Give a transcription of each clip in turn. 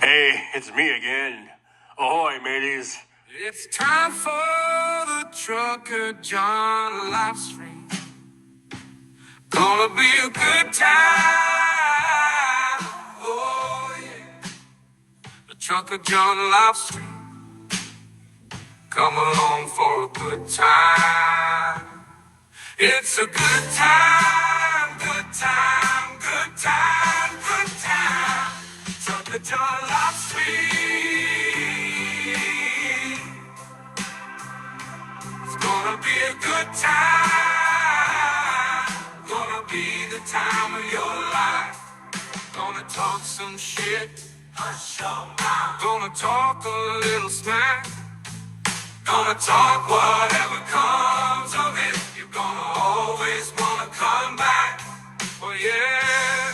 Hey, it's me again. Ahoy, mateys. It's time for the Trucker John Livestream. Gonna be a good time. Oh, yeah. The Trucker John Livestream. Come along for a good time. It's a good time, good time, good time, good time. Trucker John Livestream. Gonna be a good time. Gonna be the time of your life. Gonna talk some shit. Hush your mouth. Gonna talk a little smack. Gonna talk whatever comes of it. You're gonna always wanna come back. Oh yeah,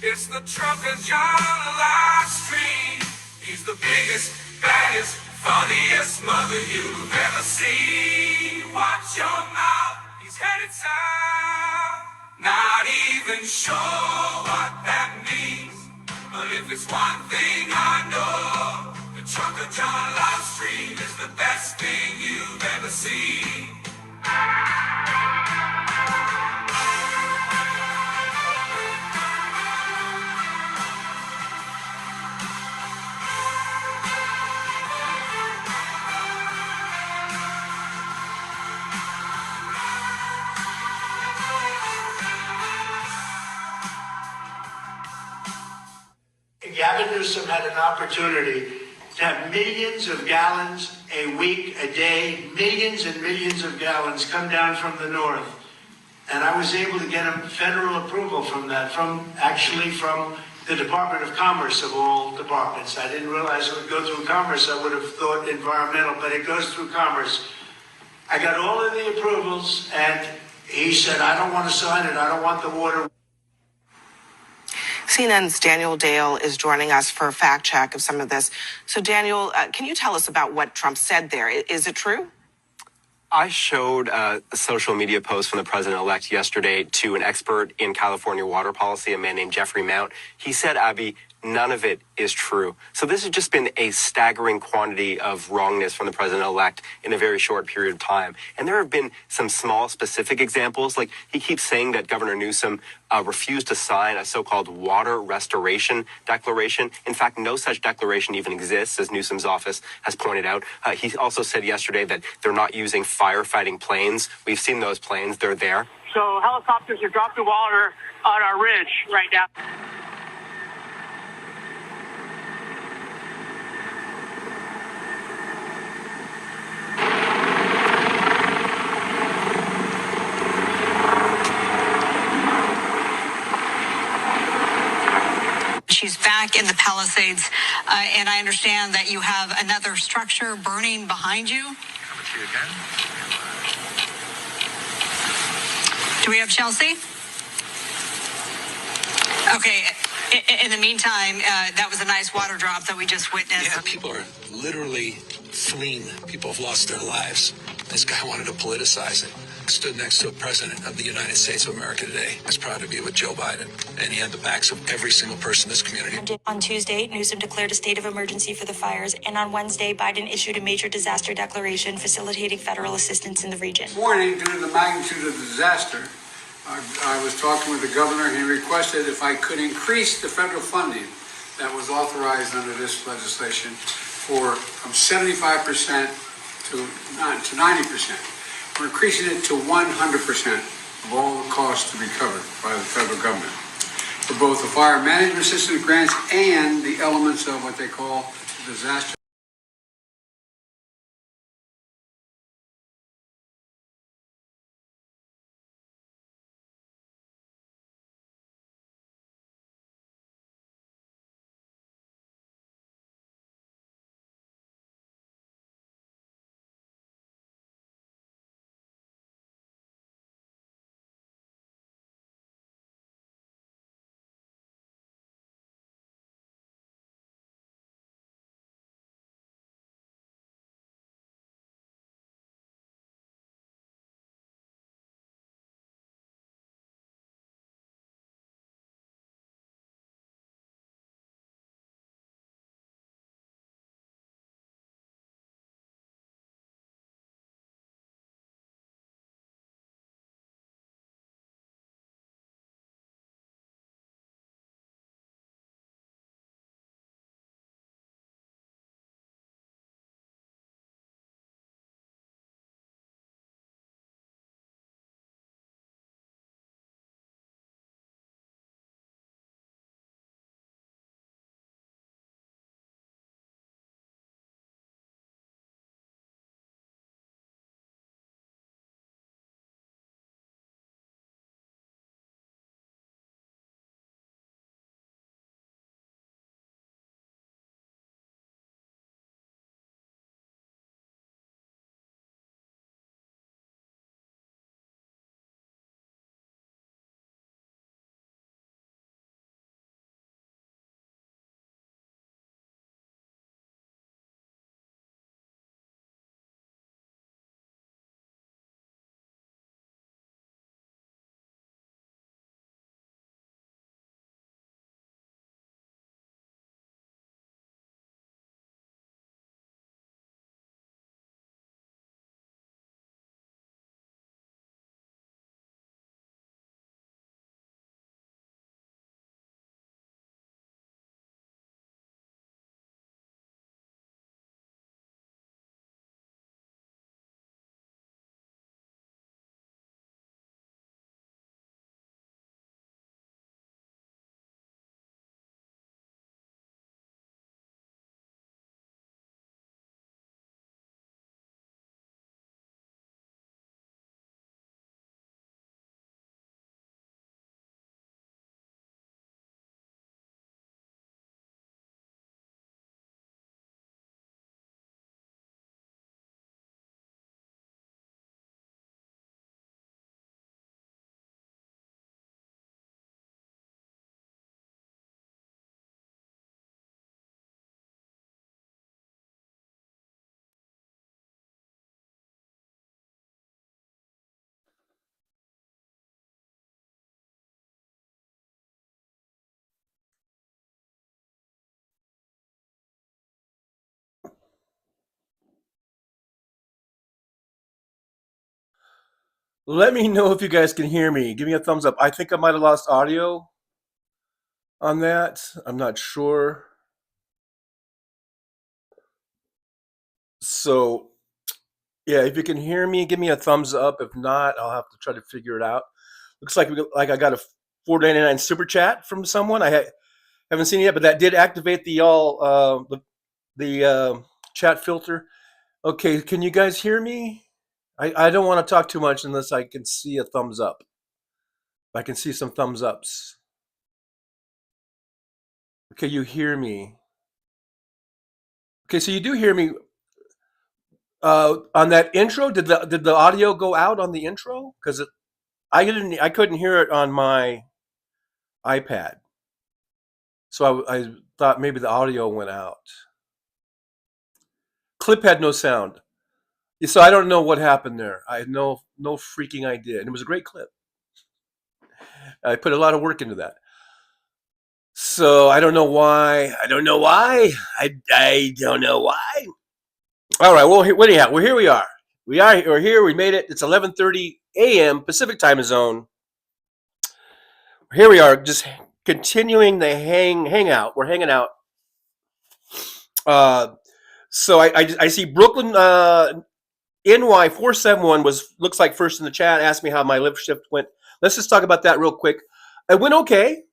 it's the Trucker John Livestream. He's the biggest, baddest, funniest mother you've ever seen. Watch your mouth, he's headed south. Not even sure what that means, but if it's one thing I know, the Trucker John Livestream is the best thing you've ever seen. Gavin Newsom had an opportunity to have millions of gallons a week, a day, millions and millions of gallons come down from the north. And I was able to get him federal approval from that, from the Department of Commerce of all departments. I didn't realize it would go through Commerce. I would have thought environmental, but it goes through Commerce. I got all of the approvals, and he said, I don't want to sign it. I don't want the water. CNN's Daniel Dale is joining us for a fact check of some of this. So, Daniel, can you tell us about what Trump said there? Is it true? I showed a social media post from the president-elect yesterday to an expert in California water policy, a man named Jeffrey Mount. He said, Abby, none of it is true. So this has just been a staggering quantity of wrongness from the president-elect in a very short period of time. And there have been some small specific examples. Like he keeps saying that Governor Newsom refused to sign a so-called water restoration declaration. In fact, no such declaration even exists, as Newsom's office has pointed out. He also said yesterday that they're not using firefighting planes. We've seen those planes. They're there. So helicopters are dropping water on our ridge right now. She's back in the Palisades, and I understand that you have another structure burning behind you. Do we have Chelsea? Okay. In the meantime, that was a nice water drop that we just witnessed. Yeah, people are literally fleeing. People have lost their lives. This guy wanted to politicize it. Stood next to a president of the United States of America today. I was proud to be with Joe Biden. And he had the backs of every single person in this community. On Tuesday, Newsom declared a state of emergency for the fires. And on Wednesday, Biden issued a major disaster declaration facilitating federal assistance in the region. This morning, due to the magnitude of the disaster, I was talking with the governor. He requested if I could increase the federal funding that was authorized under this legislation from 75% to 90%. We're increasing it to 100% of all the costs to be covered by the federal government for both the fire management assistance grants and the elements of what they call disaster Let me know if you guys can hear me. Give me a thumbs up. I think I might have lost audio on that. I'm not sure. So, yeah, if you can hear me, give me a thumbs up. If not, I'll have to try to figure it out. Looks like I got a $4.99 super chat from someone. Haven't seen it yet, but that did activate the chat filter. Okay, can you guys hear me? I don't want to talk too much unless I can see a thumbs up. I can see some thumbs ups. Okay, you hear me. Okay, so you do hear me. On that intro, did the audio go out on the intro? Because I couldn't hear it on my iPad, so I thought maybe the audio went out. Clip had no sound, so I don't know what happened there. I had no freaking idea, and it was a great clip. I put a lot of work into that. So I don't know why. I don't know why. I don't know why. All right. Well, what do you have? Well, here we are. We're here. We made it. It's 11:30 a.m. Pacific time zone. Here we are, just continuing the hangout. We're hanging out. So I see Brooklyn NY 471 looks like first in the chat. Asked me how my lift shift went. Let's just talk about that real quick. It went okay.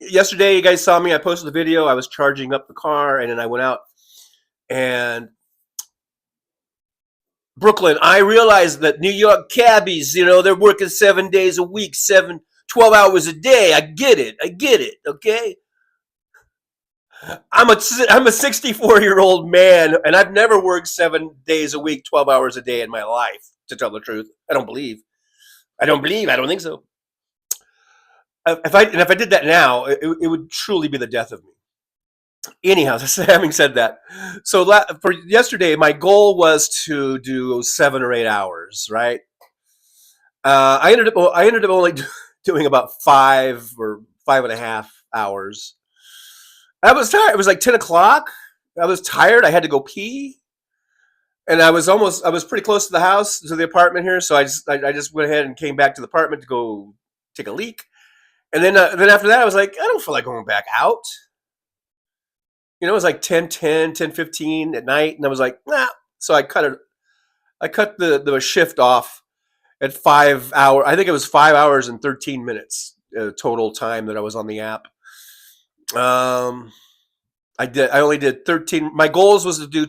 Yesterday, you guys saw me. I posted the video. I was charging up the car, and then I went out. And Brooklyn, I realized that New York cabbies, they're working 7 days a week, 12 hours a day. I get it. Okay. I'm a 64-year-old man, and I've never worked 7 days a week, 12 hours a day in my life, to tell the truth. I don't think so. If I did that now, it would truly be the death of me. Anyhow, having said that, so for yesterday, my goal was to do 7 or 8 hours, right? I ended up only doing about 5 or 5.5 hours. I was tired. It was like 10 o'clock. I was tired. I had to go pee, and I was pretty close to the house, to the apartment here. So I just went ahead and came back to the apartment to go take a leak, and then after that, I was like, I don't feel like going back out. It was like 10:15 at night, and I was like, nah. So I cut the shift off at 5 hours. I think it was 5 hours and 13 minutes total time that I was on the app. I only did 13. My goals was to do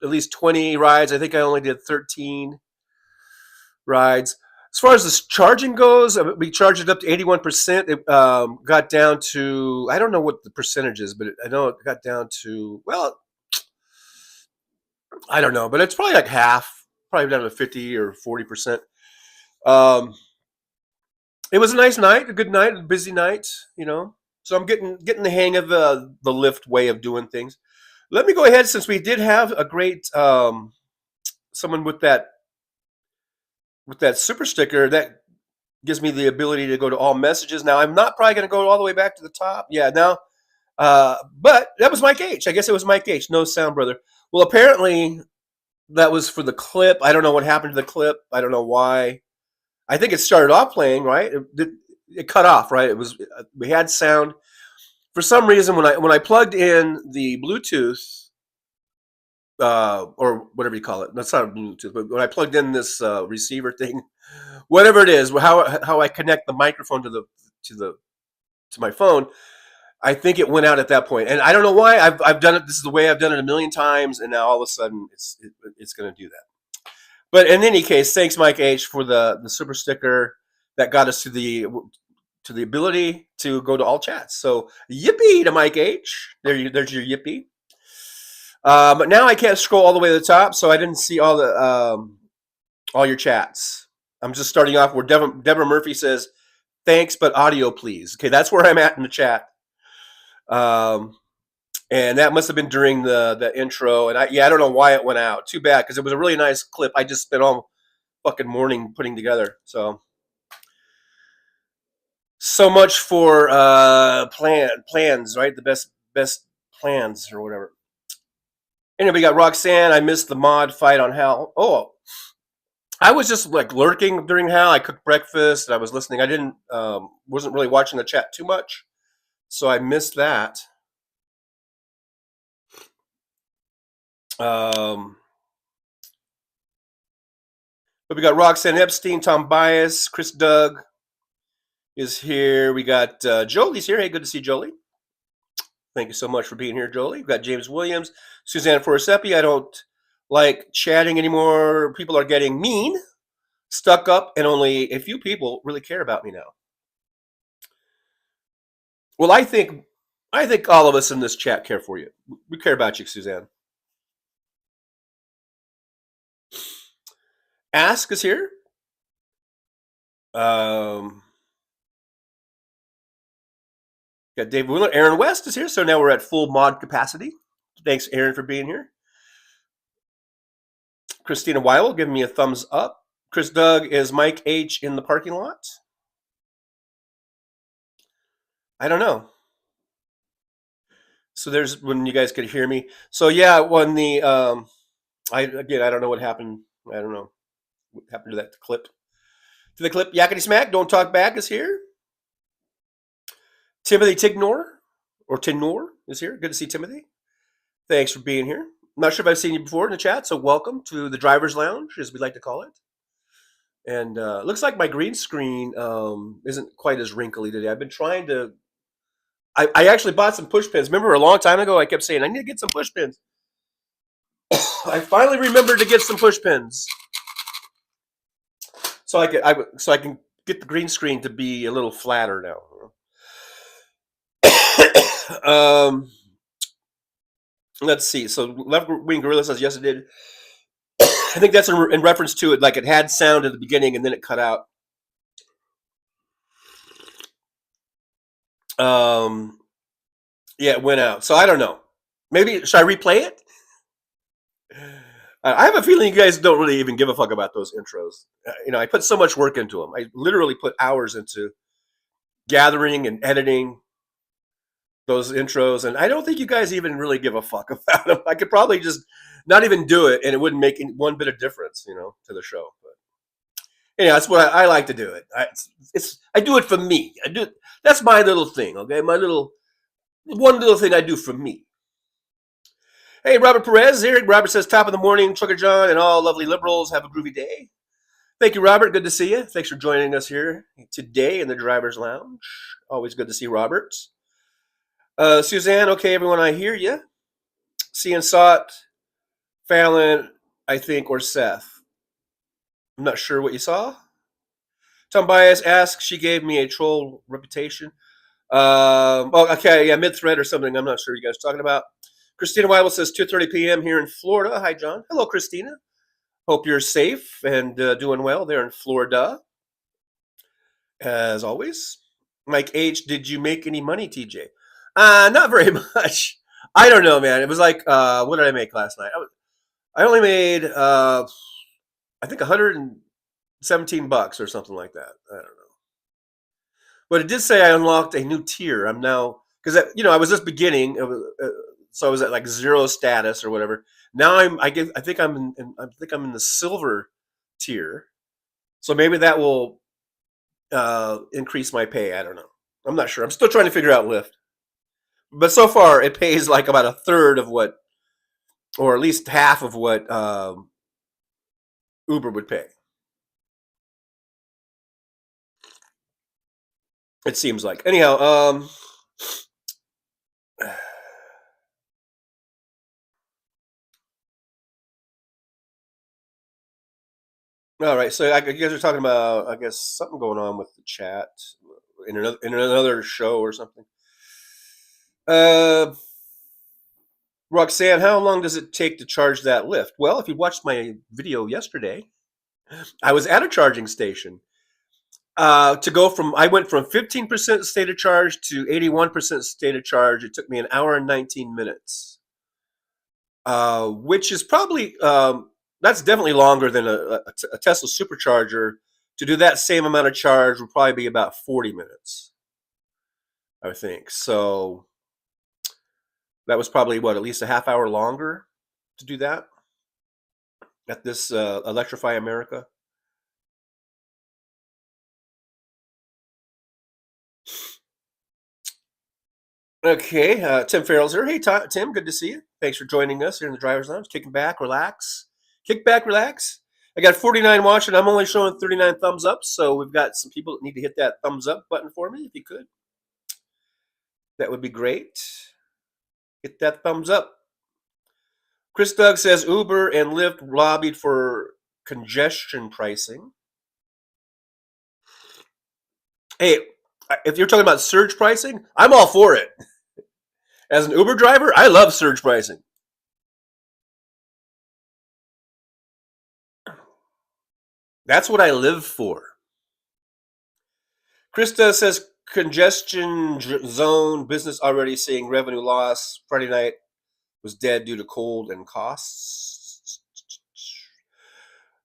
at least 20 rides. I think I only did 13 rides. As far as this charging goes, we charged it up to 81%. It got down to, I don't know what the percentage is, but I know it got down to, well, I don't know, but it's probably like half, probably down to 50 or 40%. It was a nice night, a good night, a busy night, So I'm getting the hang of the Lyft way of doing things. Let me go ahead, since we did have a great someone with that super sticker that gives me the ability to go to all messages. Now I'm not probably going to go all the way back to the top. Yeah, now, but that was Mike H. I guess it was Mike H. No sound, brother. Well, apparently that was for the clip. I don't know what happened to the clip. I don't know why. I think it started off playing, right? It cut off, right? We had sound. For some reason, when I plugged in the Bluetooth, or whatever you call it, that's not a Bluetooth, but when I plugged in this receiver thing, whatever it is, how I connect the microphone to my phone, I think it went out at that point, and I don't know why. I've done it. This is the way I've done it a million times, and now all of a sudden it's going to do that. But in any case, thanks, Mike H, for the super sticker that got us to the ability to go to all chats. So yippee to Mike H. There's your yippee. But now I can't scroll all the way to the top, so I didn't see all your chats. I'm just starting off where Deborah Murphy says, "Thanks, but audio, please." Okay, that's where I'm at in the chat. And that must have been during the intro. And I don't know why it went out. Too bad, because it was a really nice clip. I just spent all fucking morning putting together. So much for plans, right? The best plans or whatever. Anyway, we got Roxanne. I missed the mod fight on Hal. Oh, I was just like lurking during how I cooked breakfast and I was listening. I didn't wasn't really watching the chat too much, so I missed that. But we got Roxanne Epstein, Tom Bias, Chris Doug is here. We got Jolie's here. Hey, good to see Jolie. Thank you so much for being here, Jolie. We've got James Williams, Suzanne Forsepi. I don't like chatting anymore. People are getting mean, stuck up, and only a few people really care about me now. Well, I think all of us in this chat care for you. We care about you, Suzanne. Ask is here. Got Dave Wheeler. Aaron West is here. So now we're at full mod capacity. Thanks, Aaron, for being here. Christina Weil giving me a thumbs up. Chris Doug, is Mike H in the parking lot? I don't know. So there's when you guys could hear me. So yeah, when the I don't know what happened. I don't know what happened to that clip. To the clip, Yakety Smack, Don't Talk Back is here. Timothy Tignor or Tinor is here. Good to see Timothy. Thanks for being here. I'm not sure if I've seen you before in the chat, so welcome to the Driver's Lounge, as we like to call it. And looks like my green screen isn't quite as wrinkly today. I've been trying to. I actually bought some push pins. Remember a long time ago, I kept saying I need to get some push pins. I finally remembered to get some push pins, so I can get the green screen to be a little flatter now. Let's see. So Left Wing Gorilla says yes, it did. I think that's in reference to it, like it had sound at the beginning and then it cut out. Yeah, it went out. So I don't know. Maybe should I replay it? I have a feeling you guys don't really even give a fuck about those intros. I put so much work into them. I literally put hours into gathering and editing those intros, and I don't think you guys even really give a fuck about them. I could probably just not even do it, and it wouldn't make one bit of difference, to the show. But that's what I like to do it. I do it for me. That's my little thing, okay? One little thing I do for me. Hey, Robert Perez here. Robert says, top of the morning, Trucker John, and all lovely liberals. Have a groovy day. Thank you, Robert. Good to see you. Thanks for joining us here today in the Driver's Lounge. Always good to see Robert. Suzanne, okay, everyone, I hear you. Seeing Sot, Fallon, I think, or Seth. I'm not sure what you saw. Tom Bias asks, she gave me a troll reputation. Okay, yeah, mid-thread or something. I'm not sure you guys are talking about. Christina Weibel says 2:30 p.m. here in Florida. Hi, John. Hello, Christina. Hope you're safe and doing well there in Florida. As always. Mike H, did you make any money, TJ? Not very much. I don't know, man. It was like, what did I make last night? I only made, I think $117 or something like that. I don't know. But it did say I unlocked a new tier. I'm now, because I was just beginning, so I was at like 0 status or whatever. Now I think I'm in the silver tier. So maybe that will increase my pay. I don't know. I'm not sure. I'm still trying to figure out Lyft. But so far, it pays like about a third of what, or at least half of what Uber would pay. It seems like. Anyhow, all right. So you guys are talking about, I guess, something going on with the chat in another show or something. Roxanne, how long does it take to charge that Lyft? Well, if you watched my video yesterday, I was at a charging station. I went from 15% state of charge to 81% state of charge. It took me an hour and 19 minutes, which is probably, that's definitely longer than a Tesla supercharger. To do that same amount of charge would probably be about 40 minutes, I think. So that was probably, at least a half hour longer to do that at this Electrify America. Okay, Tim Farrell's here. Hey, Tim, good to see you. Thanks for joining us here in the driver's lounge. Kicking back, relax. Kick back, relax. I got 49 watching. I'm only showing 39 thumbs up, so we've got some people that need to hit that thumbs up button for me, if you could. That would be great. Hit that thumbs up. Chris Doug says Uber and Lyft lobbied for congestion pricing. Hey, if you're talking about surge pricing, I'm all for it. As an Uber driver, I love surge pricing. That's what I live for. Krista says congestion zone business already seeing revenue loss. Friday night was dead due to cold and costs.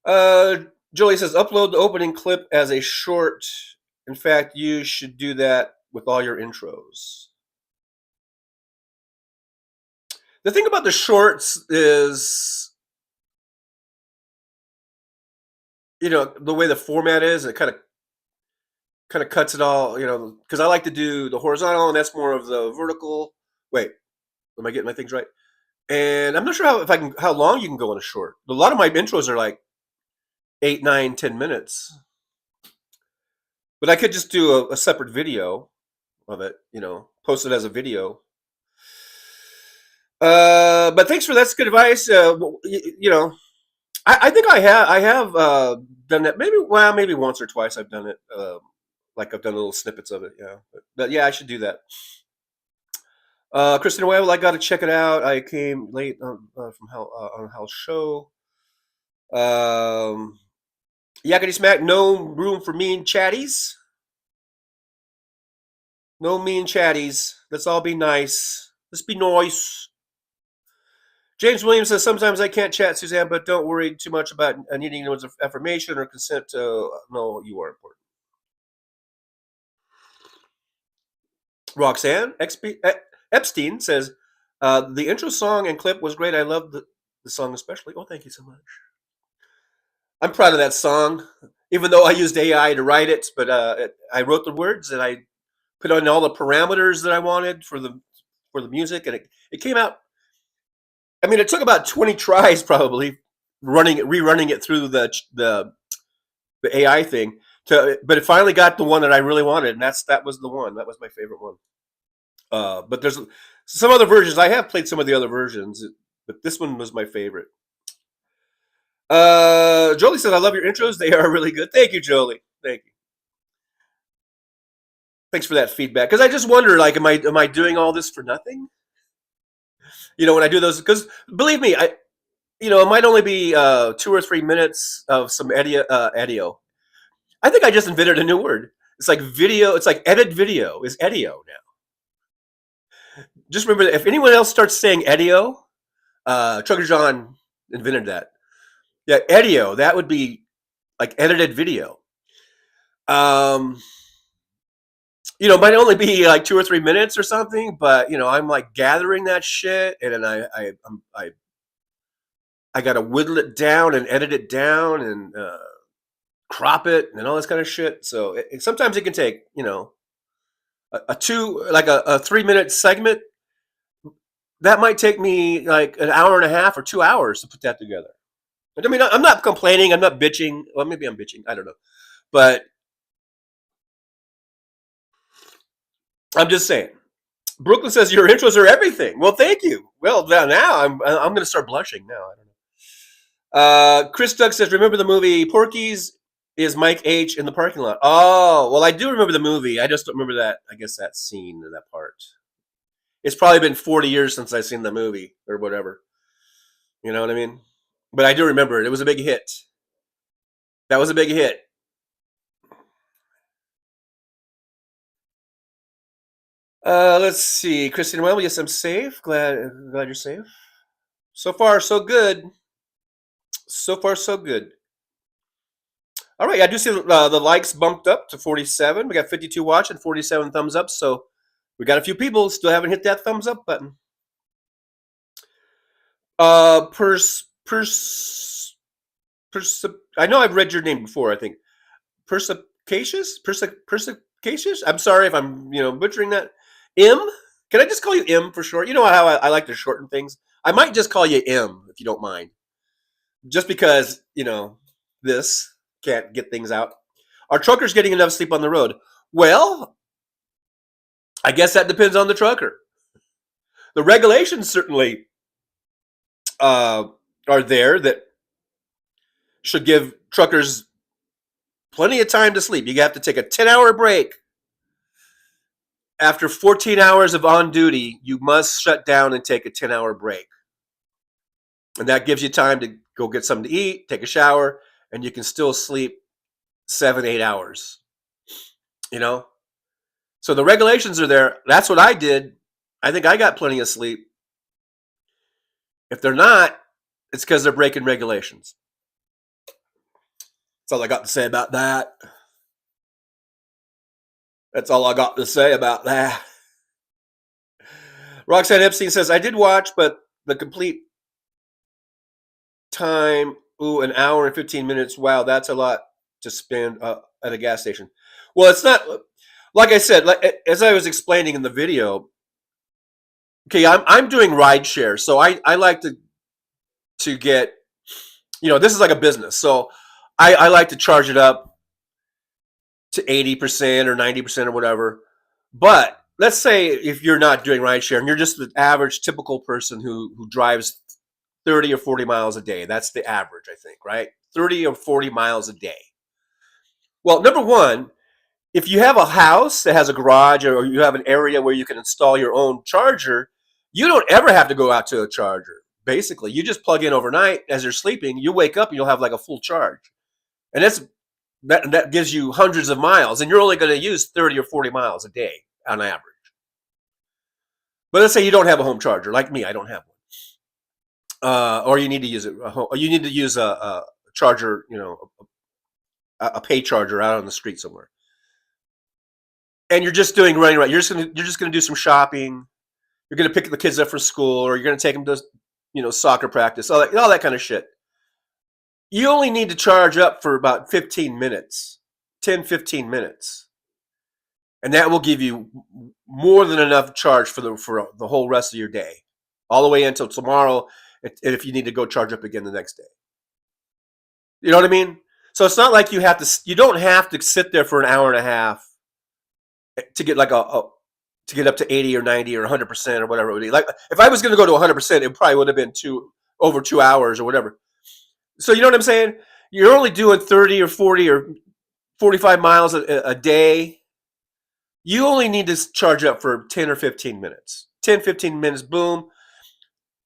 Julie says upload the opening clip as a short. In fact, you should do that with all your intros. The thing about the shorts is, the way the format is, it kind of cuts it all, because I like to do the horizontal, and that's more of the vertical. Wait, am I getting my things right? And I'm not sure how long you can go in a short. A lot of my intros are like 8, 9, 10 minutes. But I could just do a separate video of it, post it as a video. But thanks for that's good advice. I think I have done that. Maybe once or twice I've done it. Like I've done little snippets of it. Yeah, but yeah, I should do that. Kristen Well, I got to check it out. I came late from on Hal's show. Yakety Smack, no room for mean chatties. No mean chatties. Let's all be nice. Let's be nice. James Williams says, sometimes I can't chat, Suzanne, but don't worry too much about needing anyone's affirmation or consent to know you are important. Roxanne Epstein says, the intro song and clip was great. I love the song especially. Oh, thank you so much. I'm proud of that song, even though I used AI to write it, but I wrote the words and I put on all the parameters that I wanted for the music, and it came out. I mean, it took about 20 tries probably rerunning it through the AI thing but it finally got the one that I really wanted, and that was the one. That was my favorite one. But there's some other versions. I have played some of the other versions, but this one was my favorite. Jolie says, I love your intros. They are really good. Thank you, Jolie. Thank you. Thanks for that feedback. Because I just wonder, like, am I doing all this for nothing? When I do those, because believe me, it might only be 2 or 3 minutes of some edio. I think I just invented a new word. It's like video. It's like edit video is edio now. Just remember that if anyone else starts saying edio, Trucker John invented that. Yeah, edio. That would be like edited video. Might only be like 2 or 3 minutes or something, but I'm like gathering that shit, and then I gotta whittle it down and edit it down and crop it and all this kind of shit. So sometimes it can take a 3-minute segment. That might take me like an hour and a half or 2 hours to put that together. I mean, I'm not complaining. I'm not bitching. Well, maybe I'm bitching. I don't know, but I'm just saying. Brooklyn says your intros are everything. Well, thank you. Well, now I'm going to start blushing now. I don't know. Chris Doug says, remember the movie Porky's? Is Mike H in the parking lot? Oh, well, I do remember the movie. I just don't remember that. I guess that scene or that part. It's probably been 40 years since I've seen the movie or whatever. You know what I mean? But I do remember it. It was a big hit. That was a big hit. Let's see. Christine, well, yes, I'm safe. Glad you're safe. So far, so good. So far, so good. All right, I do see the likes bumped up to 47. We got 52 watching, 47 thumbs up. So we got a few people still haven't hit that thumbs up button. I know I've read your name before. I think Perspicacious. I'm sorry if I'm butchering that. M. Can I just call you M for short? You know how I like to shorten things? I might just call you M if you don't mind. Just because, this can't get things out. Are truckers getting enough sleep on the road? Well, I guess that depends on the trucker. The regulations certainly are there that should give truckers plenty of time to sleep. You have to take a 10-hour break. After 14 hours of on duty, you must shut down and take a 10-hour break. And that gives you time to go get something to eat, take a shower, and you can still sleep 7-8 hours. So the regulations are there. That's what I did. I think I got plenty of sleep. If they're not, it's because they're breaking regulations. That's all I got to say about that. That's all I got to say about that. Roxanne Epstein says, I did watch, but the complete time, an hour and 15 minutes. Wow, that's a lot to spend at a gas station. Well, it's not, like I said, as I was explaining in the video, okay, I'm doing Rideshare, so I like to get, this is like a business, so I like to charge it up to 80% or 90% or whatever. But let's say if you're not doing Rideshare and you're just the average typical person who drives 30 or 40 miles a day. That's the average, I think, right? 30 or 40 miles a day. Well, number one, if you have a house that has a garage or you have an area where you can install your own charger, you don't ever have to go out to a charger. Basically, you just plug in overnight as you're sleeping. You wake up and you'll have like a full charge. And that gives you hundreds of miles, and you're only going to use 30 or 40 miles a day on average. But let's say you don't have a home charger, like me. I don't have one. Or you need to use it. You need to use a charger, a pay charger out on the street somewhere. And you're just doing running right. You're just gonna do some shopping. You're gonna pick the kids up from school, or you're gonna take them to, soccer practice, all that kind of shit. You only need to charge up for about 15 minutes, 10, 15 minutes. And that will give you more than enough charge for the whole rest of your day, all the way until tomorrow, if you need to go charge up again the next day. You know what I mean? So it's not like you don't have to sit there for an hour and a half to get like to get up to 80 or 90 or 100% or whatever it would be. Like if I was going to go to 100%, it probably would have been over 2 hours or whatever. So you know what I'm saying? You're only doing 30 or 40 or 45 miles a day. You only need to charge up for 10 or 15 minutes. 10, 15 minutes, boom.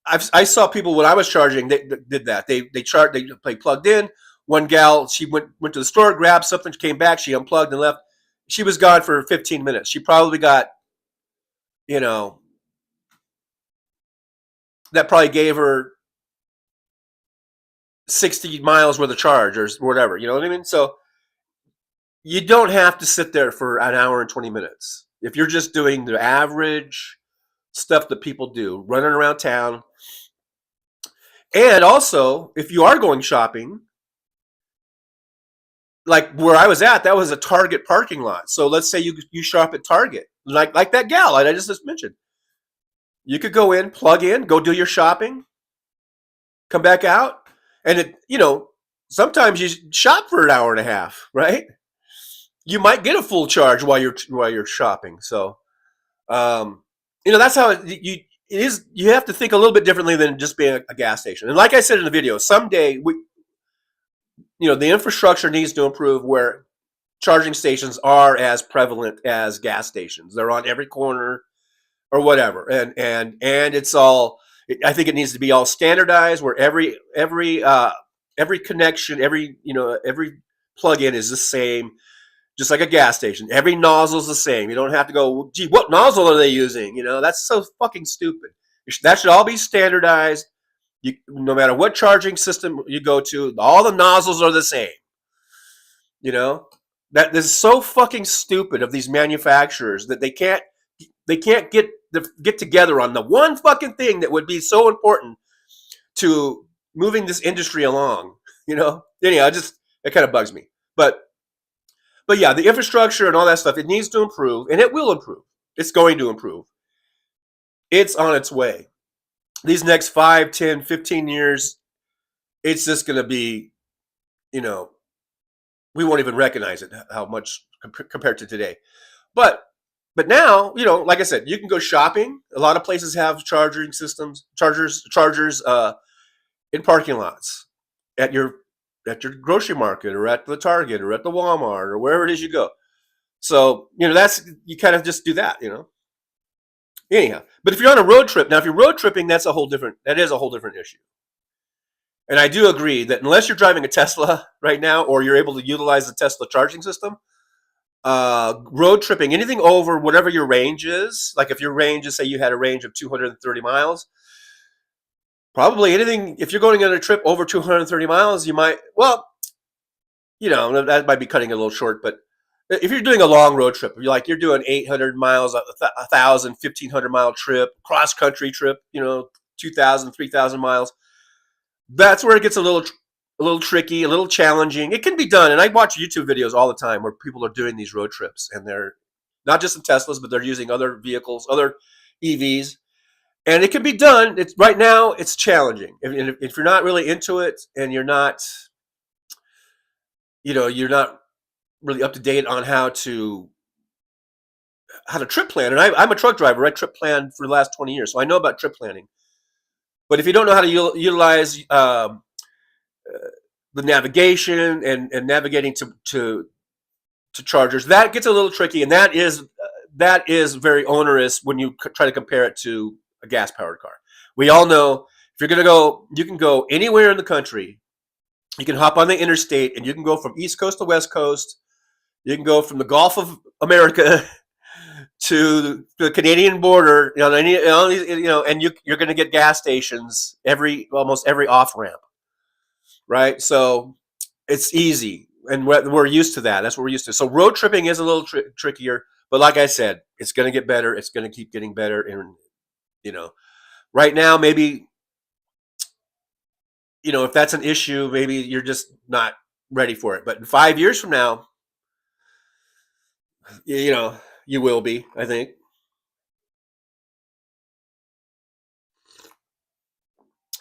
I saw people when I was charging, they did that. They plugged in. One gal, she went to the store, grabbed something, came back, she unplugged and left. She was gone for 15 minutes. She probably got, that probably gave her 60 miles worth of charge or whatever. You know what I mean? So you don't have to sit there for an hour and 20 minutes. If you're just doing the average stuff that people do, running around town. And also, if you are going shopping, like where I was at, that was a Target parking lot. So let's say you shop at Target, like that gal I just mentioned. You could go in, plug in, go do your shopping, come back out, and sometimes you shop for an hour and a half, right? You might get a full charge while you're shopping. So, that's how it is. You have to think a little bit differently than just being a gas station. And like I said in the video, someday the infrastructure needs to improve where charging stations are as prevalent as gas stations. They're on every corner or whatever. And it's all, I think it needs to be all standardized where every connection, every plug-in is the same, just like a gas station. Every nozzle is the same. You don't have to go, gee, what nozzle are they using? That's so fucking stupid. That should all be standardized. No matter what charging system you go to, all the nozzles are the same. That is so fucking stupid of these manufacturers that they can't get together on the one fucking thing that would be so important to moving this industry along. Anyhow, it kind of bugs me. But yeah, the infrastructure and all that stuff, it needs to improve, and it will improve. It's going to improve. It's on its way. These next 5, 10, 15 years, it's just going to be, we won't even recognize it, how much compared to today. But now, like I said, you can go shopping. A lot of places have charging systems, chargers in parking lots at your grocery market or at the Target or at the Walmart or wherever it is you go. So, you kind of just do that, Anyhow, but if you're on a road trip, now if you're road tripping, that is a whole different issue. And I do agree that unless you're driving a Tesla right now, or you're able to utilize the Tesla charging system, road tripping, anything over whatever your range is, like if your range is, say you had a range of 230 miles, probably anything, if you're going on a trip over 230 miles, you might, that might be cutting it a little short, but if you're doing a long road trip, you're doing 800 miles, 1,000, 1,500 mile trip, cross country trip, 2,000, 3,000 miles, that's where it gets a little tricky, a little challenging. It can be done, and I watch YouTube videos all the time where people are doing these road trips, and they're not just in Teslas, but they're using other vehicles, other EVs, and it can be done. It's right now, it's challenging. If you're not really into it, and you're not really up to date on how to trip plan. And I'm a truck driver. I trip planned for the last 20 years, so I know about trip planning. But if you don't know how to utilize the navigation and navigating to chargers, that gets a little tricky, and that is very onerous when you try to compare it to a gas-powered car. We all know if you're going to go, you can go anywhere in the country. You can hop on the interstate, and you can go from East Coast to West Coast. You can go from the Gulf of America to the Canadian border, and you're going to get gas stations almost every off ramp, right? So it's easy, and we're used to that. That's what we're used to. So road tripping is a little trickier, but like I said, it's going to get better. It's going to keep getting better, and right now maybe if that's an issue, maybe you're just not ready for it. But in 5 years from now, you will be, I think.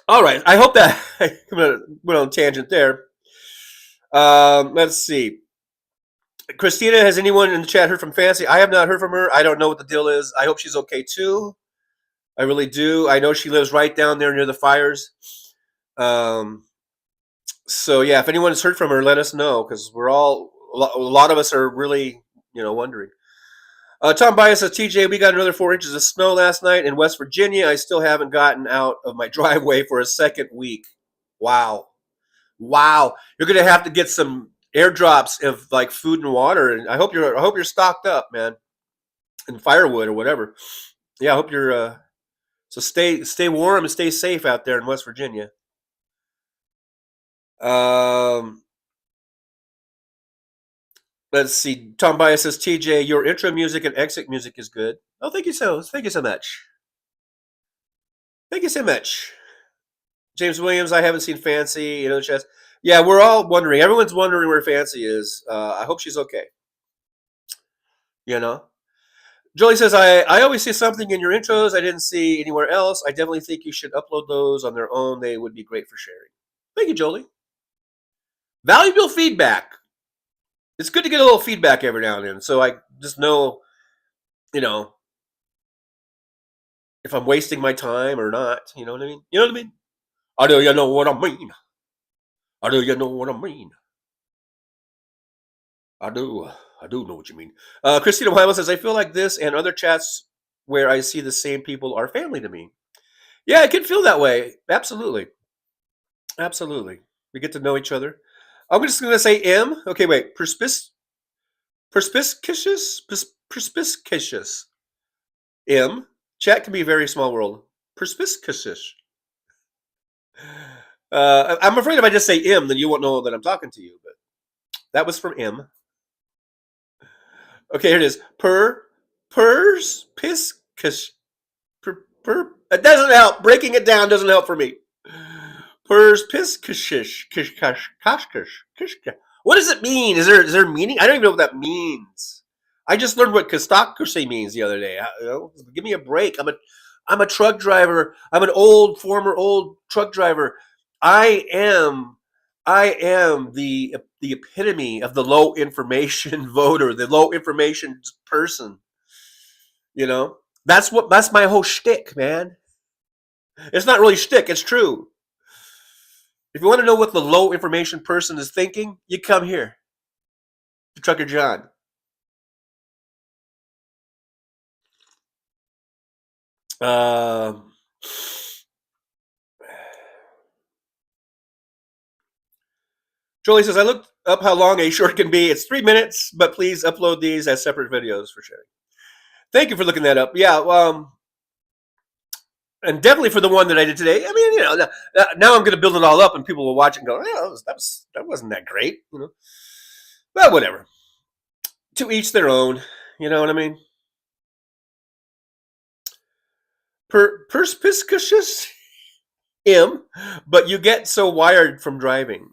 All right. I hope that I went on a tangent there. Let's see. Christina, has anyone in the chat heard from Fancy? I have not heard from her. I don't know what the deal is. I hope she's okay too. I really do. I know she lives right down there near the fires. So yeah, if anyone has heard from her, let us know, because a lot of us are really, wondering. Tom Bias says, TJ, we got another 4 inches of snow last night in West Virginia. I still haven't gotten out of my driveway for a second week. Wow. You're going to have to get some airdrops of like food and water, and I hope you're stocked up, man, and firewood or whatever. Yeah, I hope you're so stay warm and stay safe out there in West Virginia. Let's see. Tom Bias says, TJ, your intro music and exit music is good. Oh, thank you so much. Thank you so much. James Williams, I haven't seen Fancy. Chess. Yeah, we're all wondering. Everyone's wondering where Fancy is. I hope she's okay. Jolie says, I always see something in your intros I didn't see anywhere else. I definitely think you should upload those on their own. They would be great for sharing. Thank you, Jolie. Valuable feedback. It's good to get a little feedback every now and then, so I just know, if I'm wasting my time or not. You know what I mean? You know what I mean? I do you know what I mean? I do you know what I mean? I do know what you mean. Christina Wyman says, I feel like this and other chats where I see the same people are family to me. Yeah, it can feel that way. Absolutely. We get to know each other. I'm just going to say M. Okay, wait. Perspicacious? M. Chat can be a very small world. Perspicacious. I'm afraid if I just say M, then you won't know that I'm talking to you. But that was from M. Okay, here it is. Perspicacious. It doesn't help. Breaking it down doesn't help for me. Perspicacious. What does it mean? Is there meaning? I don't even know what that means. I just learned what kostocracy means the other day. Give me a break. I'm a truck driver. I'm an former old truck driver. I am the epitome of the low information voter, the low information person. You know, that's my whole shtick, man. It's not really shtick. It's true. If you want to know what the low information person is thinking, you come here to Trucker John. Jolie says, I looked up how long a short can be. It's 3 minutes, but please upload these as separate videos for sharing. Thank you for looking that up. Yeah, and definitely for the one that I did today. I mean, now I'm going to build it all up, and people will watch it and go, "Yeah, that wasn't that great," Well, whatever. To each their own. You know what I mean? Perspicacious but you get so wired from driving.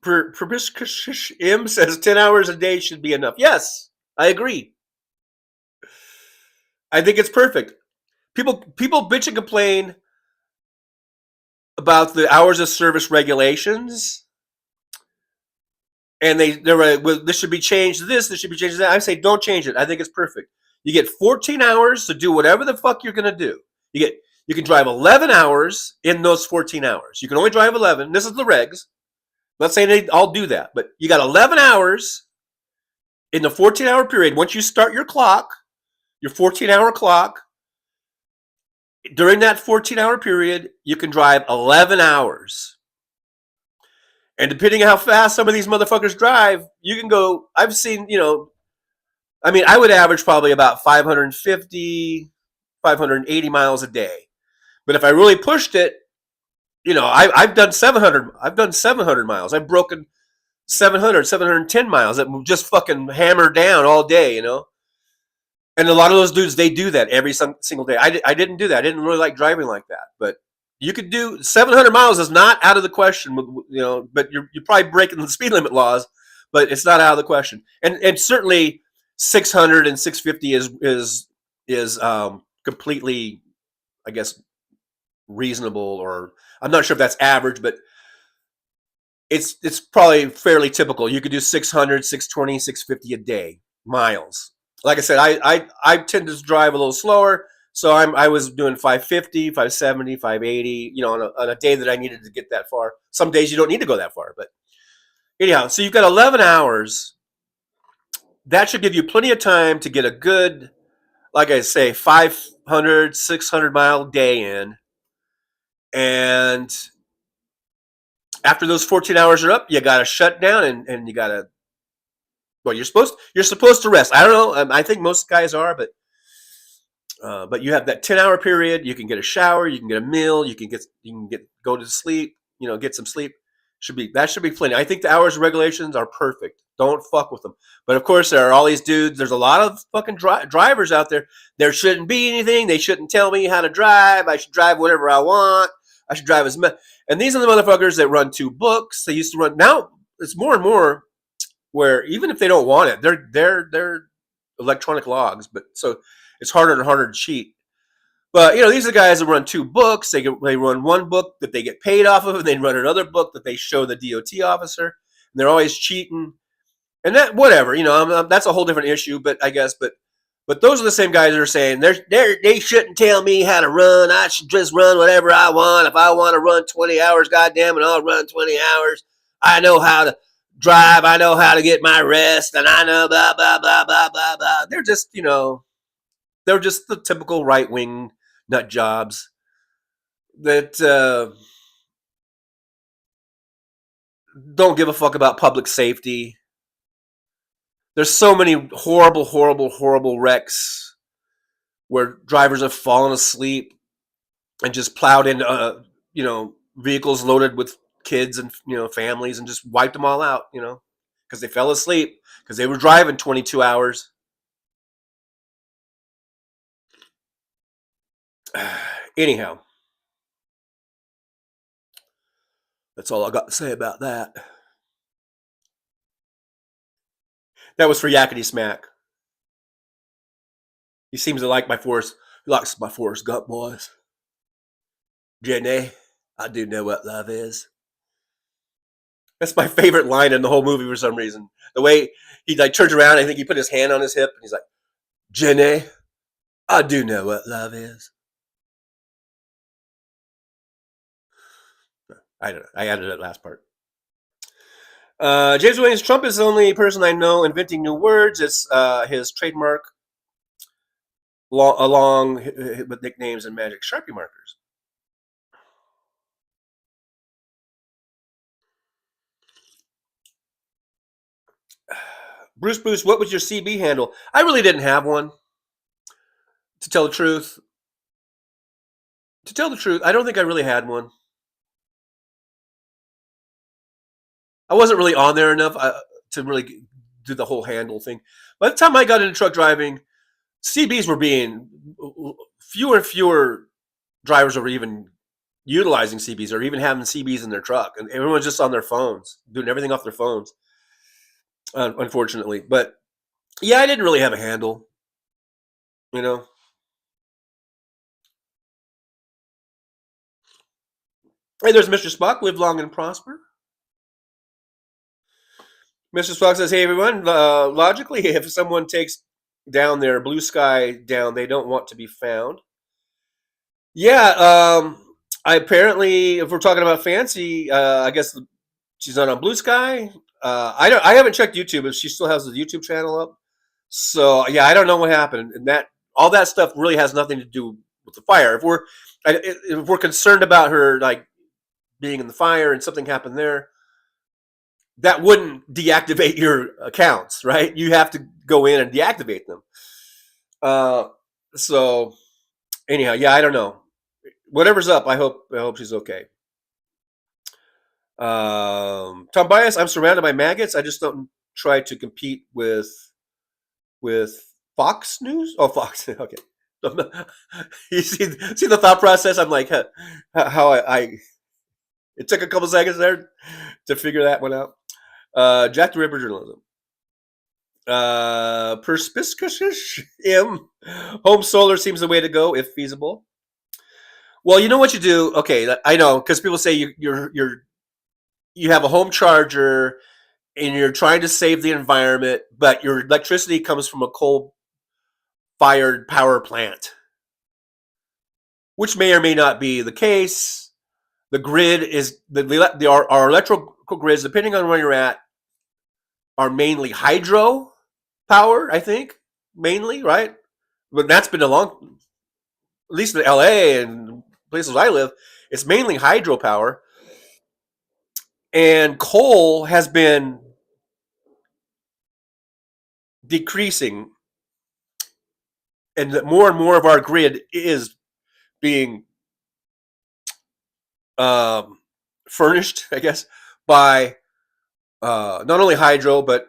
Perspicacious says 10 hours a day should be enough. Yes, I agree. I think it's perfect. People bitch and complain about the hours of service regulations, and they're like, well, this should be changed to this should be changed to that. I say don't change it. I think it's perfect. You get 14 hours to do whatever the fuck you're gonna do. You can drive 11 hours in those 14 hours. You can only drive 11. This is the regs. I'm not saying they all do that, but you got 11 hours in the 14-hour period. Once you start your clock, your 14-hour clock, during that 14-hour period, you can drive 11 hours. And depending on how fast some of these motherfuckers drive, you can go, I've seen, I would average probably about 550, 580 miles a day. But if I really pushed it, I've done 700. I've done 700 miles. I've broken 700, 710 miles that just fucking hammer down all day, And a lot of those dudes, they do that every single day. I didn't do that. I didn't really like driving like that. But you could do 700 miles is not out of the question, but you're probably breaking the speed limit laws, but it's not out of the question. And certainly 600 and 650 is completely, I guess, reasonable, or I'm not sure if that's average, but it's probably fairly typical. You could do 600, 620, 650 a day miles. Like I said, I tend to drive a little slower, so I was doing 550, 570, 580, on a day that I needed to get that far. Some days you don't need to go that far, but anyhow, so you've got 11 hours. That should give you plenty of time to get a good, like I say, 500, 600 mile day in. And after those 14 hours are up, you got to shut down and you got to, well, you're supposed to rest. I don't know. I think most guys are, but you have that 10-hour period. You can get a shower, you can get a meal, you can go to sleep, get some sleep. That should be plenty. I think the hours and regulations are perfect. Don't fuck with them. But of course, there are all these dudes. There's a lot of fucking drivers out there. There shouldn't be anything. They shouldn't tell me how to drive. I should drive whatever I want. I should drive as much. And these are the motherfuckers that run 2 books. They used to run. Now it's more and more where even if they don't want it, they're electronic logs. But so it's harder and harder to cheat. But these are the guys that run 2 books. They run one book that they get paid off of, and they run another book that they show the DOT officer. And they're always cheating, and that whatever. That's a whole different issue. But I guess, but those are the same guys that are saying they shouldn't tell me how to run. I should just run whatever I want. If I want to run 20 hours, goddamn it, I'll run 20 hours. I know how to drive. I know how to get my rest, and I know blah blah blah blah blah blah. They're just they're just the typical right wing nut jobs that don't give a fuck about public safety. There's so many horrible, horrible, horrible wrecks where drivers have fallen asleep and just plowed into, vehicles loaded with kids and, families and just wiped them all out, because they fell asleep because they were driving 22 hours. Anyhow, that's all I got to say about that. That was for Yakety Smack. He seems to like my Forrest. He likes my Forrest Gump voice. Jenny, I do know what love is. That's my favorite line in the whole movie for some reason. The way he like turns around, I think he put his hand on his hip, and he's like, Jenny, I do know what love is. I don't know. I added that last part. James Williams Trump is the only person I know inventing new words. It's his trademark along with nicknames and magic Sharpie markers. Bruce, what was your CB handle? I really didn't have one. To tell the truth, I don't think I really had one. I wasn't really on there enough to really do the whole handle thing. By the time I got into truck driving, CBs were being fewer and fewer drivers were even utilizing CBs or even having CBs in their truck, and everyone's just on their phones, doing everything off their phones. Unfortunately, but yeah, I didn't really have a handle. You know. Hey, there's Mr. Spock. Live long and prosper. Mr. Spock says, hey, everyone, logically, if someone takes down their blue sky down, they don't want to be found. Yeah, I apparently, if we're talking about Fancy, I guess she's not on Blue Sky. I haven't checked YouTube, but she still has the YouTube channel up. So, yeah, I don't know what happened. And all that stuff really has nothing to do with the fire. If we're concerned about her, like, being in the fire and something happened there, that wouldn't deactivate your accounts, right? You have to go in and deactivate them. So anyhow, yeah, I don't know. Whatever's up, I hope she's okay. Tom Bias, I'm surrounded by maggots. I just don't try to compete with Fox News. Oh, Fox. Okay. You see the thought process? I'm like, how I it took a couple seconds there to figure that one out. Jack the Ripper journalism. Perspicacious M. Home solar seems the way to go if feasible. Well, you know what you do. Okay, I know, because people say you have a home charger and you're trying to save the environment, but your electricity comes from a coal-fired power plant, which may or may not be the case. The grid is our electrical grids, depending on where you're at, are mainly hydro power, I think, mainly, right? But that's been at least in LA and places I live, it's mainly hydropower. And coal has been decreasing, and more and more of our grid is being furnished, I guess, by not only hydro, but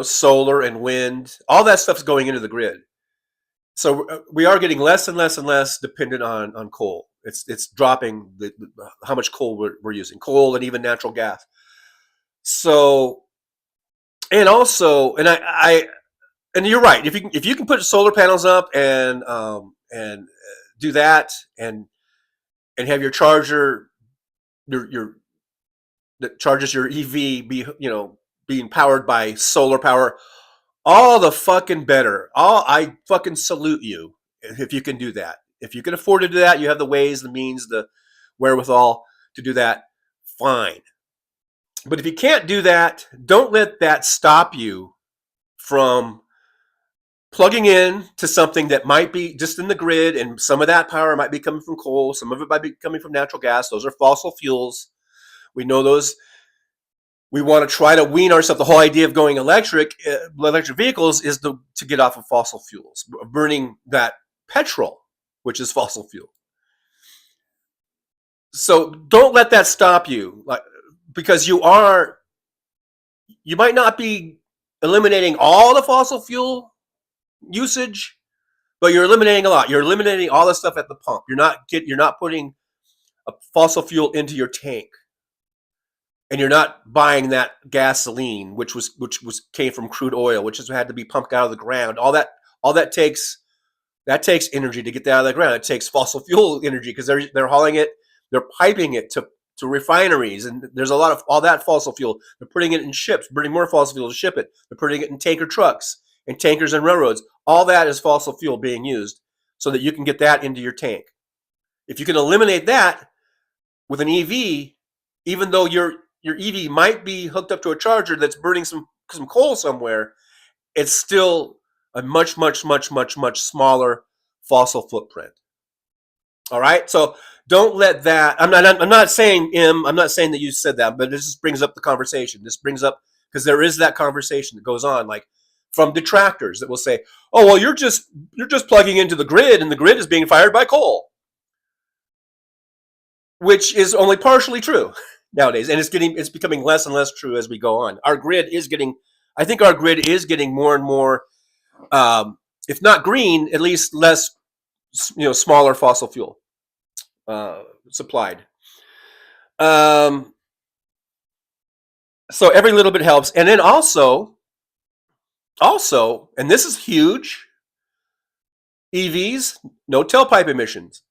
solar and wind. All that stuff's going into the grid. So we are getting less and less and less dependent on coal. It's dropping how much coal we're using, coal and even natural gas. So, and also, and and you're right. If you can put solar panels up and do that and have your charger, that charges your EV being powered by solar power, all the fucking better. I fucking salute you if you can do that. If you can afford to do that, you have the ways, the means, the wherewithal to do that, fine. But if you can't do that, don't let that stop you from plugging in to something that might be just in the grid, and some of that power might be coming from coal, some of it might be coming from natural gas. Those are fossil fuels. We know those. We want to try to wean ourselves. The whole idea of going electric vehicles is to get off of fossil fuels, burning that petrol, which is fossil fuel. So don't let that stop you, because you might not be eliminating all the fossil fuel usage, but you're eliminating a lot. You're eliminating all the stuff at the pump. You're not putting a fossil fuel into your tank. And you're not buying that gasoline, which came from crude oil, which had to be pumped out of the ground. All All that takes energy to get that out of the ground. It takes fossil fuel energy because they're hauling it, they're piping it to refineries, and there's a lot of all that fossil fuel. They're putting it in ships, burning more fossil fuel to ship it. They're putting it in tanker trucks and tankers and railroads. All that is fossil fuel being used so that you can get that into your tank. If you can eliminate that with an EV, even though your EV might be hooked up to a charger that's burning some coal somewhere, it's still a much smaller fossil footprint. All right, so don't let that. I'm not saying that you said that, but this just brings up the conversation. This brings up because there is that conversation that goes on, like from detractors that will say, "Oh, well, you're just plugging into the grid, and the grid is being fired by coal," which is only partially true nowadays, and it's becoming less and less true as we go on. Our grid is getting more and more, if not green, at least less, smaller fossil fuel supplied. So every little bit helps, and then also, and this is huge. EVs, no tailpipe emissions.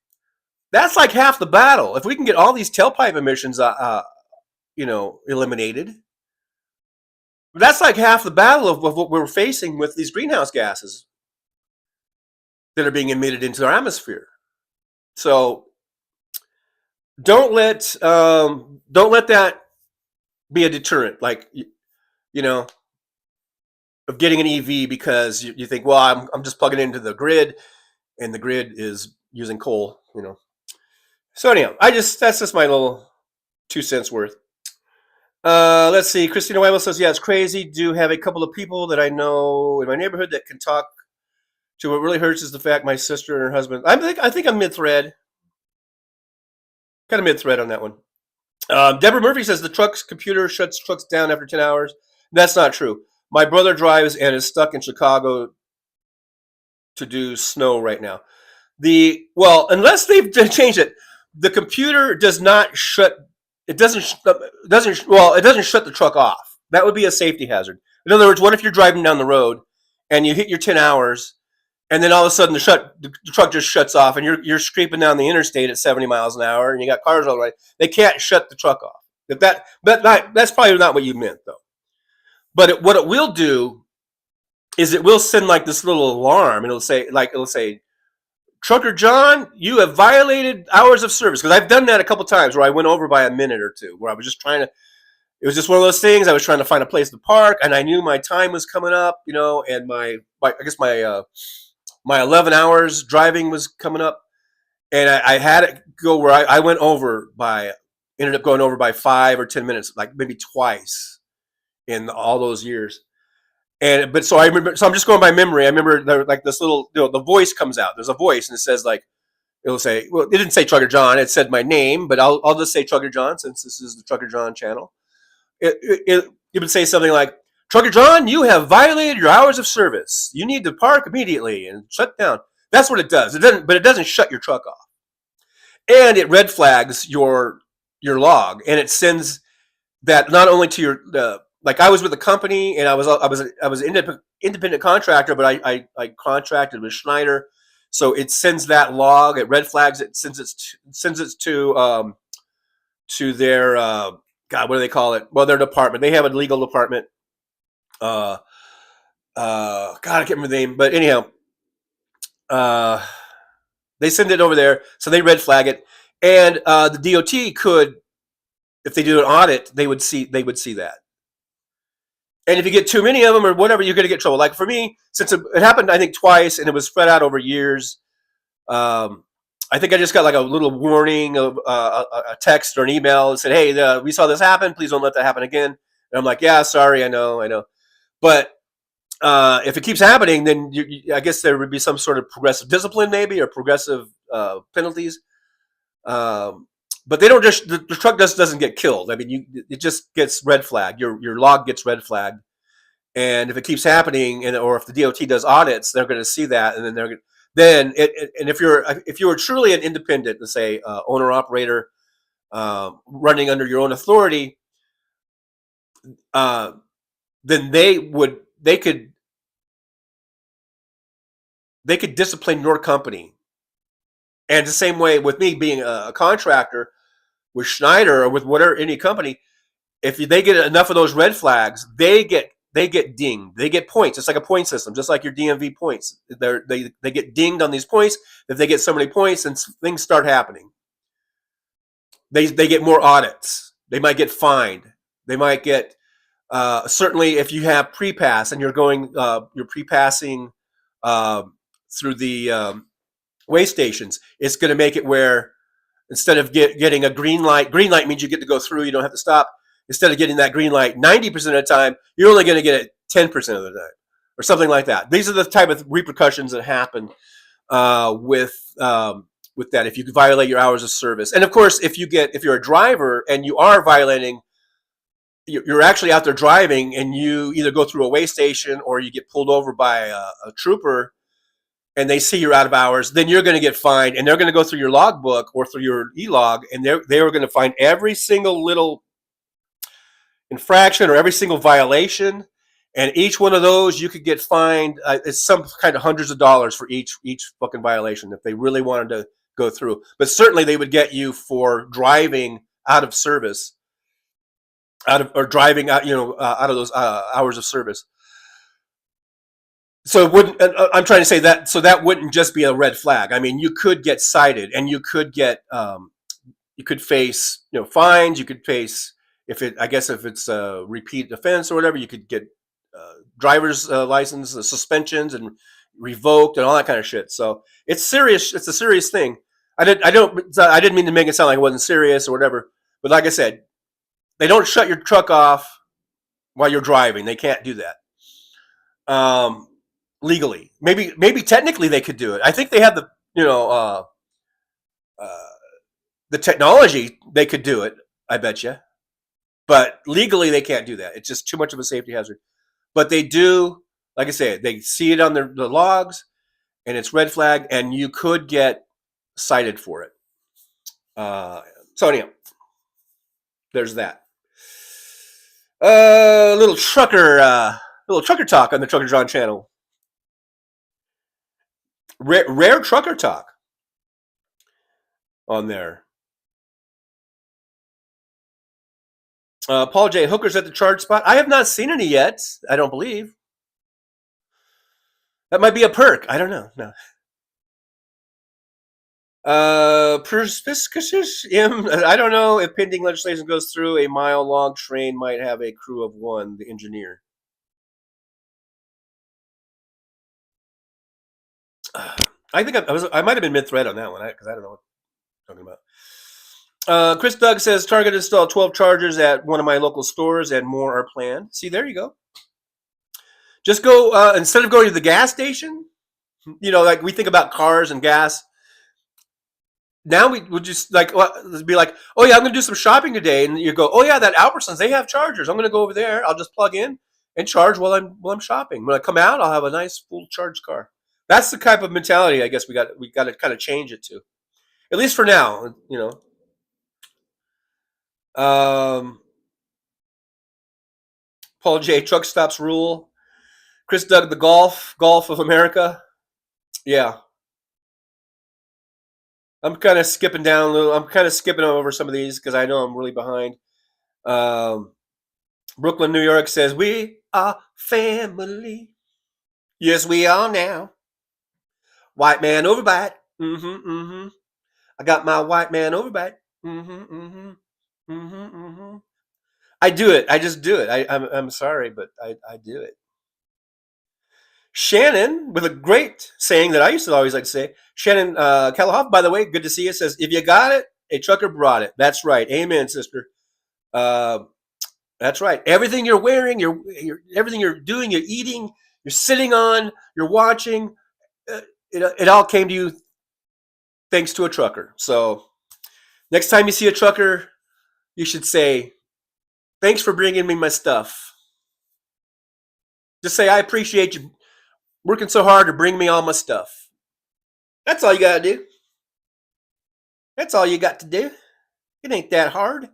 That's like half the battle. If we can get all these tailpipe emissions, eliminated, that's like half the battle of what we're facing with these greenhouse gases that are being emitted into our atmosphere. So don't let that be a deterrent, like of getting an EV because you think, well, I'm just plugging into the grid, and the grid is using coal. So anyhow, that's just my little 2 cents worth. Let's see. Christina Weibel says, yeah, it's crazy. Do have a couple of people that I know in my neighborhood that can talk to. What really hurts is the fact my sister and her husband. I think I'm mid-thread. Kind of mid-thread on that one. Deborah Murphy says the truck's computer shuts trucks down after 10 hours. That's not true. My brother drives and is stuck in Chicago to do snow right now. Unless they've changed it, the computer does not shut. It doesn't shut the truck off. That would be a safety hazard. In other words, what if you're driving down the road and you hit your 10 hours, and then all of a sudden the truck just shuts off, and you're scraping down the interstate at 70 miles an hour, and you got cars all right. They can't shut the truck off. That's probably not what you meant, though. But what it will do is it will send like this little alarm. It'll say, Trucker John, you have violated hours of service. Because I've done that a couple times where I went over by a minute or two, where I was just trying to. It was just one of those things. I was trying to find a place to park, and I knew my time was coming up, and my 11 hours driving was coming up, and I had it go where I ended up going over by 5 or 10 minutes, like maybe twice in all those years. So I remember. So I'm just going by memory. I remember there, like this little, the voice comes out. There's a voice, and it says it'll say, well, it didn't say Trucker John. It said my name, but I'll just say Trucker John since this is the Trucker John channel. It would say something like, Trucker John, you have violated your hours of service. You need to park immediately and shut down. That's what it does. It doesn't shut your truck off, and it red flags your log, and it sends that not only to your like I was with a company, and I was an independent contractor, but I contracted with Schneider, so it sends that log. It red flags it, sends it to their God, what do they call it? Well, their department. They have a legal department. God, I can't remember the name, but anyhow, they send it over there, so they red flag it, and the DOT could, if they do an audit, they would see that. And if you get too many of them or whatever, you're going to get trouble. Like for me, since it happened, I think twice, and it was spread out over years. I think I just got like a little warning of a text or an email that said, "Hey, we saw this happen. Please don't let that happen again." And I'm like, "Yeah, sorry, I know." But if it keeps happening, then I guess there would be some sort of progressive discipline, maybe, or progressive penalties. But they don't just the truck doesn't get killed. I mean, it just gets red flagged. Your log gets red flagged, and if it keeps happening, or if the DOT does audits, they're going to see that, and then if you were truly an independent, let's say owner operator, running under your own authority, then they could they could discipline your company. And the same way with me being a contractor with Schneider or with whatever any company, if they get enough of those red flags, they get dinged. They get points. It's like a point system, just like your DMV points. They get dinged on these points. If they get so many points, then things start happening. They get more audits. They might get fined. They might get certainly if you have pre-pass and you're pre-passing through the way stations, it's going to make it where instead of getting a green light means you get to go through, you don't have to stop. Instead of getting that green light 90% of the time, you're only going to get it 10% of the time or something like that. These are the type of repercussions that happen with that if you violate your hours of service. And of course, if you're a driver and you are violating, you're actually out there driving and you either go through a way station or you get pulled over by a trooper and they see you're out of hours, then you're going to get fined, and they're going to go through your logbook or through your e-log, and they are going to find every single little infraction or every single violation, and each one of those you could get fined. It's some kind of hundreds of dollars for each fucking violation if they really wanted to go through. But certainly they would get you for driving out of service, driving out, out of those hours of service. So it wouldn't. I'm trying to say that. So that wouldn't just be a red flag. I mean, you could get cited, and you could get, you could face, fines. You could face if it's a repeat offense or whatever. You could get driver's license suspensions and revoked and all that kind of shit. So it's serious. It's a serious thing. I didn't mean to make it sound like it wasn't serious or whatever. But like I said, they don't shut your truck off while you're driving. They can't do that. Legally, maybe technically they could do it. I think they have the technology. They could do it. I bet you, but legally they can't do that. It's just too much of a safety hazard. But they do, like I said, they see it on the logs, and it's red flag, and you could get cited for it. So anyhow, there's that. Little trucker talk on the Trucker John channel. Rare trucker talk on there. Paul J. Hooker's at the charge spot. I have not seen any yet. I don't believe. That might be a perk. I don't know. No. I don't know if pending legislation goes through. A mile-long train might have a crew of one. The engineer. I think I might have been mid-thread on that one because I don't know what I'm talking about. Chris Doug says Target installed 12 chargers at one of my local stores and more are planned. See, there you go. Just go instead of going to the gas station. Like we think about cars and gas. Now we would just be like, oh yeah, I'm going to do some shopping today, and you go, oh yeah, that Albertsons, they have chargers. I'm going to go over there. I'll just plug in and charge while I'm shopping. When I come out, I'll have a nice full charge car. That's the type of mentality I guess we got to kind of change it to, at least for now. Paul J. Truck stops rule. Chris Doug, the Gulf of America. Yeah. I'm kind of skipping down a little. I'm kind of skipping over some of these because I know I'm really behind. Brooklyn, New York says, we are family. Yes, we are now. White man overbite. I got my white man overbite. I do it. I just do it. I'm sorry, but I do it. Shannon, with a great saying that I used to always like to say, Shannon Calahoff, by the way, good to see you, says, if you got it, a trucker brought it. That's right. Amen, sister. That's right. Everything you're wearing, everything you're doing, you're eating, you're sitting on, you're watching, it all came to you thanks to a trucker. So next time you see a trucker, you should say, thanks for bringing me my stuff. Just say, I appreciate you working so hard to bring me all my stuff. That's all you got to do. That's all you got to do. It ain't that hard.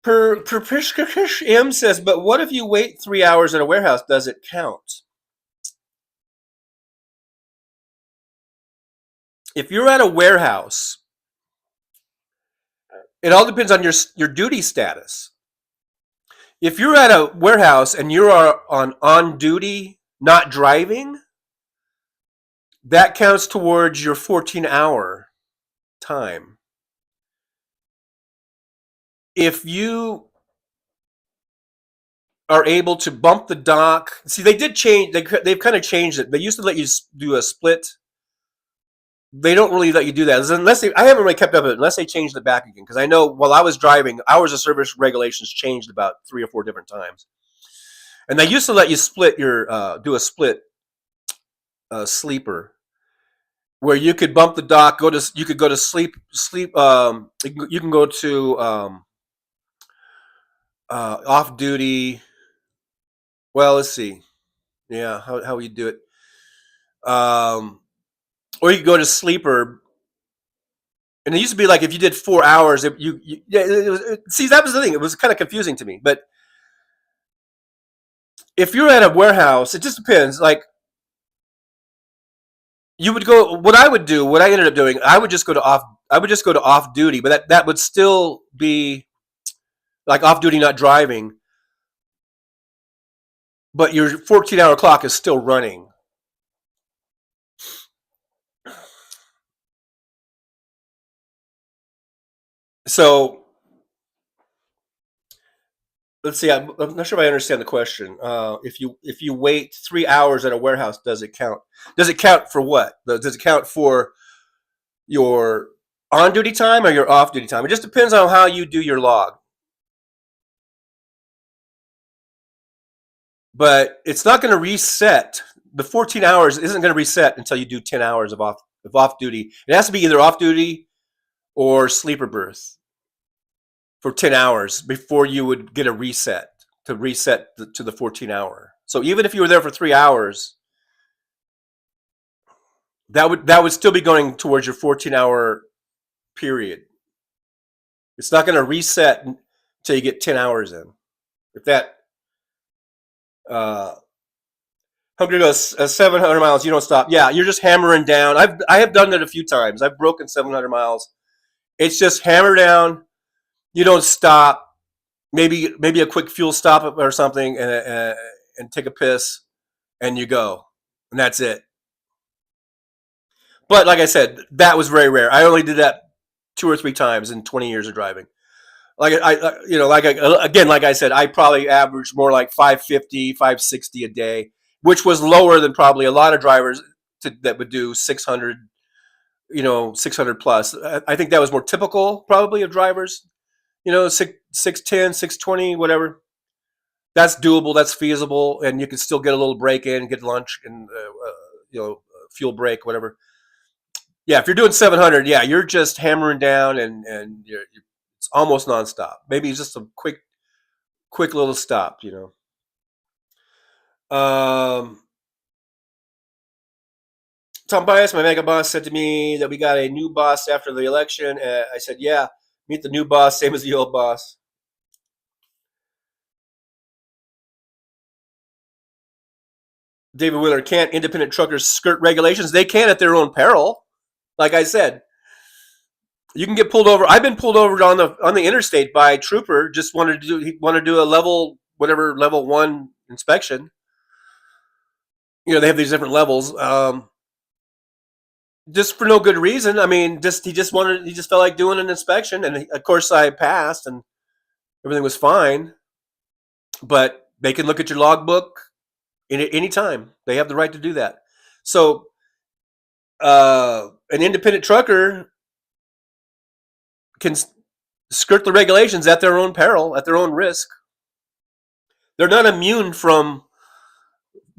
M says, but what if you wait 3 hours in a warehouse? Does it count? If you're at a warehouse, it all depends on your duty status. If you're at a warehouse and you are on duty, not driving, that counts towards your 14-hour time. If you are able to bump the dock, see, they did change. They've kind of changed it. They used to let you do a split. They don't really let you do that unless I haven't really kept up with it unless they changed it back again. Because I know while I was driving, hours of service regulations changed about 3 or 4 different times, and they used to let you split your do a split sleeper, where you could bump the dock, you could go to sleep. You can go to off duty. Well, let's see. Yeah, how you do it. Or you could go to sleeper. And it used to be like if you did 4 hours, see, that was the thing. It was kind of confusing to me. But if you're at a warehouse, it just depends. Like, you would go. What I would do, what I ended up doing, I would just go to off duty. But that would still be like off duty, not driving. But your 14-hour clock is still running. So let's see. I'm not sure if I understand the question. If you wait 3 hours at a warehouse, does it count? Does it count for what? Does it count for your on duty time or your off duty time? It just depends on how you do your log. But it's not going to reset. The 14 hours isn't going to reset until you do 10 hours of off duty. It has to be either off duty or sleeper berth for 10 hours before you would get a reset to reset to the 14-hour. So even if you were there for 3 hours, that would still be going towards your 14-hour period. It's not going to reset until you get 10 hours in. If that Hungry goes 700 miles, you don't stop. Yeah, you're just hammering down. I have done that a few times. I've broken 700 miles. It's just hammer down. You don't stop. Maybe a quick fuel stop or something, and take a piss, and you go, and that's it. But like I said, that was very rare. I only did that 2 or 3 times in 20 years of driving. Like I said, I probably averaged more like 550, 560 a day, which was lower than probably a lot of drivers that would do 600, 600 plus. I think that was more typical probably of drivers, 610, 620, whatever. That's doable. That's feasible. And you can still get a little break in, get lunch and, fuel break, whatever. Yeah, if you're doing 700, yeah, you're just hammering down and it's almost nonstop. Maybe it's just a quick little stop, Tom Bias, my mega boss, said to me that we got a new boss after the election. I said, yeah, meet the new boss, same as the old boss. David Wheeler, can't independent truckers skirt regulations? They can at their own peril. Like I said, you can get pulled over. I've been pulled over on the interstate by a trooper. He wanted to do a level 1 inspection. They have these different levels, just for no good reason. I mean, he just felt like doing an inspection, and of course I passed, and everything was fine. But they can look at your logbook any time. They have the right to do that. So, an independent trucker can skirt the regulations at their own peril, at their own risk. They're not immune from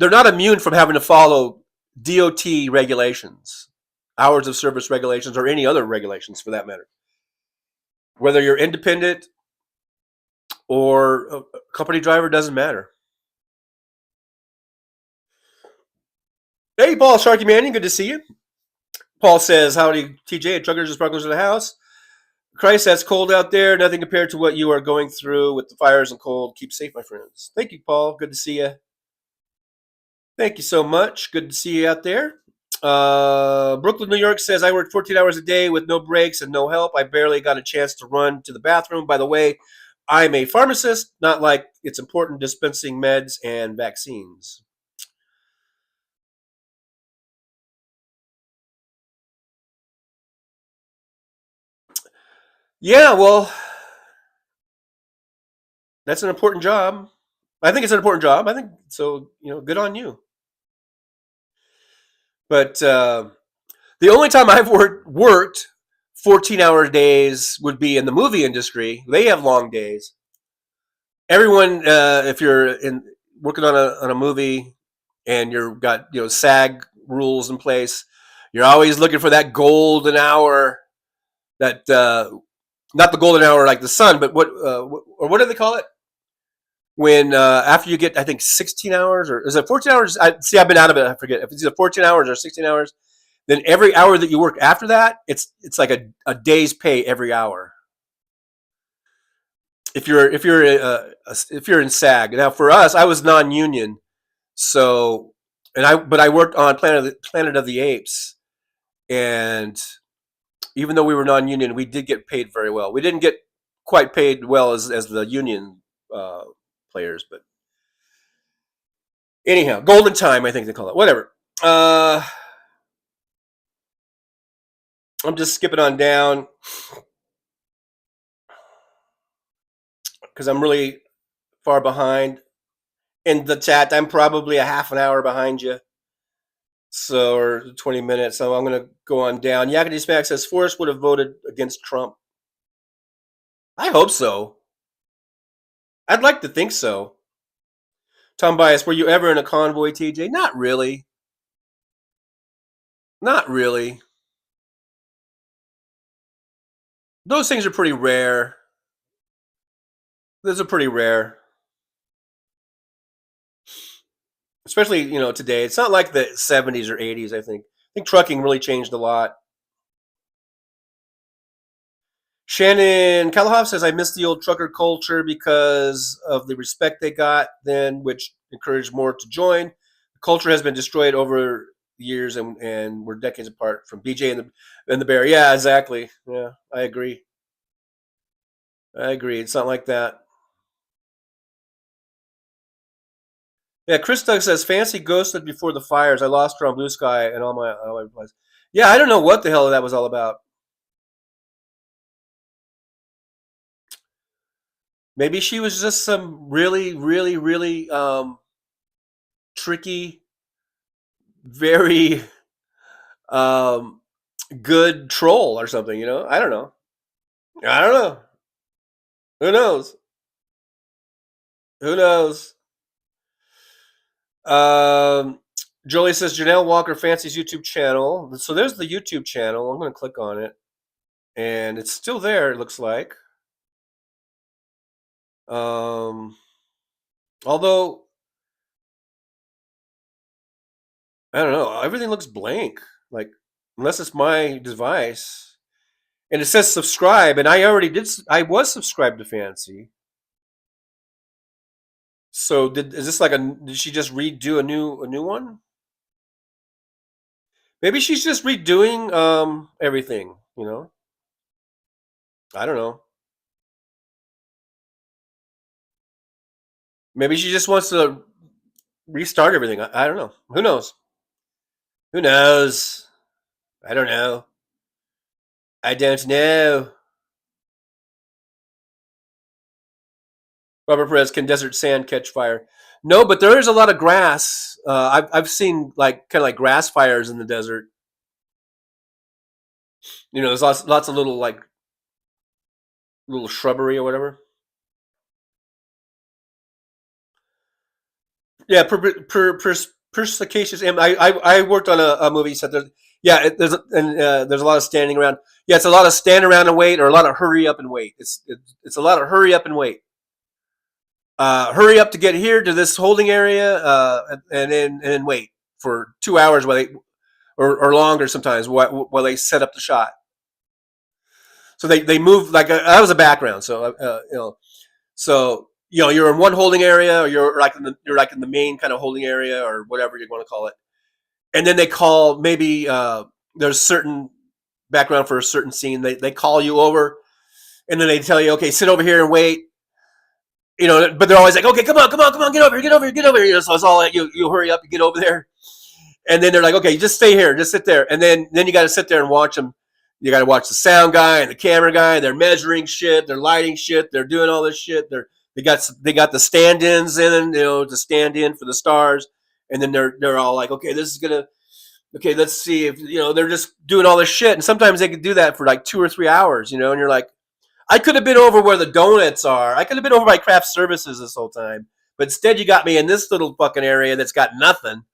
having to follow DOT regulations, hours of service regulations, or any other regulations for that matter. Whether you're independent or a company driver, doesn't matter. Hey, Paul Sharky Manning, good to see you. Paul says, howdy, TJ, truckers and sparklers in the house. Christ, that's cold out there. Nothing compared to what you are going through with the fires and cold. Keep safe, my friends. Thank you, Paul. Good to see you. Thank you so much. Good to see you out there. Brooklyn, New York says, I worked 14 hours a day with no breaks and no help. I barely got a chance to run to the bathroom. By the way, I'm a pharmacist, not like it's important dispensing meds and vaccines. Yeah, well, that's an important job. I think it's an important job. I think so. Good on you. But the only time I've worked 14-hour days would be in the movie industry. They have long days. Everyone, if you're working on a movie and you've got SAG rules in place, you're always looking for that golden hour. That not the golden hour like the sun, but what do they call it? When after you get, I think 16 hours, or is it 14 hours? I've been out of it. I forget if it's either 14 hours or 16 hours. Then every hour that you work after that, it's like a day's pay every hour. If you're in SAG. Now for us, I was non-union, so but I worked on Planet of the Apes, and even though we were non-union, we did get paid very well. We didn't get quite paid well as the union players, but anyhow, golden time, I think they call it. Whatever. I'm just skipping on down because I'm really far behind in the chat. I'm probably a half an hour behind you, or 20 minutes. So I'm going to go on down. Yakety Smack says Forrest would have voted against Trump. I hope so. I'd like to think so. Tom Bias, were you ever in a convoy, TJ? Not really. Not really. Those things are pretty rare. Those are pretty rare. Especially, today. It's not like the 70s or 80s, I think. I think trucking really changed a lot. Shannon Kalahoff says, I miss the old trucker culture because of the respect they got then, which encouraged more to join. The culture has been destroyed over the years, and we're decades apart from BJ and the Bear. Yeah, exactly. Yeah, I agree. It's not like that. Yeah, Chris Doug says, Fancy ghosted before the fires. I lost her on Blue Sky and all my replies. Yeah, I don't know what the hell that was all about. Maybe she was just some really, really, really tricky, very good troll or something. I don't know. Who knows? Jolie says Janelle Walker Fancy's YouTube channel. So there's the YouTube channel. I'm going to click on it, and it's still there. It looks like. Although I don't know, everything looks blank. Like unless it's my device, and it says subscribe, and I already did. I was subscribed to Fancy. So did she just redo a new one? Maybe she's just redoing everything. I don't know. Maybe she just wants to restart everything. I don't know. Who knows? I don't know. I don't know. Robert Perez, can desert sand catch fire? No, but there is a lot of grass. I've seen kind of like grass fires in the desert. There's lots of little shrubbery or whatever. Yeah, perspicacious. I worked on a movie set. There's a lot of standing around. Yeah, it's a lot of stand around and wait, or a lot of hurry up and wait. It's a lot of hurry up and wait. Hurry up to get here to this holding area, and then wait for 2 hours while they or longer sometimes while they set up the shot. So they move I was a background, so so you're in one holding area, or you're like in the main kind of holding area, or whatever you want to call it, and then they call maybe there's certain background for a certain scene. They call you over, and then they tell you, okay, sit over here and wait. But they're always like, okay, come on, get over here. So it's all like you hurry up, you get over there, and then they're like, okay, just stay here, just sit there, and then you got to sit there and watch them. You got to watch the sound guy and the camera guy. They're measuring shit, they're lighting shit, they're doing all this shit. They got the stand-ins in, to stand in for the stars, and then they're all like, okay, okay, let's see if they're just doing all this shit, and sometimes they could do that for like 2 or 3 hours, and you're like, I could have been over where the donuts are. I could have been over by craft services this whole time. But instead, you got me in this little fucking area that's got nothing.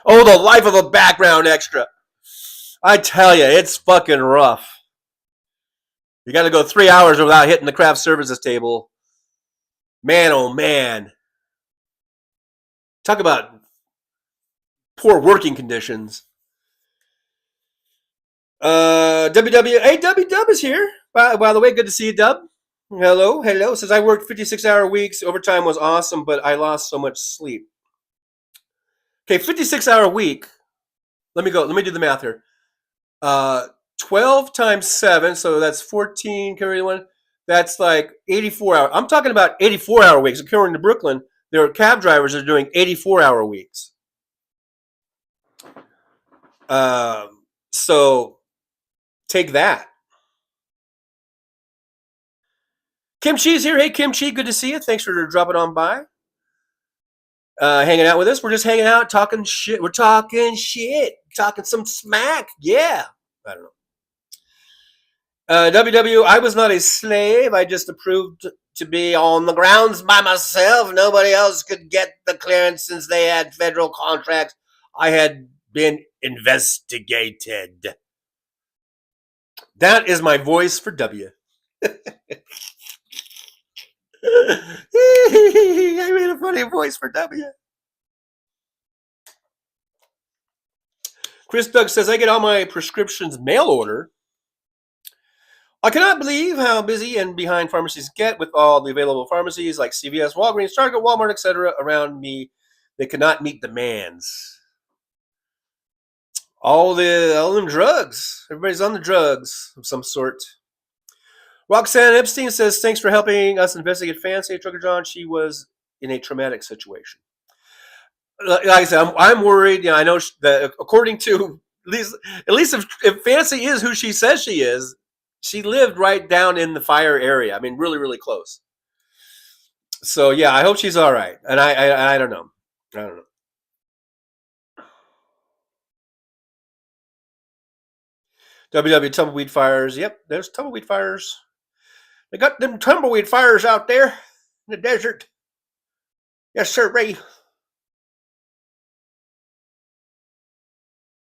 Oh, the life of a background extra. I tell you, it's fucking rough. You got to go 3 hours without hitting the craft services table. Man, oh man. Talk about poor working conditions. WW. Hey, WW is here. By the way, good to see you, Dub. Hello. Says I worked 56-hour weeks. Overtime was awesome, but I lost so much sleep. Okay, 56-hour week. Let me do the math here. 12 times 7, so that's 14. Carry one. That's like 84 hours. I'm talking about 84-hour weeks. According to Brooklyn, there are cab drivers that are doing 84-hour weeks. So take that. Kimchi's here. Hey, Kimchi, good to see you. Thanks for dropping on by. Hanging out with us. We're just hanging out, talking shit. We're talking shit. Talking some smack. Yeah. I don't know. WW, I was not a slave. I just approved to be on the grounds by myself. Nobody else could get the clearance since they had federal contracts. I had been investigated. That is my voice for W. I made a funny voice for W. Chris Doug says, I get all my prescriptions mail order. I cannot believe how busy and behind pharmacies get with all the available pharmacies like CVS, Walgreens, Target, Walmart, etc. around me. They cannot meet demands. All them drugs. Everybody's on the drugs of some sort. Roxanne Epstein says, thanks for helping us investigate Fancy. Trucker John, she was in a traumatic situation. Like I said, I'm worried. I know that according to at least if Fancy is who she says she is, she lived right down in the fire area. I mean, really, really close. So yeah, I hope she's all right. And I don't know. WW tumbleweed fires. Yep, there's tumbleweed fires. They got them tumbleweed fires out there in the desert. Yes, sir, Ray.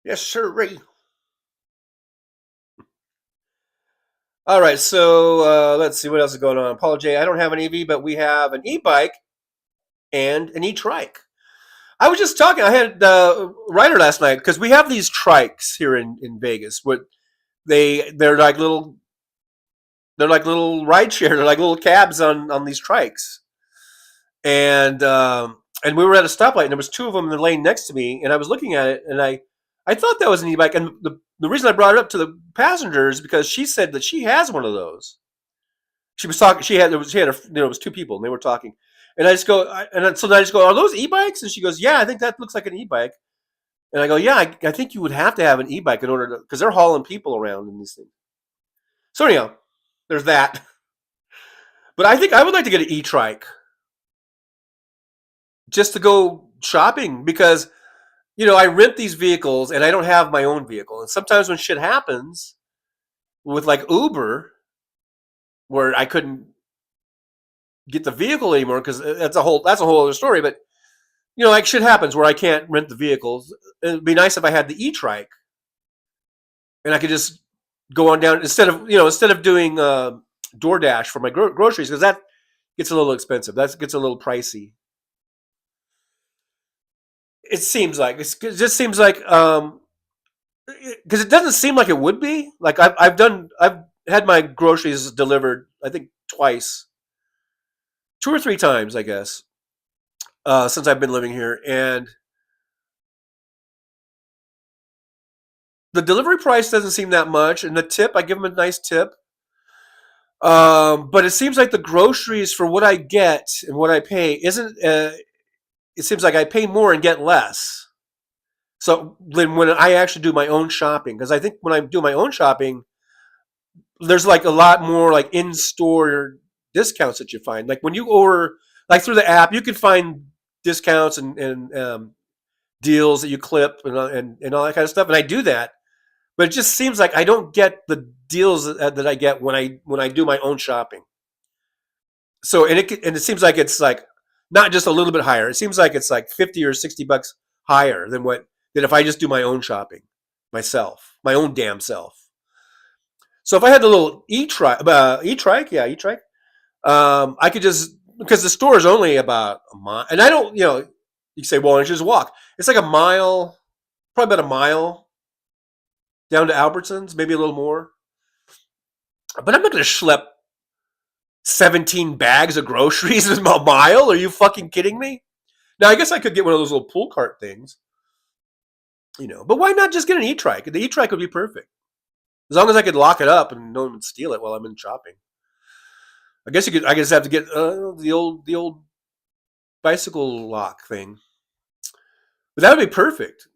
Yes, sir, Ray. All right, so let's see what else is going on. Paul J, I don't have an EV, but we have an e-bike and an e-trike. I was just talking. I had Ryder last night because we have these trikes here in Vegas. They're like little rideshare. They're like little cabs on these trikes. And we were at a stoplight, and there was 2 of them in the lane next to me, and I was looking at it, and I thought that was an e-bike, and the reason I brought it up to the passengers because she said that she has one of those. She was talking. It was 2 people, and they were talking, and I just go, are those e-bikes? And she goes, yeah, I think that looks like an e-bike. And I go, yeah, I think you would have to have an e-bike in order to, because they're hauling people around in these things. So anyhow, there's that. But I think I would like to get an e-trike just to go shopping because, I rent these vehicles and I don't have my own vehicle. And sometimes when shit happens with like Uber, where I couldn't get the vehicle anymore because that's a whole other story. But like shit happens where I can't rent the vehicles. It'd be nice if I had the e-trike and I could just go on down instead of doing DoorDash for my groceries because that gets a little expensive. That gets a little pricey. It just seems like because it doesn't seem like it would be. Like I've had my groceries delivered I think twice, 2 or 3 times I guess, since I've been living here, and the delivery price doesn't seem that much, and the tip, I give them a nice tip. But it seems like the groceries for what I get and what I pay isn't. It seems like I pay more and get less. So then when I actually do my own shopping, because I think when I do my own shopping, there's like a lot more like in-store discounts that you find. Like when you order, like through the app, you can find discounts and deals that you clip and all that kind of stuff. And I do that, but it just seems like I don't get the deals that I get when I do my own shopping. So and it seems like it's like not just a little bit higher. It seems like it's like $50 or $60 higher than if I just do my own shopping myself, my own damn self. So if I had the little e-trike, I could just, because the store is only about a mile, and I don't, you say, well, I just walk. It's like a mile, probably about a mile down to Albertsons, maybe a little more. But I'm not going to schlep 17 bags of groceries in a mile. Are you fucking kidding me? Now, I guess I could get one of those little pull cart things, but why not just get an e-trike? The e-trike would be perfect. As long as I could lock it up and no one would steal it while I'm in shopping. I guess I just have to get the old bicycle lock thing. But that would be perfect.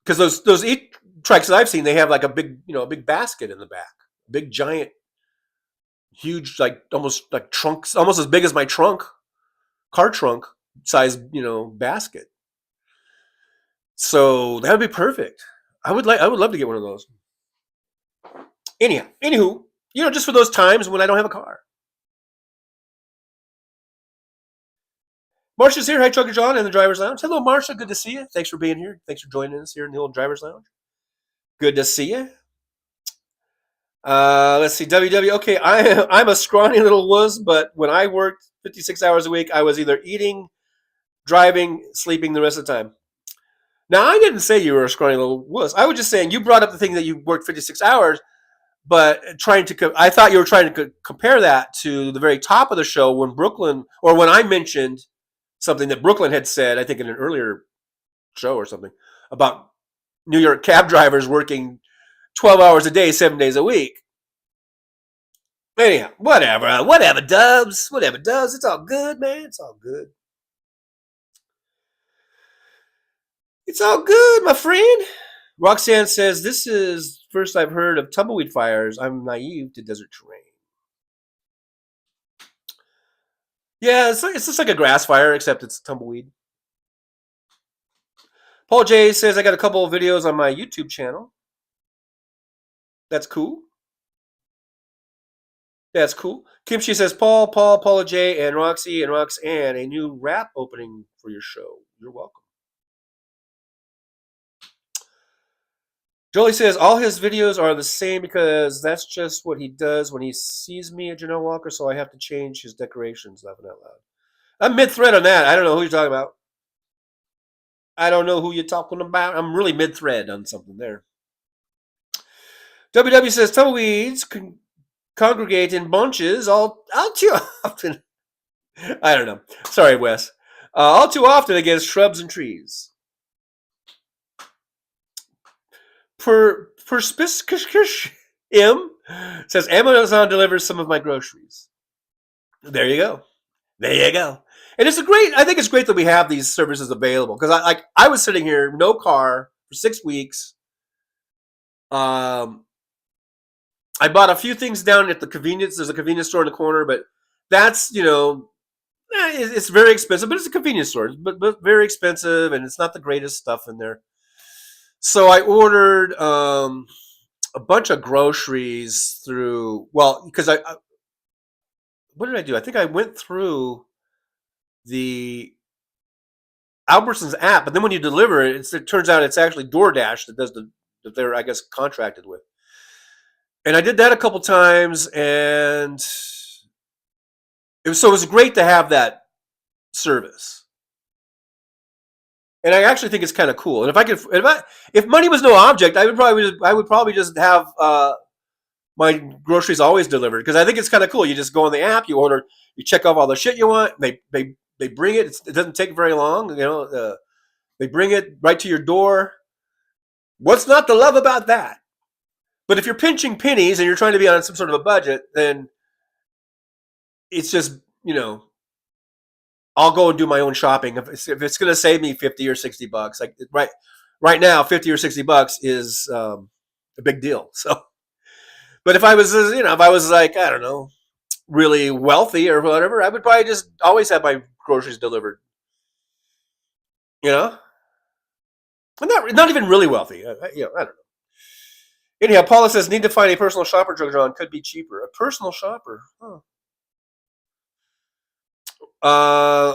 Because those e-trikes that I've seen, they have like a big basket in the back. Big giant huge, like almost like trunks, almost as big as my car trunk size, basket. So that would be perfect. I would love to get one of those. Anywho, just for those times when I don't have a car. Marsha's here. Hi, Trucker John in the driver's lounge. Hello, Marsha. Good to see you. Thanks for being here. Thanks for joining us here in the old driver's lounge. Good to see you. Let's see. WW. Okay, I'm a scrawny little wuss, but when I worked 56 hours a week, I was either eating, driving, sleeping the rest of the time. Now, I didn't say you were a scrawny little wuss. I was just saying you brought up the thing that you worked 56 hours, but I thought you were trying to compare that to the very top of the show when when I mentioned something that Brooklyn had said, I think in an earlier show or something, about New York cab drivers working 12 hours a day, 7 days a week. Anyhow, whatever, Dubs. It's all good, man. It's all good. It's all good, my friend. Roxanne says, this is first I've heard of tumbleweed fires. I'm naive to desert terrain. Yeah, it's just like a grass fire, except it's tumbleweed. Paul J says, I got a couple of videos on my YouTube channel. That's cool. That's cool. Kimchi says, Paula J, and Roxy and Roxanne, a new rap opening for your show. You're welcome. Jolie says, all his videos are the same because that's just what he does when he sees me at Janelle Walker, so I have to change his decorations, laughing out loud. I'm mid-thread on that. I don't know who you're talking about. I don't know who you're talking about. I'm really mid-thread on something there. WW says, tumbleweeds congregate in bunches all too often. I don't know. Sorry, Wes. All too often against shrubs and trees. M says, Amazon delivers some of my groceries. There you go. And I think it's great that we have these services available, because I was sitting here, no car for 6 weeks. I bought a few things down at the convenience. There's a convenience store in the corner, but that's, it's very expensive, but it's a convenience store, but very expensive, and it's not the greatest stuff in there. So I ordered a bunch of groceries because what did I do? I think I went through the Albertsons app, but then when you deliver it, it turns out it's actually DoorDash that does that they're, I guess, contracted with. And I did that a couple times, and it was great to have that service. And I actually think it's kind of cool. And if money was no object, I would probably just have my groceries always delivered, because I think it's kind of cool. You just go on the app, you order, you check off all the shit you want. They bring it. It doesn't take very long. They bring it right to your door. What's not to love about that? But if you're pinching pennies and you're trying to be on some sort of a budget, then it's just, I'll go and do my own shopping. If it's going to save me 50 or 60 bucks, like right now, 50 or 60 bucks is a big deal. So, but if I was, if I was like, I don't know, really wealthy or whatever, I would probably just always have my groceries delivered. I'm not even really wealthy. I don't know. Anyhow, Paula says, need to find a personal shopper, John. Could be cheaper. A personal shopper. Huh.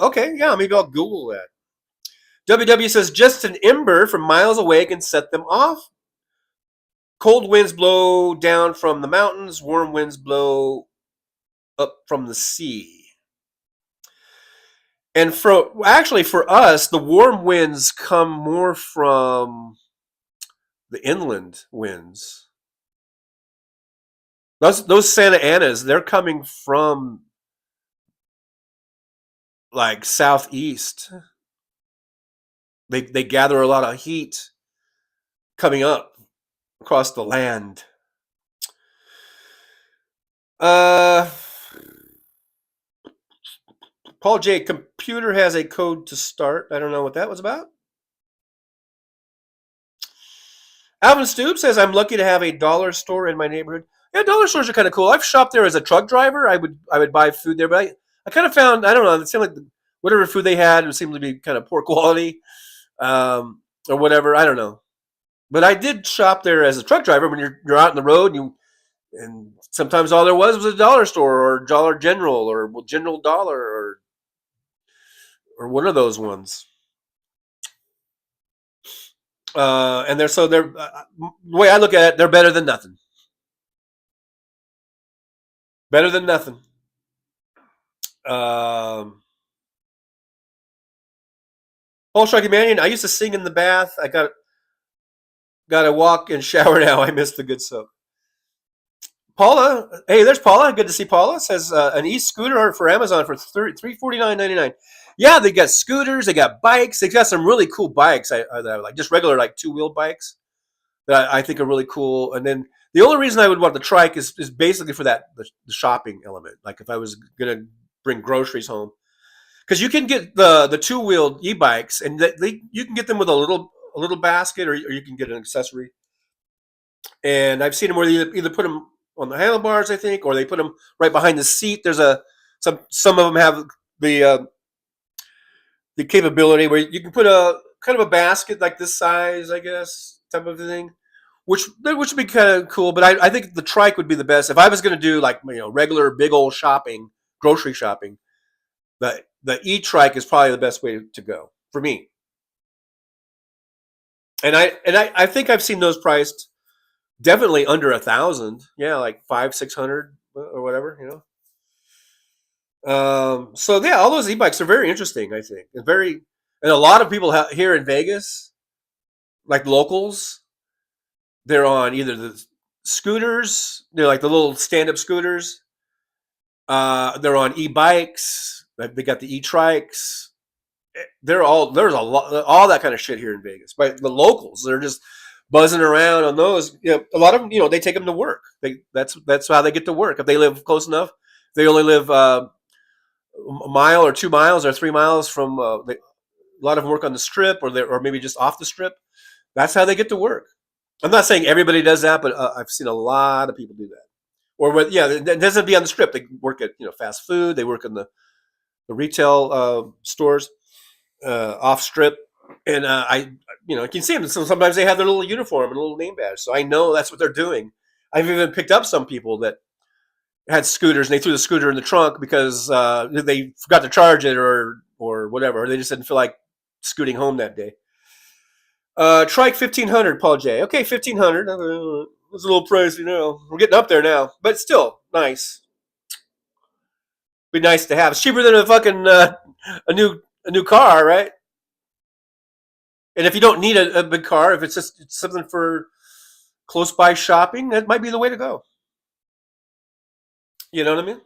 Okay, yeah, maybe I'll Google that. WW says, just an ember from miles away can set them off. Cold winds blow down from the mountains. Warm winds blow up from the sea. And for us, the warm winds come more from the inland winds. Those Santa Anas, they're coming from like southeast. They gather a lot of heat coming up across the land. Paul J. Computer has a code to start. I don't know what that was about. Alvin Stoops says, I'm lucky to have a dollar store in my neighborhood. Yeah, dollar stores are kind of cool. I've shopped there as a truck driver. I would buy food there, but I kind of found, I don't know, it seemed like whatever food they had, it seemed to be kind of poor quality, or whatever. I don't know. But I did shop there as a truck driver when you're out on the road, and sometimes all there was a dollar store or Dollar General or General Dollar or one of those ones. And they're the way I look at it, they're better than nothing. Better than nothing. Paul Sharky Manion, I used to sing in the bath. I got to walk and shower now. I miss the good soap. Paula, hey, there's Paula. Good to see Paula. Says an e-scooter for Amazon for $349.99. Yeah, they got scooters, they got bikes, they got some really cool bikes. I like just regular like 2-wheel bikes that I think are really cool. And then the only reason I would want the trike is basically for the shopping element. Like if I was gonna bring groceries home, because you can get the 2-wheeled e-bikes, and you can get them with a little basket, or you can get an accessory. And I've seen them where they either put them on the handlebars, I think, or they put them right behind the seat. There's some of them have the capability where you can put a kind of a basket like this size, I guess, type of thing, which would be kind of cool. But I think the trike would be the best if I was going to do like regular big old shopping, grocery shopping. The e-trike is probably the best way to go for me. And I think I've seen those priced definitely under 1,000. Yeah, like 500-600 or whatever, So yeah, all those e-bikes are very interesting, I think. And a lot of people here in Vegas, like locals, they're on either the scooters, they're like the little stand-up scooters. They're on e-bikes. They got the e-trikes. There's a lot, all that kind of shit here in Vegas. But the locals, they're just buzzing around on those. A lot of them, they take them to work. That's how they get to work. If they live close enough, they only live a mile or 2 miles or 3 miles from. A lot of them work on the strip, or maybe just off the strip. That's how they get to work. I'm not saying everybody does that, but I've seen a lot of people do that. Or it doesn't be on the strip. They work at fast food. They work in the retail stores off strip, and you can see them. So sometimes they have their little uniform and a little name badge. So I know that's what they're doing. I've even picked up some people that had scooters and they threw the scooter in the trunk because they forgot to charge it or whatever. Or they just didn't feel like scooting home that day. Trike 1,500, Paul J. Okay, 1,500. It's a little pricey, We're getting up there now, but still nice. Be nice to have. It's cheaper than a fucking a new car, right? And if you don't need a big car, if it's something for close by shopping, that might be the way to go. You know what I mean?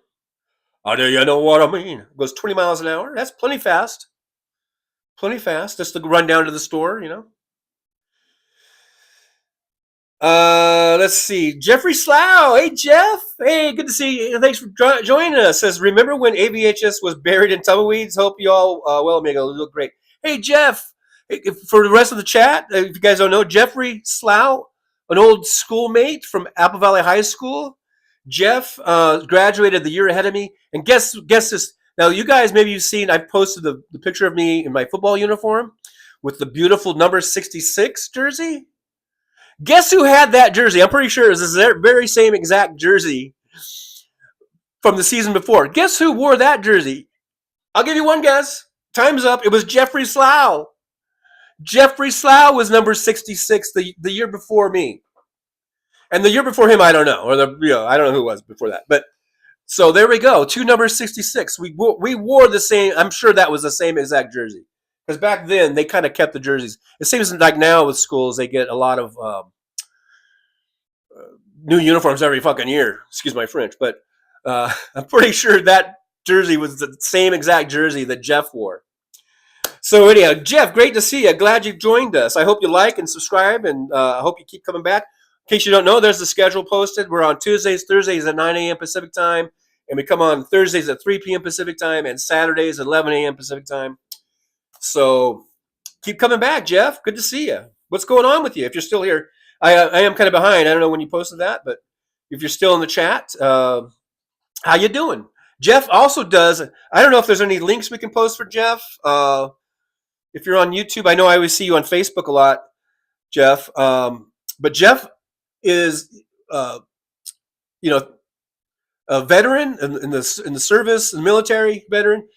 Oh, do you know what I mean? It goes 20 miles an hour. That's plenty fast. Plenty fast. Just to run down to the store, Let's see. Jeffrey Slough. Hey, Jeff. Hey, good to see you. Thanks for joining us. Says, remember when AVHS was buried in tumbleweeds? Hope you all well, amigo. You look great. Hey, Jeff. For the rest of the chat, if you guys don't know, Jeffrey Slough, an old schoolmate from Apple Valley High School. Jeff graduated the year ahead of me. And guess this. Now, you guys, maybe you've seen, I've posted the picture of me in my football uniform with the beautiful number 66 jersey. Guess who had that jersey? I'm pretty sure it was the very same exact jersey from the season before. Guess who wore that jersey? I'll give you one guess. Time's up. It was Jeffrey Slough. Jeffrey Slough was number 66 the year before me. And the year before him, I don't know. Or I don't know who it was before that. But so there we go. Two numbers 66. We wore the same. I'm sure that was the same exact jersey. Because back then, they kind of kept the jerseys. It seems like now with schools, they get a lot of new uniforms every fucking year. Excuse my French. But I'm pretty sure that jersey was the same exact jersey that Jeff wore. So anyhow, Jeff, great to see you. Glad you joined us. I hope you like and subscribe, and I hope you keep coming back. In case you don't know, there's the schedule posted. We're on Tuesdays, Thursdays at 9 a.m. Pacific time, and we come on Thursdays at 3 p.m. Pacific time, and Saturdays at 11 a.m. Pacific time. So keep coming back, Jeff. Good to see you. What's going on with you? If you're still here, I am kind of behind. I don't know when you posted that, but if you're still in the chat, how you doing? Jeff also does. I don't know if there's any links we can post for Jeff. If you're on YouTube, I know I always see you on Facebook a lot, Jeff. But Jeff is, a veteran in the service, the military veteran.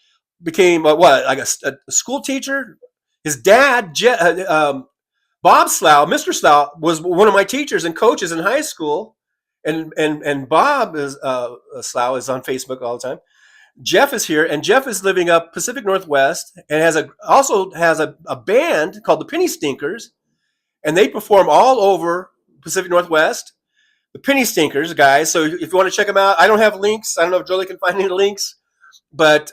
Became like a school teacher. His dad, Bob Slough, Mr. Slough, was one of my teachers and coaches in high school, and Bob is Slough is on Facebook all the time. Jeff is here, and Jeff is living up Pacific Northwest, and also has a band called the Penny Stinkers, and they perform all over Pacific Northwest. The Penny Stinkers, guys. So if you want to check them out, I don't have links. I don't know if Jolie can find any links, but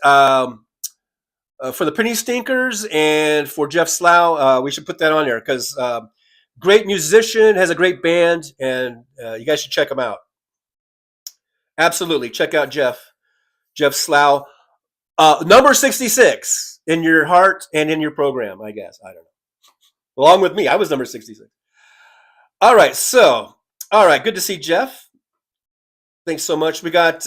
for the Penny Stinkers and for Jeff Slough, we should put that on there because great musician, has a great band, and you guys should check him out. Absolutely, check out Jeff Slough. Number 66 in your heart and in your program, I guess. I don't know. Along with me, I was number 66. All right, good to see Jeff. Thanks so much. We got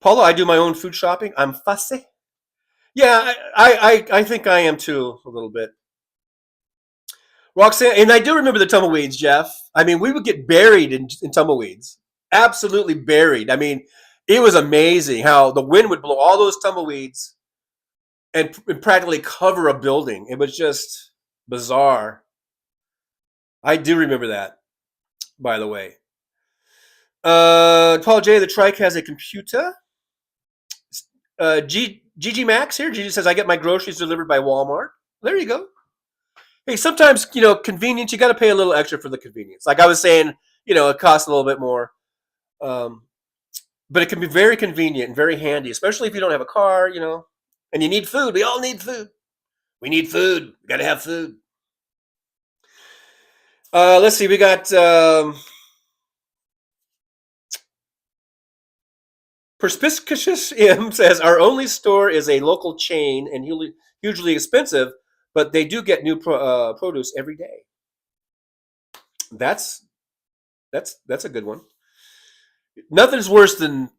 Paula. I do my own food shopping. I'm fussy. Yeah, I think I am too a little bit. Roxanne, and I do remember the tumbleweeds, Jeff. I mean, we would get buried in tumbleweeds. Absolutely buried. I mean, it was amazing how the wind would blow all those tumbleweeds and practically cover a building. It was just bizarre. I do remember that, by the way. Paul J, the trike has a computer. Gigi Max here. Gigi says, I get my groceries delivered by Walmart. There you go. Hey, sometimes, convenience, you got to pay a little extra for the convenience. Like I was saying, it costs a little bit more. But it can be very convenient and very handy, especially if you don't have a car, and you need food. We all need food. We need food. We got to have food. Let's see. We got Perspicacious M says, our only store is a local chain and hugely expensive, but they do get new produce every day. That's a good one. Nothing's worse than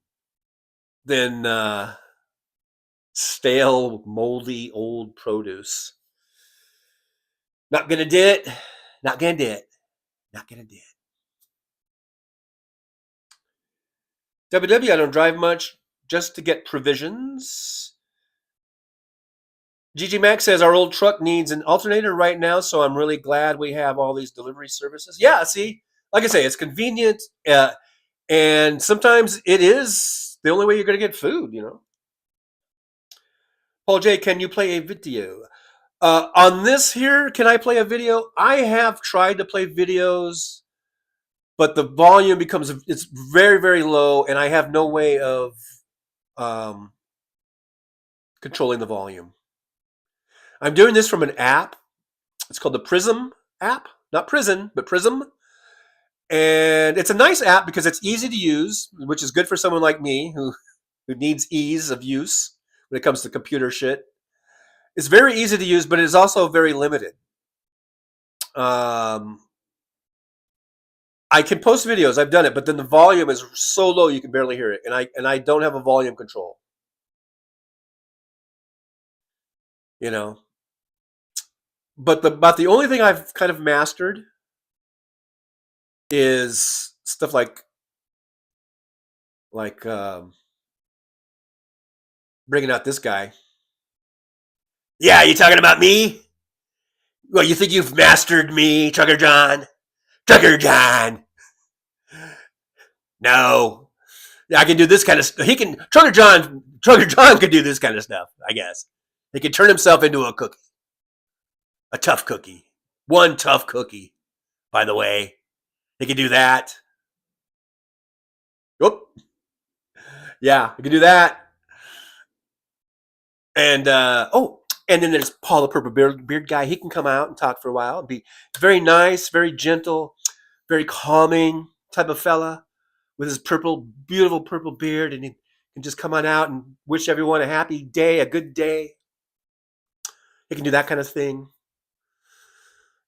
stale, moldy, old produce. Not gonna do it. Not gonna do it. Not gonna do it. WW, I don't drive much, just to get provisions. Gigi Max says our old truck needs an alternator right now, so I'm really glad we have all these delivery services. Yeah, see, like I say, it's convenient, and sometimes it is the only way you're going to get food, Paul J, can you play a video? On this here, can I play a video? I have tried to play videos, but the volume it's very, very low, and I have no way of controlling the volume. I'm doing this from an app. It's called the Prism app. not prison, but Prism. And it's a nice app because it's easy to use, which is good for someone like me who needs ease of use when it comes to computer shit. It's very easy to use, but it is also very limited. I can post videos. I've done it, but then the volume is so low you can barely hear it, and I don't have a volume control. You know, but the only thing I've kind of mastered is stuff like bringing out this guy. Yeah, you talking about me? Well, you think you've mastered me, Trucker John? Trucker John. No. I can do this kind of stuff. Trucker John can do this kind of stuff, I guess. He can turn himself into a cookie. A tough cookie. One tough cookie, by the way. He can do that. Whoop. Yeah, he can do that. And and then there's Paul the Purple Beard guy. He can come out and talk for a while and be very nice, very gentle, very calming type of fella with his beautiful purple beard, and he can just come on out and wish everyone a happy day, a good day. He can do that kind of thing.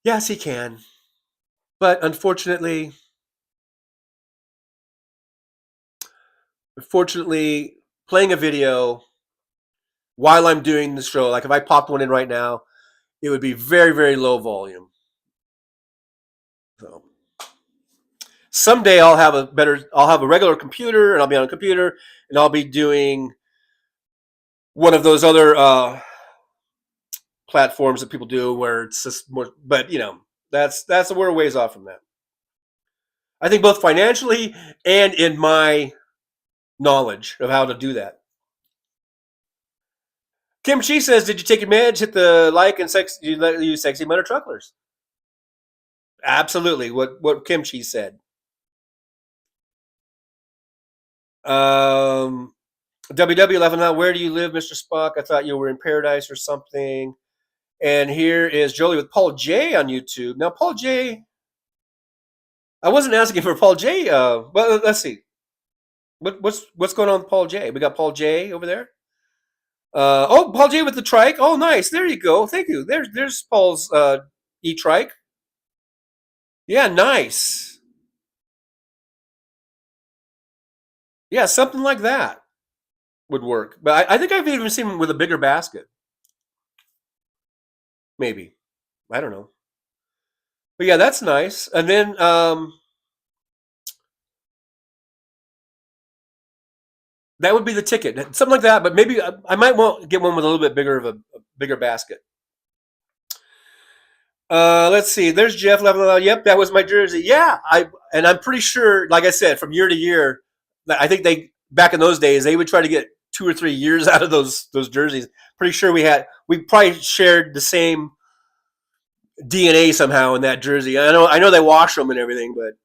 Yes, he can. But unfortunately, playing a video while I'm doing the show, like if I popped one in right now, it would be very, very low volume. So someday I'll have a regular computer, and I'll be on a computer, and I'll be doing one of those other platforms that people do where it's just more, but we're a ways off from that. I think both financially and in my knowledge of how to do that. Kim Chi says, "Did you take your meds? Hit the like and you sexy mother trucklers." Absolutely, what Kim Chi said. WW laughing out. Where do you live, Mr. Spock? I thought you were in paradise or something. And here is Jolie with Paul J on YouTube. Now, Paul J, I wasn't asking for Paul J. But let's see. What's going on with Paul J? We got Paul J over there. Paul J with the trike. Oh, nice. There you go. Thank you. There's Paul's e-trike. Yeah, nice. Yeah, something like that would work. But I think I've even seen him with a bigger basket. Maybe. I don't know. But yeah, that's nice. And then that would be the ticket. Something like that, but maybe I might get one with a little bit bigger of a bigger basket. Let's see. There's Jeff leveling. Yep, that was my jersey. Yeah, I'm pretty sure, like I said, from year to year, I think back in those days they would try to get 2 or 3 years out of those jerseys. Pretty sure we probably shared the same DNA somehow in that jersey. I know they wash them and everything, but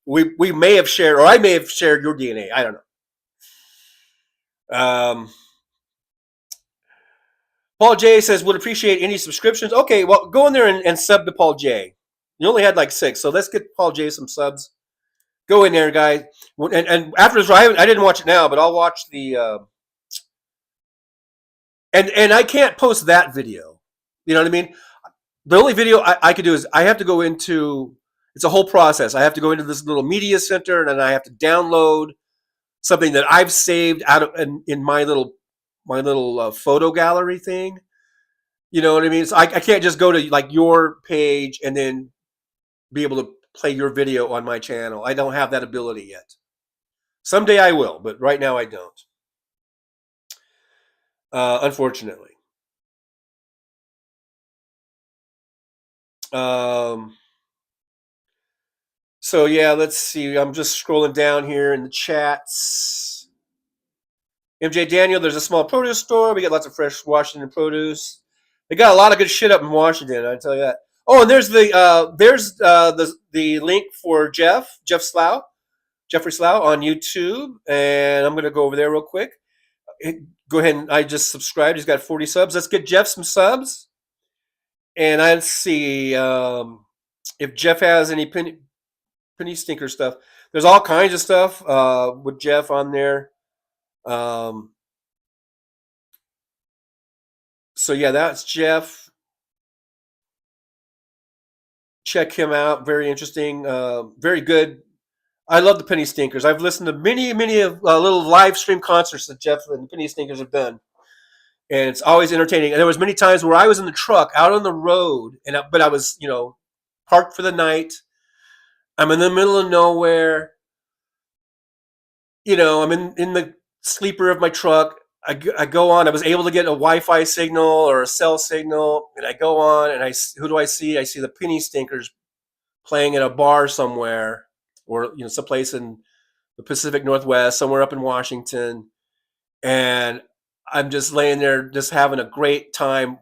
we may have shared, or I may have shared your DNA. I don't know. Paul J says, would appreciate any subscriptions. Okay, well, go in there and sub to Paul J. You only had like 6, so let's get Paul J some subs. Go in there, guys. And after this, I didn't watch it now, but I'll watch the. And I can't post that video. You know what I mean? The only video I could do is I have to go into. It's a whole process. I have to go into this little media center, and then I have to download something that I've saved out of in my little photo gallery thing. You know what I mean? So I can't just go to like your page and then be able to play your video on my channel. I don't have that ability yet. Someday I will, but right now I don't. Unfortunately. So yeah, let's see. I'm just scrolling down here in the chats. MJ Daniel, there's a small produce store. We get lots of fresh Washington produce. They got a lot of good shit up in Washington, I tell you that. Oh, and there's the link for Jeffrey Slough on YouTube, and I'm gonna go over there real quick. Go ahead and I just subscribed. He's got 40 subs. Let's get Jeff some subs. And I see if Jeff has any penny stinker stuff, there's all kinds of stuff with Jeff on there. So yeah, that's Jeff. Check him out. Very interesting. Very good. I love the penny stinkers. I've listened to many of little live stream concerts that Jeff and the penny stinkers have done, and it's always entertaining. And there was many times where I was in the truck out on the road, but I was parked for the night. I'm in the middle of nowhere. I'm in the sleeper of my truck. I go on. I was able to get a Wi-Fi signal or a cell signal, and I go on, and who do I see? I see the penny stinkers playing in a bar somewhere, or someplace in the Pacific Northwest, somewhere up in Washington, and I'm just laying there, just having a great time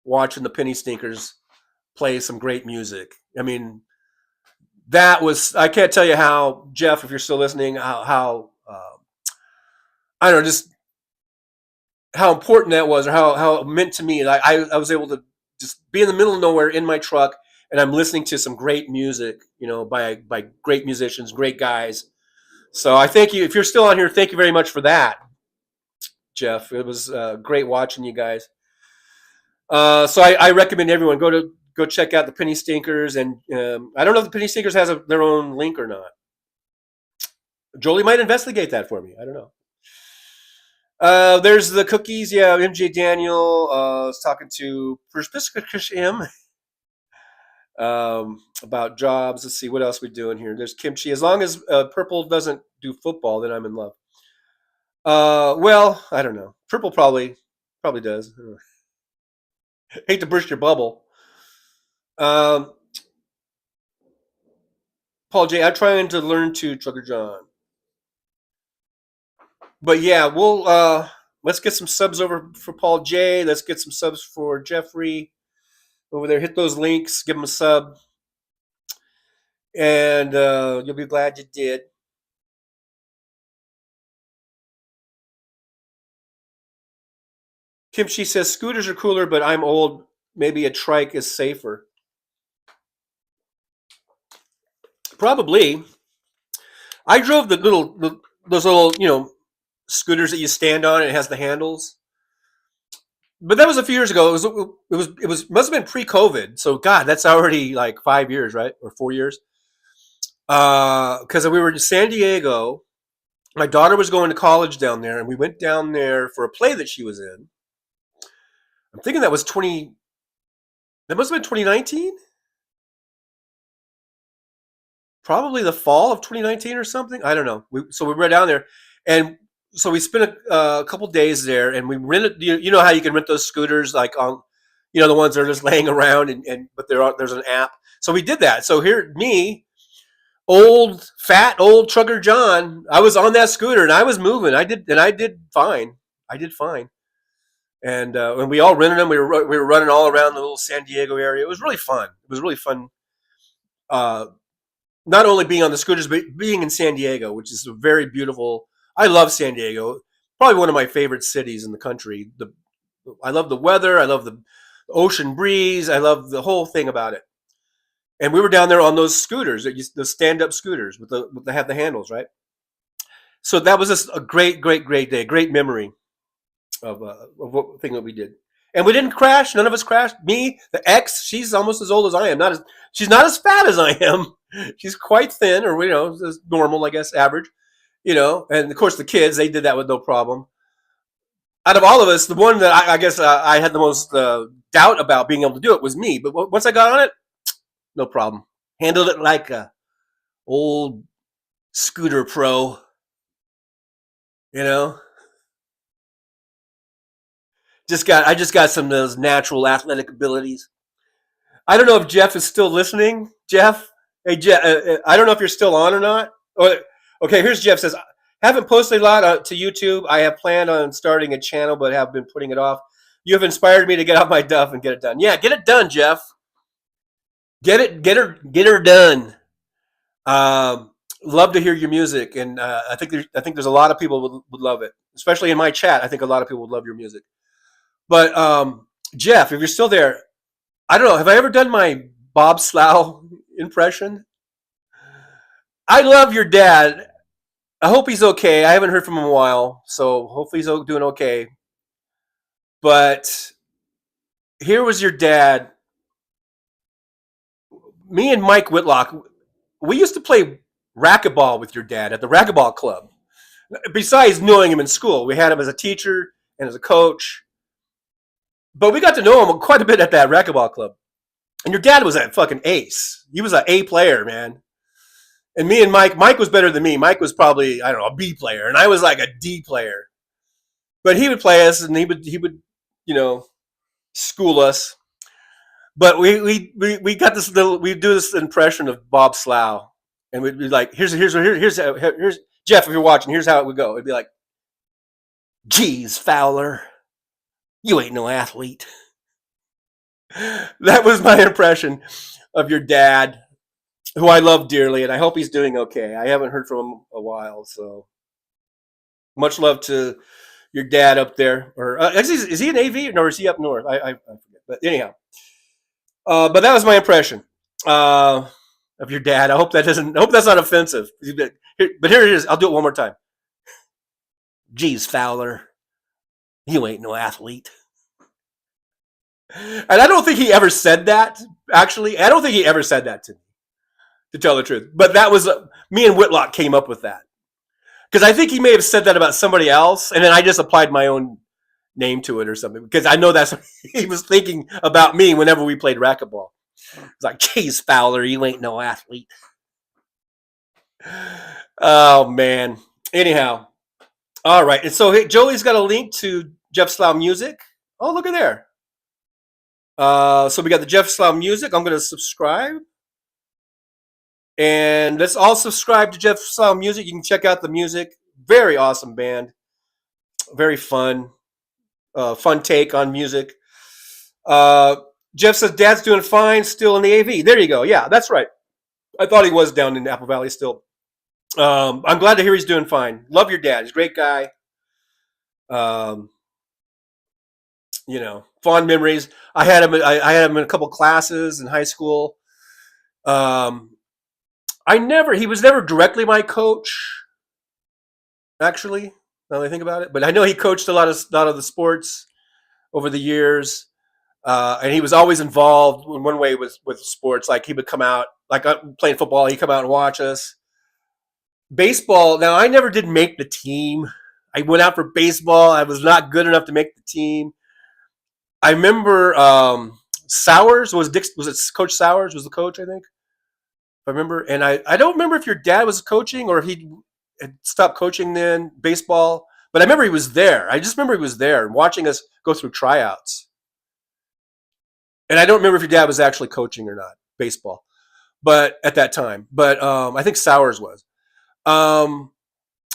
watching the penny stinkers play some great music. I mean, I can't tell you how, Jeff, if you're still listening, how I don't know, just how important that was, or how it meant to me. I was able to just be in the middle of nowhere in my truck, and I'm listening to some great music, by great musicians, great guys. So I thank you. If you're still on here, thank you very much for that, Jeff. It was great watching you guys. So I recommend everyone go check out the Penny Stinkers, and I don't know if the Penny Stinkers has their own link or not. Jolie might investigate that for me. I don't know. There's the cookies. Yeah, MJ Daniel was talking to M about jobs. Let's see what else we're doing here. There's kimchi. As long as Purple doesn't do football, then I'm in love. Well, I don't know. Purple probably does. Hate to burst your bubble. Paul J, I'm trying to learn to Trucker John. But yeah, we'll let's get some subs over for Paul J. Let's get some subs for Jeffrey over there. Hit those links, give him a sub, and you'll be glad you did. Kimchi says scooters are cooler, but I'm old. Maybe a trike is safer. Probably. I drove those little scooters that you stand on and it has the handles. But that was a few years ago. It was must have been pre-COVID. So God, that's already like 5 years, right? Or 4 years. Because we were in San Diego. My daughter was going to college down there, and we went down there for a play that she was in. I'm thinking that must have been 2019. Probably the fall of 2019 or something. I don't know. So we were down there, and so we spent a couple days there, and we rented. You know how you can rent those scooters, like on, the ones that are just laying around, but there's an app. So we did that. So here, me, fat old trucker John, I was on that scooter and I was moving. I did fine. I did fine. And when we all rented them, we were running all around the little San Diego area. It was really fun. It was really fun. Not only being on the scooters, but being in San Diego, which is a very beautiful. I love San Diego. Probably one of my favorite cities in the country. I love the weather. I love the ocean breeze. I love the whole thing about it. And we were down there on those scooters, the stand-up scooters with they have the handles, right? So that was just a great day, great memory of what thing that we did. And we didn't crash. None of us crashed. Me, the ex, she's almost as old as I am. She's not as fat as I am. She's quite thin, or normal, I guess, average. And of course the kids, they did that with no problem. Out of all of us, the one that I guess I had the most doubt about being able to do it was me. But once I got on it, no problem. Handled it like a old scooter pro. I just got some of those natural athletic abilities. I don't know if Jeff is still listening. Jeff, hey Jeff, I don't know if you're still on or not. Okay, here's Jeff says, haven't posted a lot to YouTube. I have planned on starting a channel, but have been putting it off. You have inspired me to get off my duff and get it done. Yeah, get it done, Jeff. Get her done. Love to hear your music, and I think there's a lot of people would love it, especially in my chat. I think a lot of people would love your music. But Jeff, if you're still there, I don't know. Have I ever done my Bob Slough impression. I love your dad. I hope he's okay. I haven't heard from him in a while, so hopefully he's doing okay. But here was your dad. Me and Mike Whitlock, we used to play racquetball with your dad at the racquetball club. Besides knowing him in school, we had him as a teacher and as a coach. But we got to know him quite a bit at that racquetball club. And your dad was a fucking ace. He was an A player, man. And me and Mike was better than me. Mike was probably, I don't know, a B player. And I was like a D player. But he would play us and he would, school us. But we got this little, we'd do this impression of Bob Slough. And we'd be like, here's Jeff, if you're watching, here's how it would go. It'd be like, geez, Fowler, you ain't no athlete. That was my impression of your dad, who I love dearly, and I hope he's doing okay. I haven't heard from him a while, so much love to your dad up there. Or actually, is he in AV or is he up north? I forget. But anyhow, but that was my impression of your dad. I hope that's not offensive. But here it is. I'll do it one more time. Geez, Fowler, you ain't no athlete. And I don't think he ever said that. Actually, I don't think he ever said that to me, to tell the truth. But that was me and Whitlock came up with that, because I think he may have said that about somebody else, and then I just applied my own name to it or something, because I know that's what he was thinking about me whenever we played racquetball. It's like, geez, Fowler, you ain't no athlete. Oh man. Anyhow, all right. And so Jolie's got a link to Jeff Slough music. Oh, look at there. So we got the Jeff Slough music. I'm going to subscribe. And let's all subscribe to Jeff Slough music. You can check out the music. Very awesome band. Very fun. Fun take on music. Jeff says Dad's doing fine, still in the AV. There you go. Yeah, that's right. I thought he was down in Apple Valley still. I'm glad to hear he's doing fine. Love your dad. He's a great guy. Fond memories. I had him in a couple classes in high school. He was never directly my coach, actually, now that I think about it. But I know he coached a lot of the sports over the years. And he was always involved in one way with sports. Like he would come out, like playing football, he'd come out and watch us. Baseball, now I never did make the team. I went out for baseball. I was not good enough to make the team. I remember Sowers was it Coach Sowers was the coach, I think. I remember, and I don't remember if your dad was coaching or if he had stopped coaching then, baseball. But I remember he was there. I just remember he was there watching us go through tryouts. And I don't remember if your dad was actually coaching or not, baseball, but at that time. But I think Sowers was. And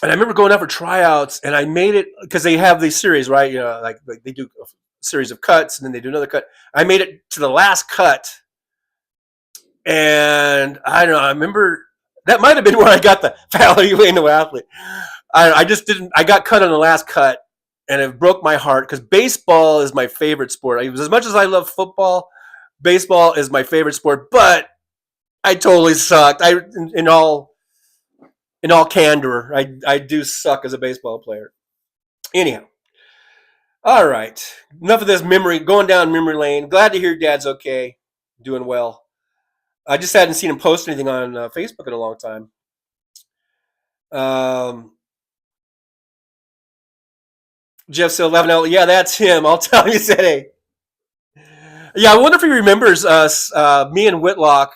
I remember going out for tryouts, and I made it because they have these series, right? Like they do a series of cuts, and then they do another cut. I made it to the last cut, and I don't know. I remember that might have been where I got the Fowler, you ain't no athlete. I just didn't. I got cut on the last cut, and it broke my heart because baseball is my favorite sport. As much as I love football, baseball is my favorite sport. But I totally sucked. In all candor, I do suck as a baseball player. Anyhow, all right. Enough of this going down memory lane. Glad to hear Dad's okay, doing well. I just hadn't seen him post anything on Facebook in a long time. Jeff said 11 yeah, that's him. I'll tell him. He said, hey. Yeah, I wonder if he remembers us, me and Whitlock,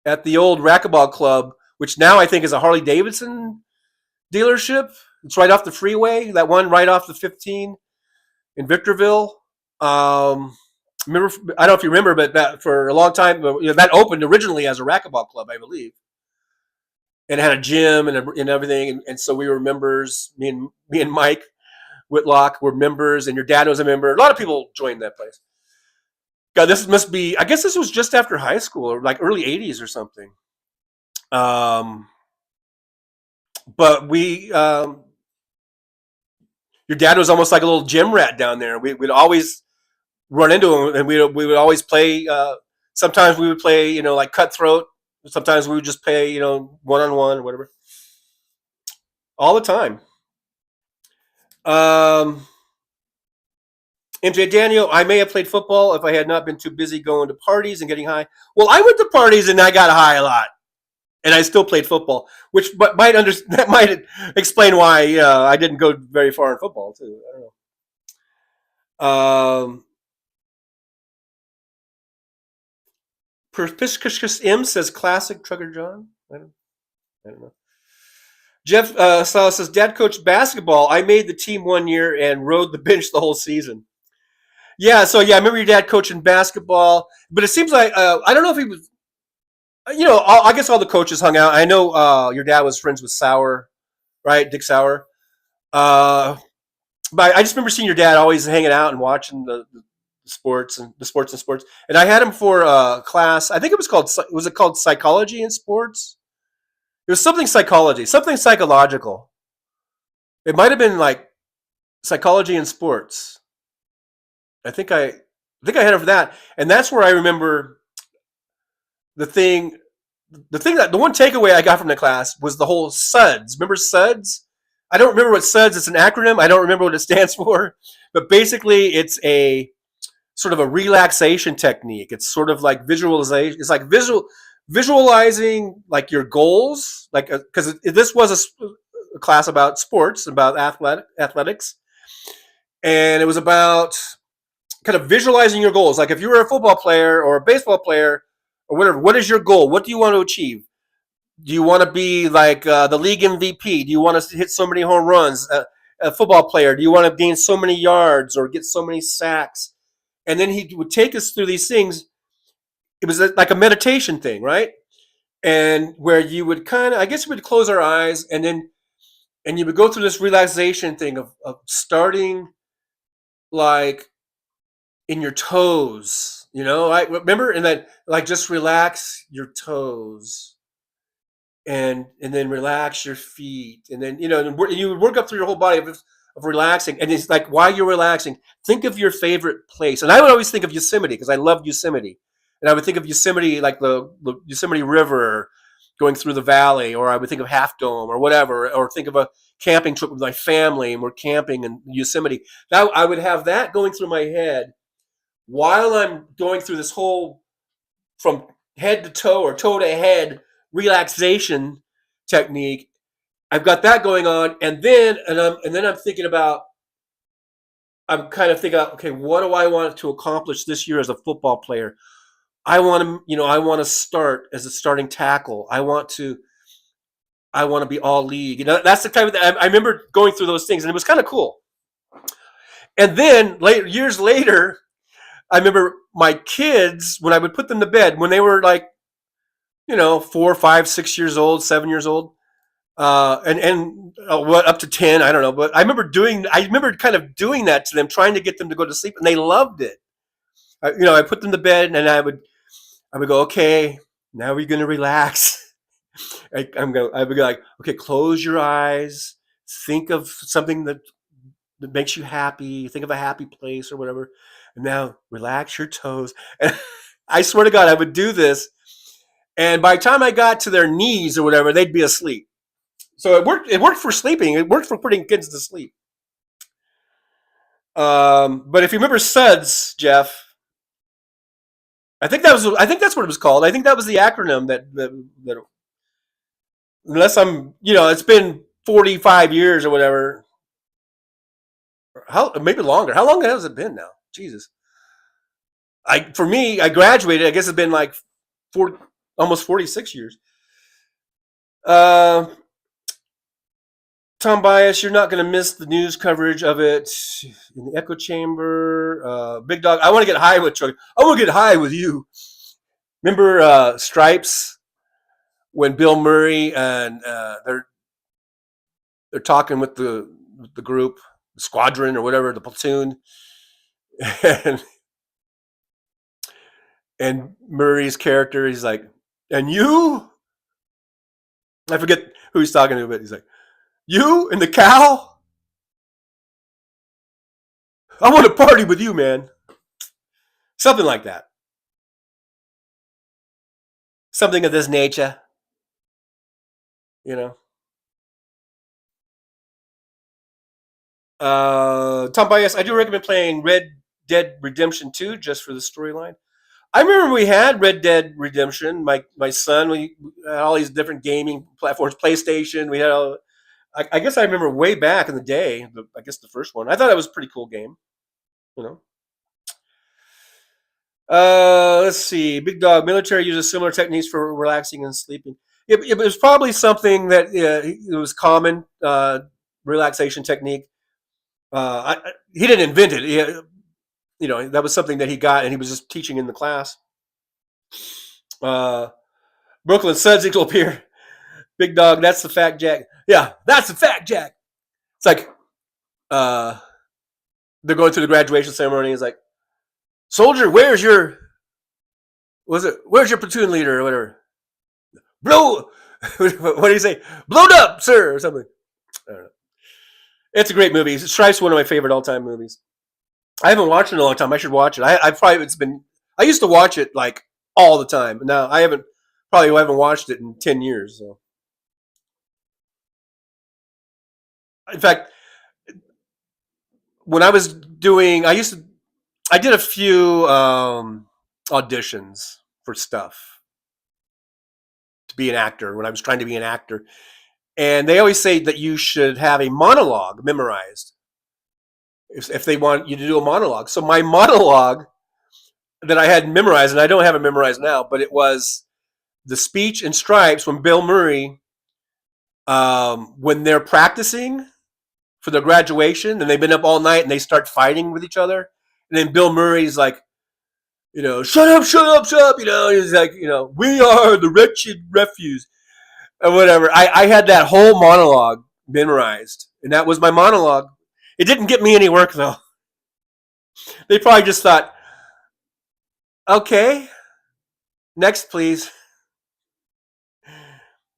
at the old racquetball club, which now I think is a Harley Davidson dealership. It's right off the freeway, that one right off the 15 in Victorville. Remember, I don't know if you remember, but that for a long time, that opened originally as a racquetball club, I believe. And it had a gym and everything. And so we were members. Me and Mike Whitlock were members, and your dad was a member. A lot of people joined that place. God, this must be, I guess this was just after high school or like early 80s or something. But your dad was almost like a little gym rat down there. We'd always run into him, and we would always play Sometimes we would play, like cutthroat. Sometimes we would just play, one-on-one, whatever. All the time. MJ Daniel, I may have played football if I had not been too busy going to parties and getting high. Well, I went to parties and I got high a lot, and I still played football, which that might explain why I didn't go very far in football too. I don't know. Perpiscus M says classic Trucker John. I don't know. Jeff Sala says, Dad coached basketball. I made the team one year and rode the bench the whole season. Yeah, so I remember your dad coaching basketball, but it seems like I don't know if he was. I guess all the coaches hung out. I know your dad was friends with Sauer, right? Dick Sauer. But I just remember seeing your dad always hanging out and watching the sports. And I had him for a class. I think it was called psychology in sports? It was something psychological. It might have been like psychology in sports. I think I had him for that, and that's where I remember the one takeaway I got from the class was the whole SUDS. Remember SUDS? I don't remember what SUDS. It's an acronym. I don't remember what it stands for, but basically it's a sort of a relaxation technique. It's sort of like visualization. It's like visualizing like your goals, like because this was a class about sports, about athletics, and it was about kind of visualizing your goals. Like if you were a football player or a baseball player or whatever, what is your goal? What do you want to achieve? Do you want to be like the league MVP? Do you want to hit so many home runs? A football player, do you want to gain so many yards or get so many sacks? And then he would take us through these things. It was like a meditation thing, right? And where you would I guess you would close our eyes and you would go through this relaxation thing of starting like in your toes, I remember, and then like just relax your toes and then relax your feet, and then you would work up through your whole body of relaxing. And it's like while you're relaxing, think of your favorite place. And I would always think of Yosemite because I love Yosemite, and I would think of Yosemite like the Yosemite River going through the valley, or I would think of Half Dome or whatever, or think of a camping trip with my family and we're camping in Yosemite. Now I would have that going through my head while I'm going through this whole from head to toe or toe to head relaxation technique. I've got that going on, and then I'm thinking about. I'm kind of thinking, okay, what do I want to accomplish this year as a football player? I want to start as a starting tackle. I want to be all league. That's the type of thing. I remember going through those things, and it was kind of cool. And then years later, I remember my kids, when I would put them to bed, when they were like, 4, 5, 6 years old, 7 years old, and what up to 10, I don't know. But I remember kind of doing that to them, trying to get them to go to sleep, and they loved it. I put them to bed, and I would go, okay, now we're going to relax. I would be like, okay, close your eyes, think of something that makes you happy, think of a happy place or whatever, and now relax your toes. And I swear to God, I would do this, and by the time I got to their knees or whatever, they'd be asleep. So it worked for sleeping. It worked for putting kids to sleep. But if you remember SUDS, Jeff, I think that's what it was called. I think that was the acronym that unless I'm, it's been 45 years or whatever. Maybe longer. How long has it been now? Jesus. For me, I graduated. I guess it's been like almost 46 years. Tom Bias, you're not going to miss the news coverage of it in the echo chamber. Big Dog, I want to get high with Chuck. I want to get high with you. Remember Stripes when Bill Murray and they're talking with the group, the squadron or whatever, the platoon, and Murray's character, he's like, and you? I forget who he's talking to, but he's like, you and the cow? I want to party with you, man. Something like that. something of this nature. You know. Tom Bias, I do recommend playing Red Dead Redemption 2 just for the storyline. I remember we had Red Dead Redemption. My son, we had all these different gaming platforms, PlayStation. We had all, I guess I remember way back in the day. I guess the first one. I thought it was a pretty cool game. You know. Let's see. Big Dog military uses similar techniques for relaxing and sleeping. It was probably something that it was common relaxation technique. He didn't invent it. You know, that was something that he got, and he was just teaching in the class. Brooklyn Suds will appear. Big Dog, that's the fact, Jack. Yeah, that's the fact, Jack. It's like they're going through the graduation ceremony. It's like, soldier, where's your platoon leader or whatever? Blow. What do you say? Blowed up, sir, or something. I don't know. It's a great movie. Strife's one of my favorite all-time movies. I haven't watched it in a long time. I should watch it. I used to watch it like all the time. Now I haven't watched it in 10 years. So. In fact, when I was doing, I did a few auditions for stuff to be an actor when I was trying to be an actor. And they always say that you should have a monologue memorized if they want you to do a monologue. So my monologue that I had memorized, and I don't have it memorized now, but it was the speech in Stripes when Bill Murray, when they're practicing for their graduation and they've been up all night and they start fighting with each other. And then Bill Murray's like, you know, shut up. You know, he's like, you know, we are the wretched refuse or whatever. I had that whole monologue memorized, and that was my monologue. It didn't get me any work though. They probably just thought, okay, next please.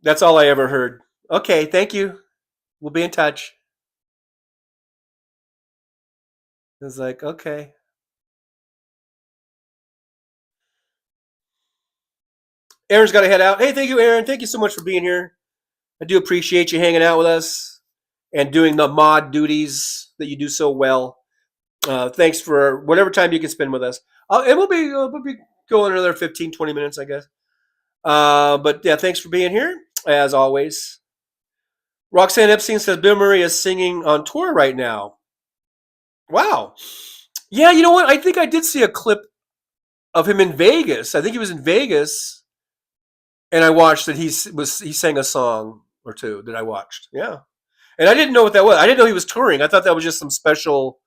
That's all I ever heard. Okay, thank you. We'll be in touch. It was like, okay. Aaron's got to head out. Hey, thank you, Aaron. Thank you so much for being here. I do appreciate you hanging out with us and doing the mod duties that you do so well. Thanks for whatever time you can spend with us. And we'll be going another 15, 20 minutes, I guess. But yeah, thanks for being here, as always. Roxanne Epstein says Bill Murray is singing on tour right now. Wow. Yeah, you know what? I think I did see a clip of him in Vegas. I think he was in Vegas, and I watched that he sang a song or two that I watched. Yeah, and I didn't know what that was. I didn't know he was touring. I thought that was just some special,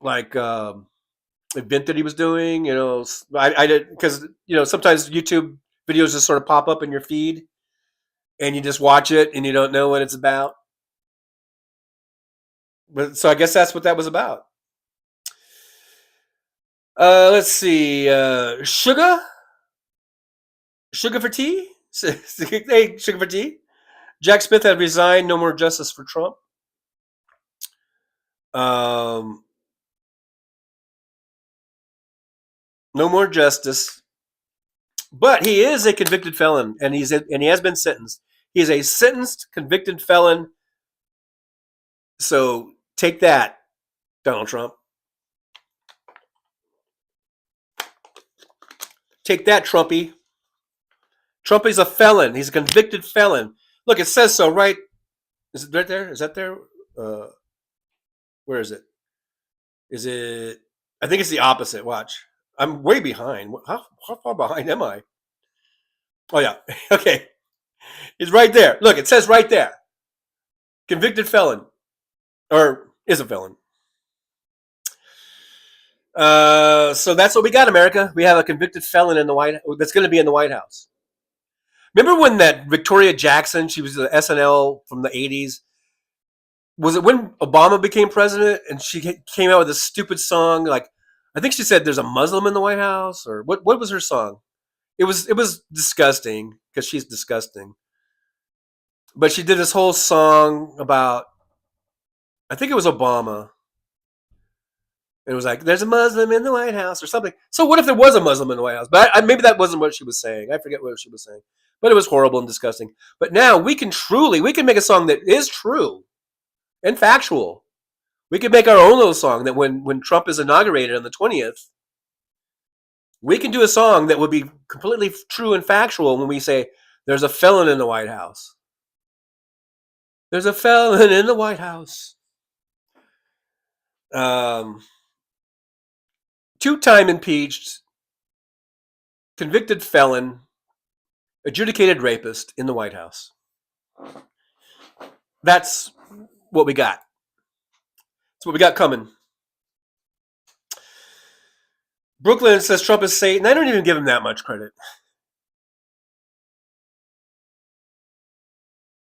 like, event that he was doing. You know, I did, because you know sometimes YouTube videos just sort of pop up in your feed, and you just watch it and you don't know what it's about. But so I guess that's what that was about. Let's see. Sugar for tea? Hey, sugar for tea? Jack Smith had resigned. No more justice for Trump. No more justice. But he is a convicted felon, and he has been sentenced. He is a sentenced, convicted felon. So take that, Donald Trump. Take that, Trumpy. Trumpy's a felon. He's a convicted felon. Look, it says so, right? Is it right there? Is that there? Where is it? Is it? I think it's the opposite. Watch. I'm way behind. How far behind am I? Oh, yeah. Okay. It's right there. Look, it says right there. Convicted felon. Or is a felon. So that's what we got, America. We have a convicted felon in the White House that's going to be in the White House. Remember when that Victoria Jackson, she was the SNL from the 80s? Was it when Obama became president and she came out with a stupid song? Like, I think she said there's a Muslim in the White House, or what was her song? It was disgusting because she's disgusting. But she did this whole song about, I think it was Obama. And it was like, there's a Muslim in the White House or something. So what if there was a Muslim in the White House? But maybe that wasn't what she was saying. I forget what she was saying. But it was horrible and disgusting. But now we can make a song that is true and factual. We can make our own little song that when Trump is inaugurated on the 20th, we can do a song that would be completely true and factual when we say, there's a felon in the White House. There's a felon in the White House. Two-time impeached, convicted felon, adjudicated rapist in the White House. That's what we got. That's what we got coming. Brooklyn says Trump is Satan. I don't even give him that much credit.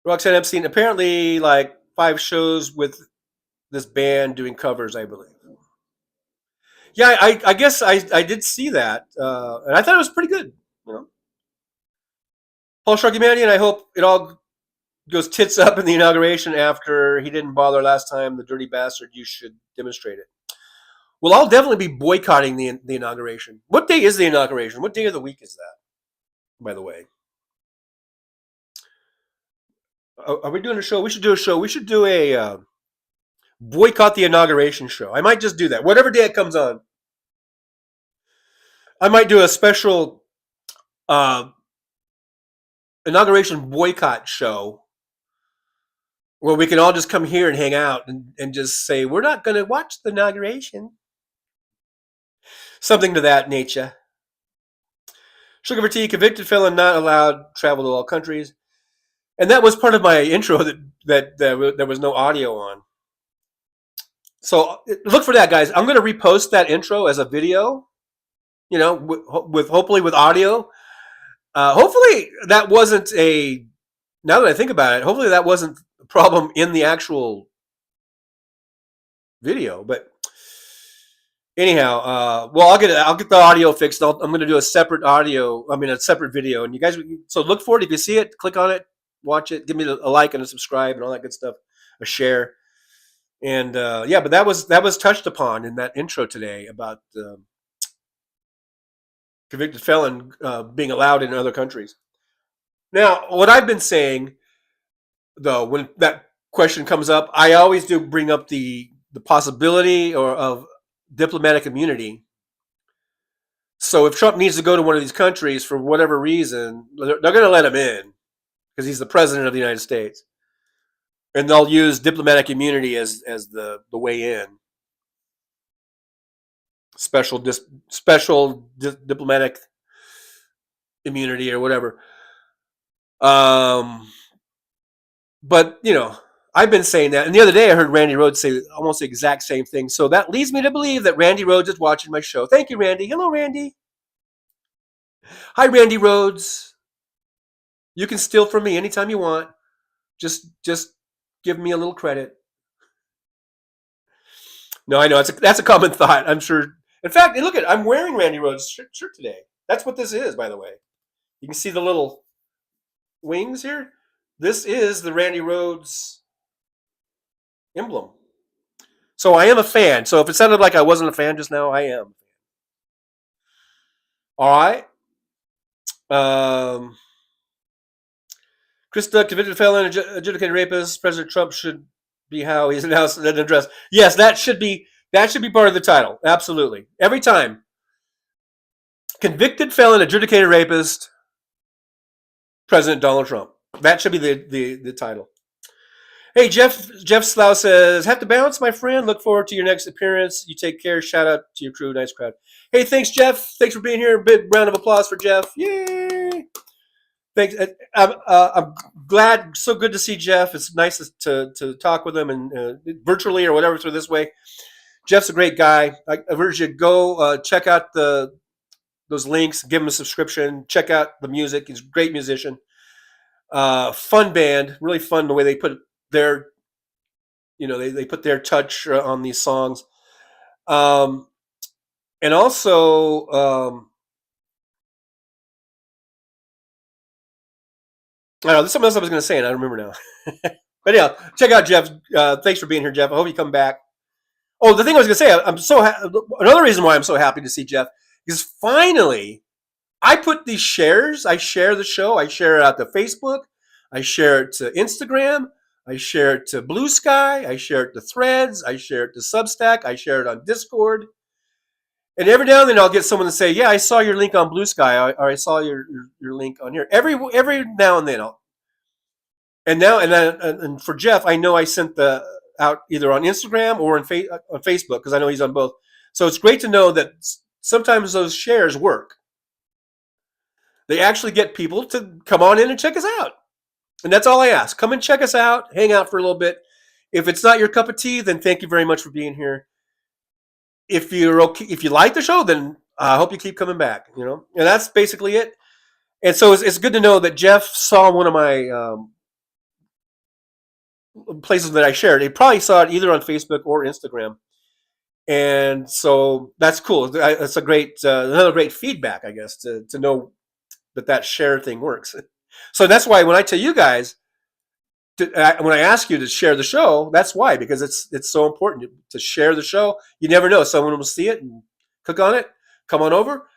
Roxanne Epstein, apparently like 5 shows with this band doing covers, I believe. Yeah, I guess I did see that, and I thought it was pretty good. You know, Paul Sharkey-Mandy, and I hope it all goes tits up in the inauguration after he didn't bother last time. The dirty bastard, you should demonstrate it. Well, I'll definitely be boycotting the inauguration. What day is the inauguration? What day of the week is that, by the way? Are we doing a show? We should do a show. We should do a boycott the inauguration show. I might just do that. Whatever day it comes on. I might do a special inauguration boycott show where we can all just come here and hang out and just say, we're not going to watch the inauguration. Something to that nature. Sugar for tea, convicted felon not allowed travel to all countries. And that was part of my intro that there was no audio on. So look for that, guys. I'm going to repost that intro as a video, you know, with hopefully with audio. Hopefully that wasn't now that I think about it, hopefully that wasn't a problem in the actual video. But anyhow, well, I'll get the audio fixed. I'm going to do a separate video. And you guys, so look for it. If you see it, click on it, watch it, give me a like and a subscribe and all that good stuff, a share. And yeah, but that was touched upon in that intro today about convicted felon being allowed in other countries. Now, what I've been saying, though, when that question comes up, I always do bring up the possibility of diplomatic immunity. So if Trump needs to go to one of these countries for whatever reason, they're going to let him in because he's the president of the United States. And they'll use diplomatic immunity as the way in. Special diplomatic immunity or whatever. But, you know, I've been saying that. And the other day I heard Randy Rhoads say almost the exact same thing. So that leads me to believe that Randy Rhoads is watching my show. Thank you, Randy. Hello, Randy. Hi, Randy Rhoads. You can steal from me anytime you want. Just give me a little credit. No, I know. That's a common thought, I'm sure. In fact, look I'm wearing Randy Rhoads' shirt today. That's what this is, by the way. You can see the little wings here. This is the Randy Rhoads emblem. So I am a fan. So if it sounded like I wasn't a fan just now, I am. All right. Krista, convicted felon, adjudicated rapist. President Trump should be how he's announced an address. Yes, that should be part of the title. Absolutely. Every time. Convicted felon, adjudicated rapist, President Donald Trump. That should be the title. Hey, Jeff Slough says, have to bounce, my friend. Look forward to your next appearance. You take care. Shout out to your crew. Nice crowd. Hey, thanks, Jeff. Thanks for being here. A big round of applause for Jeff. Yay. Thanks. I'm glad. So good to see Jeff. It's nice to talk with him and virtually or whatever through this way. Jeff's a great guy. I urge you to go check out those links. Give him a subscription. Check out the music. He's a great musician. Fun band. Really fun the way they put their, they put their touch on these songs. And also, I don't know, there's something else I was going to say, and I don't remember now. But yeah, check out Jeff. Thanks for being here, Jeff. I hope you come back. Oh, the thing I was going to say, another reason why I'm so happy to see Jeff is finally I put these shares. I share the show. I share it out to Facebook. I share it to Instagram. I share it to Blue Sky. I share it to Threads. I share it to Substack. I share it on Discord. And every now and then I'll get someone to say, "Yeah, I saw your link on Blue Sky, or I saw your link on here." Every now and then, and for Jeff, I know I sent the out either on Instagram or on Facebook because I know he's on both. So it's great to know that sometimes those shares work. They actually get people to come on in and check us out. And that's all I ask. Come and check us out, hang out for a little bit. If it's not your cup of tea, then thank you very much for being here. If you're okay, if you like the show, then I hope you keep coming back. And that's basically it. And so it's good to know that Jeff saw one of my places that I shared. He probably saw it either on Facebook or Instagram. And so that's cool. That's a great, another great feedback, I guess, to know that share thing works. So that's why when I tell you guys, when I ask you to share the show, that's why, because it's so important to share the show. You never know. Someone will see it and click on it, come on over.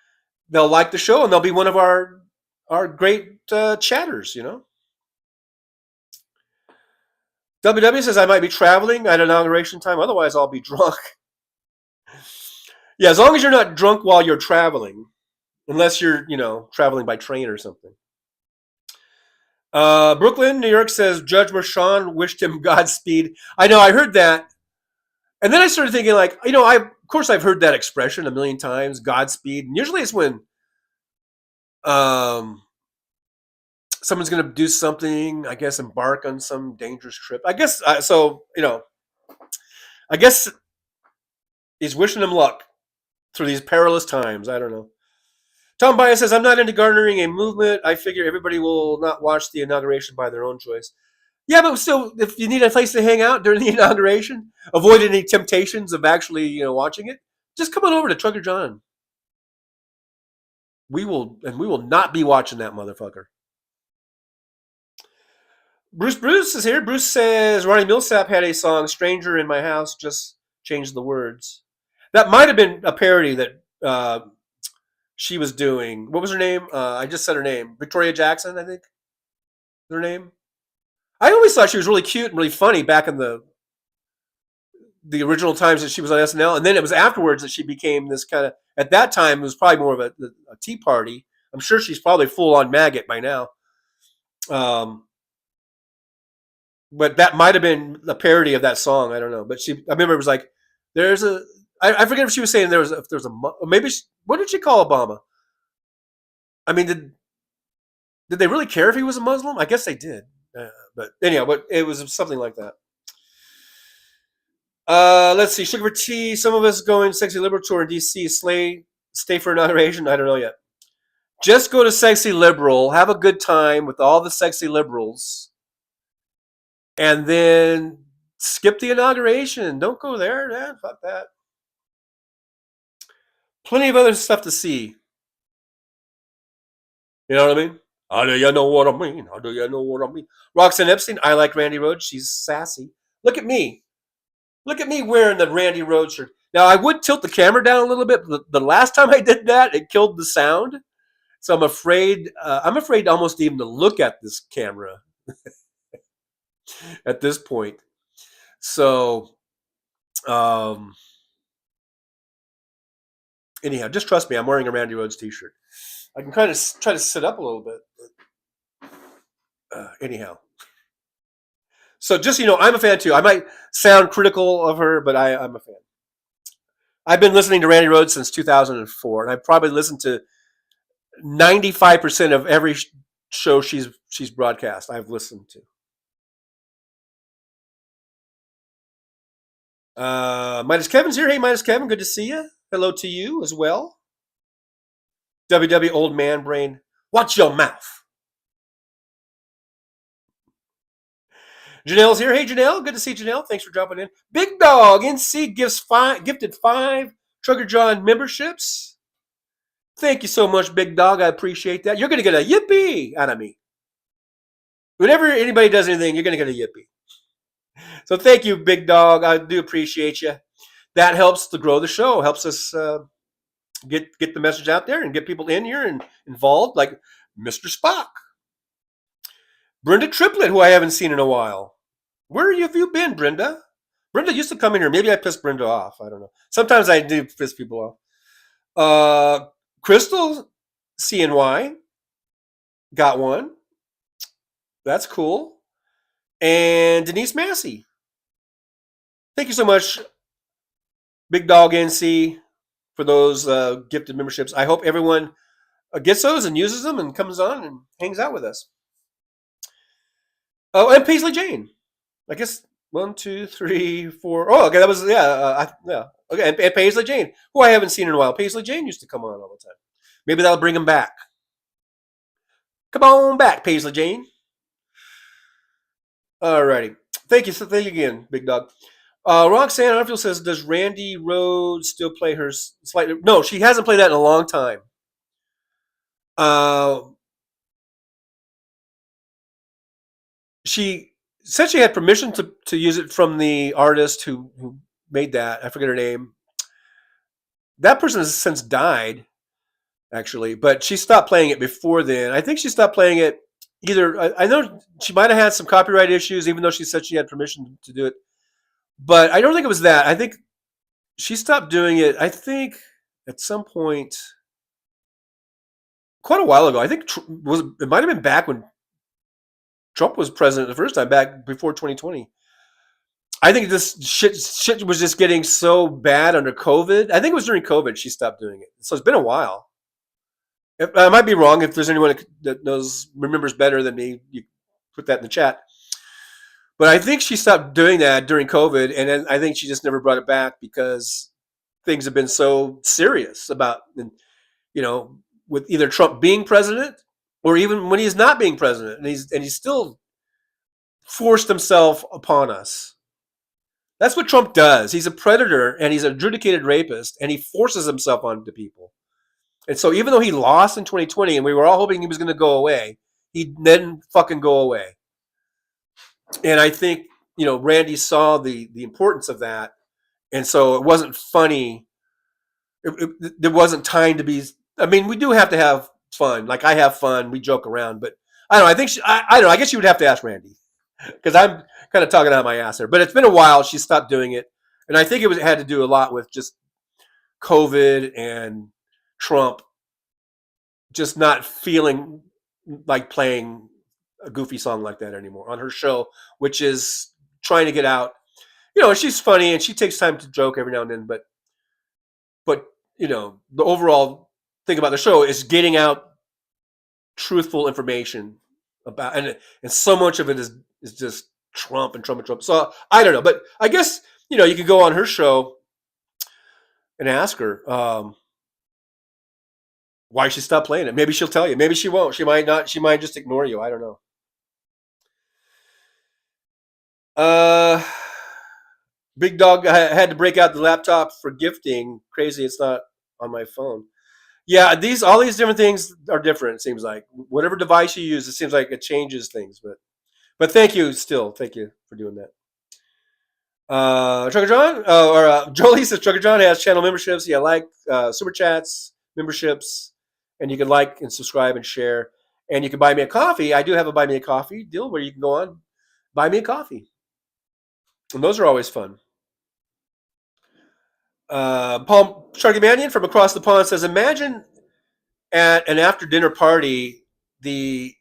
They'll like the show, and they'll be one of our great chatters, WW says I might be traveling at inauguration time. Otherwise, I'll be drunk. Yeah, as long as you're not drunk while you're traveling, unless you're, traveling by train or something. Brooklyn, New York says Judge Merchan wished him Godspeed. I know, I heard that. And then I started thinking, of course I've heard that expression a million times, Godspeed. And usually it's when someone's going to do something, I guess, embark on some dangerous trip. I guess, I guess he's wishing him luck through these perilous times. I don't know. Tom Bias says, I'm not into garnering a movement. I figure everybody will not watch the inauguration by their own choice. Yeah, but still, if you need a place to hang out during the inauguration, avoid any temptations of actually, watching it, just come on over to Trucker John. We will not be watching that motherfucker. Bruce is here. Bruce says Ronnie Millsap had a song, Stranger in My House, just changed the words. That might have been a parody that she was doing. What was her name? I just said her name. Victoria Jackson, I think. Her name. I always thought she was really cute and really funny back in the original times that she was on SNL, and then it was afterwards that she became this kind of. At that time, it was probably more of a Tea Party. I'm sure she's probably full on maggot by now. But that might have been a parody of that song. I don't know. But I remember it was like, there's a. I forget if she was saying there's a maybe. What did she call Obama? I mean, did they really care if he was a Muslim? I guess they did. But anyhow, but it was something like that. Let's see. Sugar for Tea. Some of us going Sexy Liberal Tour in DC. Stay for inauguration. I don't know yet. Just go to Sexy Liberal. Have a good time with all the sexy liberals. And then skip the inauguration. Don't go there. Yeah, fuck that. Plenty of other stuff to see. You know what I mean? How do you know what I mean? How do you know what I mean? Roxanne Epstein. I like Randy Rhoads. She's sassy. Look at me. Look at me wearing the Randy Rhoads shirt. Now, I would tilt the camera down a little bit, but the last time I did that, it killed the sound. So I'm afraid almost even to look at this camera at this point. So, anyhow, just trust me. I'm wearing a Randy Rhoads t-shirt. I can kind of try to sit up a little bit. Anyhow. So just, I'm a fan too. I might sound critical of her, but I'm a fan. I've been listening to Randy Rhoads since 2004, and I've probably listened to 95% of every show she's broadcast I've listened to. Midas Kevin's here. Hey, Midas Kevin, good to see you. Hello to you as well. WW Old Man Brain, watch your mouth. Janelle's here. Hey, Janelle. Good to see Janelle. Thanks for dropping in. Big Dog NC gifted 5 Trucker John memberships. Thank you so much, Big Dog. I appreciate that. You're going to get a yippee out of me. Whenever anybody does anything, you're going to get a yippee. So thank you, Big Dog. I do appreciate you. that helps to grow the show, helps us get the message out there and get people in here and involved, like Mr. Spock. Brenda Triplett, who I haven't seen in a while. Where have you been, Brenda? Brenda used to come in here. Maybe I pissed Brenda off. I don't know. Sometimes I do piss people off. Crystal CNY got one. That's cool. And Denise Massey. Thank you so much, Big Dog NC, for those gifted memberships. I hope everyone gets those and uses them and comes on and hangs out with us. Oh, and Paisley Jane. I guess 1, 2, 3, 4. Oh, okay, that was yeah. Okay, and Paisley Jane, who I haven't seen in a while. Paisley Jane used to come on all the time. Maybe that'll bring him back. Come on back, Paisley Jane. Alrighty. Thank you again, Big Dog. Roxanne Arfield says, does Randy Rhodes still play her slightly? No, she hasn't played that in a long time. She said she had permission to use it from the artist who made that. I forget her name. That person has since died, actually, but she stopped playing it before then. I think she stopped playing it either. I know she might have had some copyright issues, even though she said she had permission to do it. But I don't think it was that. I think she stopped doing it, I think, at some point quite a while ago. I think it might have been back when Trump was president the first time, back before 2020. I think this shit was just getting so bad under COVID. I think it was during COVID she stopped doing it. So it's been a while. I might be wrong. If there's anyone that remembers better than me, you put that in the chat. But I think she stopped doing that during COVID, and then I think she just never brought it back because things have been so serious about, with either Trump being president or even when he's not being president, and he's still forced himself upon us. That's what Trump does. He's a predator and he's an adjudicated rapist, and he forces himself onto people. And so even though he lost in 2020 and we were all hoping he was going to go away, he didn't fucking go away. And I think, Randy saw the importance of that. And so it wasn't funny. There wasn't time to be. I mean, we do have to have fun. Like, I have fun. We joke around. But I don't know. I think I don't know. I guess you would have to ask Randy, because I'm kind of talking out my ass there. But it's been a while. She stopped doing it. And I think it had to do a lot with just COVID and Trump just not feeling like playing a goofy song like that anymore on her show, which is trying to get out. She's funny and she takes time to joke every now and then, but the overall thing about the show is getting out truthful information about, and so much of it is just Trump and Trump and Trump. So I don't know, but I guess you could go on her show and ask her why she stopped playing it. Maybe she'll tell you. Maybe she won't. She might not. She might just ignore you. I don't know. Big Dog, I had to break out the laptop for gifting. Crazy, it's not on my phone. Yeah, all these different things are different. It seems like whatever device you use, it seems like it changes things. But thank you still. Thank you for doing that. Trucker John Jolie says Trucker John has channel memberships. Yeah, like super chats, memberships, and you can like and subscribe and share. And you can buy me a coffee. I do have a buy me a coffee deal where you can go on, buy me a coffee. And those are always fun. Paul Sharky Mannion from across the pond says, imagine at an after dinner party, the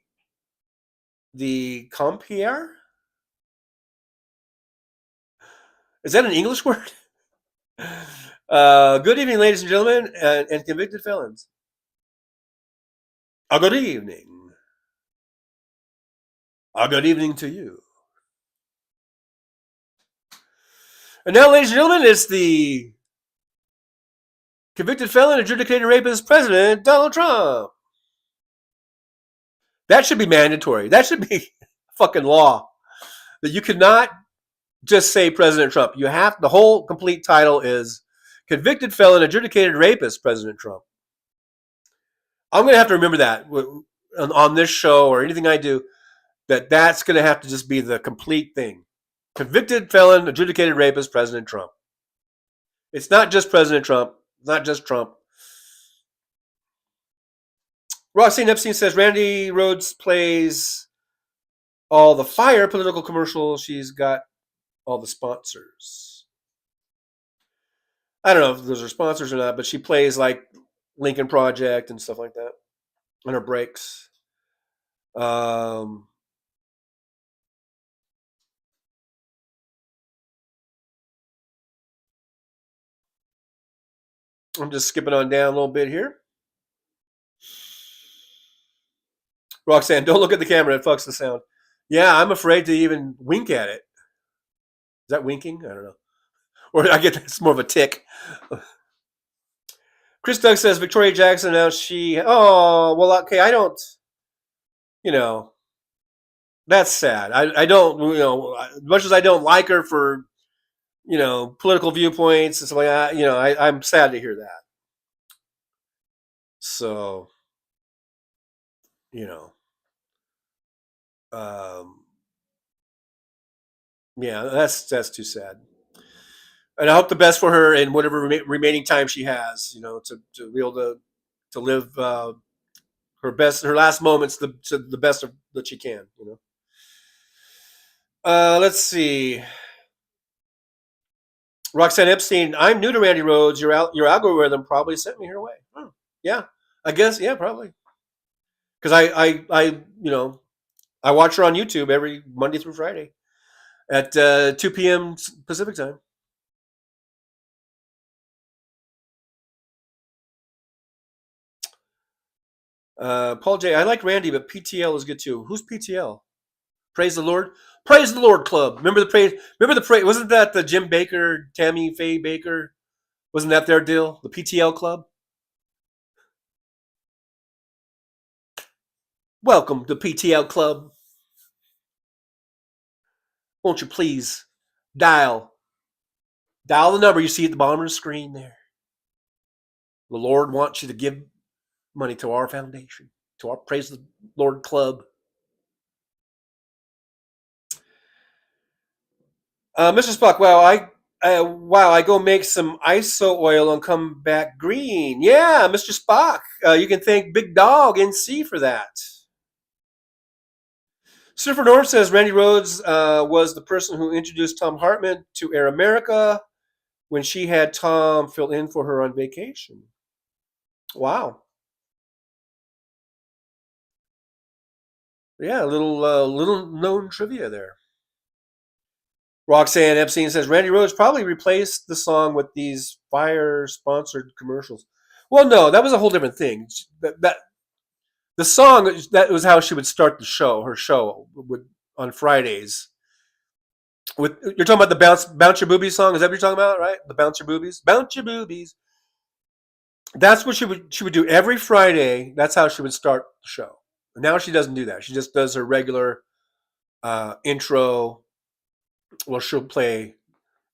compere? Is that an English word? Good evening, ladies and gentlemen, and convicted felons. A good evening. A good evening to you. And now, ladies and gentlemen, it's the convicted felon, adjudicated rapist, President Donald Trump. That should be mandatory. That should be fucking law. That you cannot just say President Trump. You have, the whole complete title is convicted felon, adjudicated rapist, President Trump. I'm going to have to remember that on this show or anything I do, that's going to have to just be the complete thing. Convicted felon, adjudicated rapist, President Trump. It's not just President Trump. It's not just Trump. Roxanne Epstein says Randy Rhodes plays all the fire political commercials. She's got all the sponsors. I don't know if those are sponsors or not, but she plays like Lincoln Project and stuff like that on her breaks. I'm just skipping on down a little bit here. Roxanne, don't look at the camera. It fucks the sound. Yeah, I'm afraid to even wink at it. Is that winking? I don't know. Or I get it's more of a tick. Chris Doug says Victoria Jackson announced she. Oh, well, okay. I don't. That's sad. I don't. As much as I don't like her for, political viewpoints and stuff like that. I'm sad to hear that. So, um, yeah, that's too sad. And I hope the best for her in whatever remaining time she has. To be able to live her last moments to the best that she can. Let's see. Roxanne Epstein, I'm new to Randy Rhodes. Your algorithm probably sent me her way. Yeah, I guess. Yeah, probably. Because I watch her on YouTube every Monday through Friday at 2 p.m. Pacific time. Paul J, I like Randy, but PTL is good too. Who's PTL? Praise the Lord. Praise the Lord Club. Remember the praise? Wasn't that the Jim Baker, Tammy Faye Baker? Wasn't that their deal? The PTL Club. Welcome to PTL Club. Won't you please dial the number you see at the bottom of the screen there. The Lord wants you to give money to our foundation, to our Praise the Lord Club. Mr. Spock, I go make some ISO oil and come back green. Yeah, Mr. Spock, you can thank Big Dog NC for that. Surfer Norm says Randy Rhodes was the person who introduced Tom Hartman to Air America when she had Tom fill in for her on vacation. Wow. Yeah, a little known trivia there. Roxanne Epstein says Randy Rhodes probably replaced the song with these fire-sponsored commercials. Well, no, that was a whole different thing. That the song, that was how she would start her show on Fridays. You're talking about the bounce your boobies song? Is that what you're talking about, right? The bounce your boobies, bounce your boobies. That's what she would do every Friday. That's how she would start the show. Now she doesn't do that. She just does her regular intro. Well, she'll play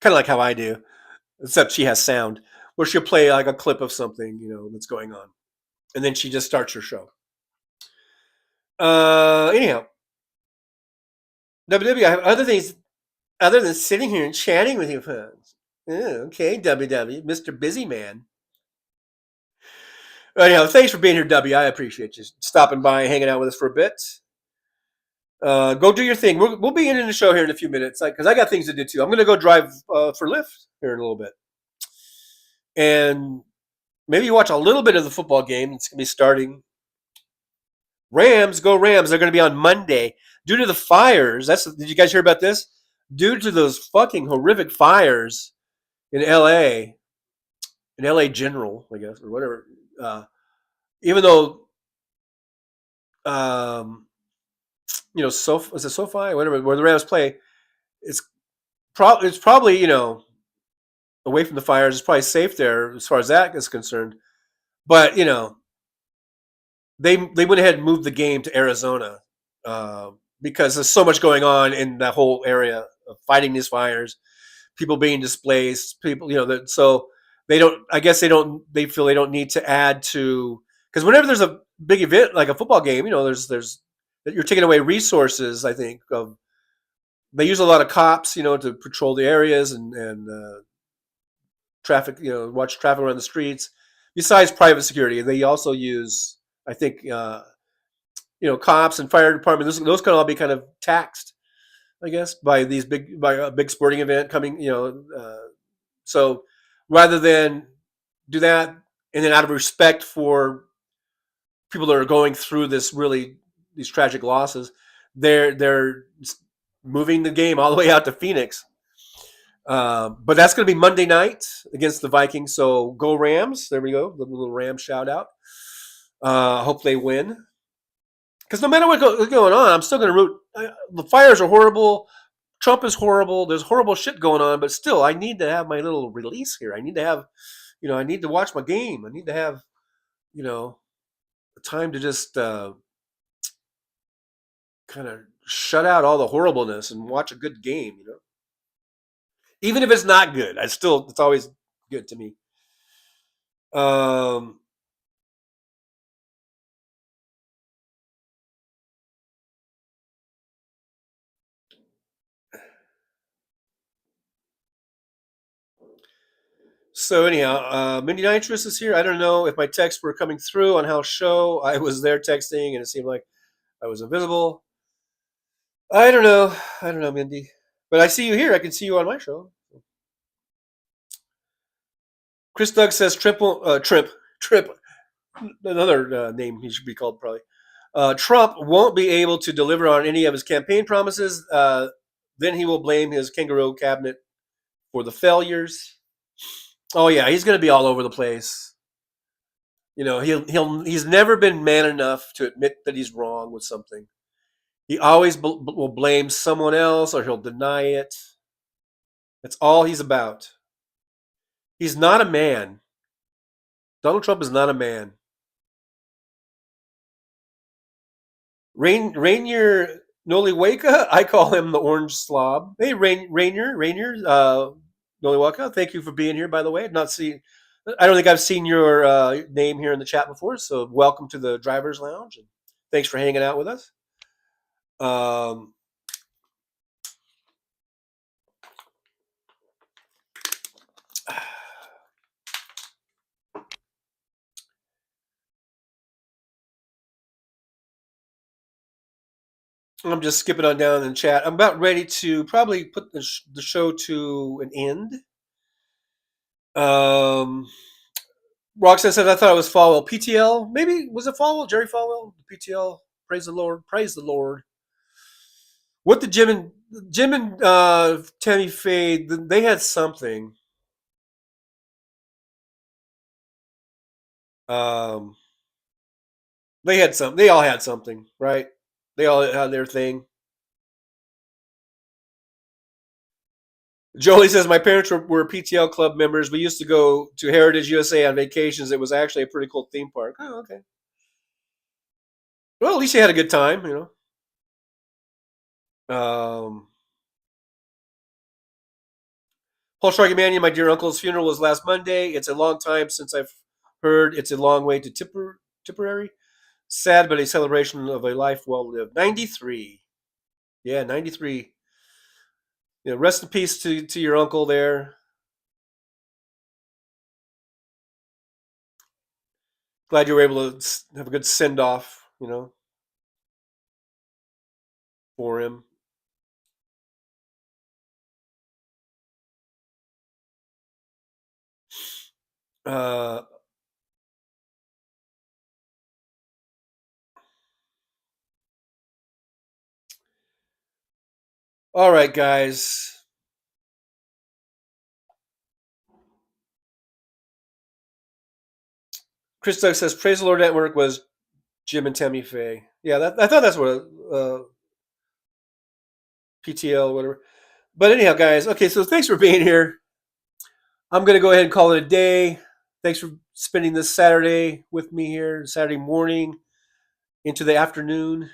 kind of like how I do, except she has sound. Where she'll play like a clip of something that's going on, and then she just starts her show. Anyhow, WW, I have other things other than sitting here and chatting with you folks. Okay, WW, Mr. Busy Man. Anyhow, thanks for being here, W. I appreciate you stopping by and hanging out with us for a bit. Go do your thing. We'll be ending the show here in a few minutes, because I got things to do too. I'm going to go drive for Lyft here in a little bit, and maybe watch a little bit of the football game. It's going to be starting. Rams, go Rams! They're going to be on Monday due to the fires. Did you guys hear about this? Due to those fucking horrific fires in LA General, I guess, or whatever. Even though, is it SoFi, whatever, where the Rams play, it's probably away from the fires. It's probably safe there as far as that is concerned. But they went ahead and moved the game to Arizona because there's so much going on in that whole area of fighting these fires, people being displaced, people so they don't. I guess they don't. They feel they don't need to add to, because whenever there's a big event like a football game, there's you're taking away resources. I think they use a lot of cops, to patrol the areas and traffic, watch traffic around the streets. Besides private security, they also use, I think, cops and fire department. Those can all be kind of taxed, I guess, by a big sporting event coming. So rather than do that, and then out of respect for people that are going through these tragic losses, they're moving the game all the way out to Phoenix. But that's going to be Monday night against the Vikings. So go Rams! There we go, the little Rams shout out. Hope they win. Because no matter what's going on, I'm still going to root. The fires are horrible. Trump is horrible. There's horrible shit going on, but still, I need to have my little release here. I need to have, I need to watch my game. I need to have, time to just kind of shut out all the horribleness and watch a good game. Even if it's not good, it's always good to me. So anyhow, Mindy Nitrous is here. I don't know if my texts were coming through on House Show. I was there texting, and it seemed like I was invisible. I don't know, Mindy. But I see you here. I can see you on my show. Chris Doug says Trip. Another name he should be called probably. Trump won't be able to deliver on any of his campaign promises. Then he will blame his kangaroo cabinet for the failures. Oh yeah, he's going to be all over the place. He's never been man enough to admit that he's wrong with something. He always will blame someone else, or he'll deny it. That's all he's about. He's not a man. Donald Trump is not a man. Rainier Noliweka, I call him the orange slob. Hey, Rainier, Noliweka, thank you for being here, by the way. I don't think I've seen your name here in the chat before, so welcome to the Driver's Lounge, and thanks for hanging out with us. I'm just skipping on down in the chat. I'm about ready to probably put the show to an end. Roxanne said, I thought it was Falwell. PTL? Maybe? Was it Falwell? Jerry Falwell? PTL? Praise the Lord. Praise the Lord. What did Jim and Tammy Faye, they had something. They had something. They all had something, right? They all had their thing. Jolie says, my parents were PTL club members. We used to go to Heritage USA on vacations. It was actually a pretty cool theme park. Oh, okay. Well, at least you had a good time, Paul Sharkemanian, my dear uncle's funeral was last Monday. It's a long time since I've heard it's a long way to Tipperary. Sad, but a celebration of a life well lived. 93. Yeah, 93. Rest in peace to your uncle there. Glad you were able to have a good send off, for him. All right, guys. Chris Doug says, Praise the Lord Network was Jim and Tammy Faye. Yeah, I thought that's what PTL, whatever. But anyhow, guys, okay, so thanks for being here. I'm going to go ahead and call it a day. Thanks for spending this Saturday with me here, Saturday morning into the afternoon.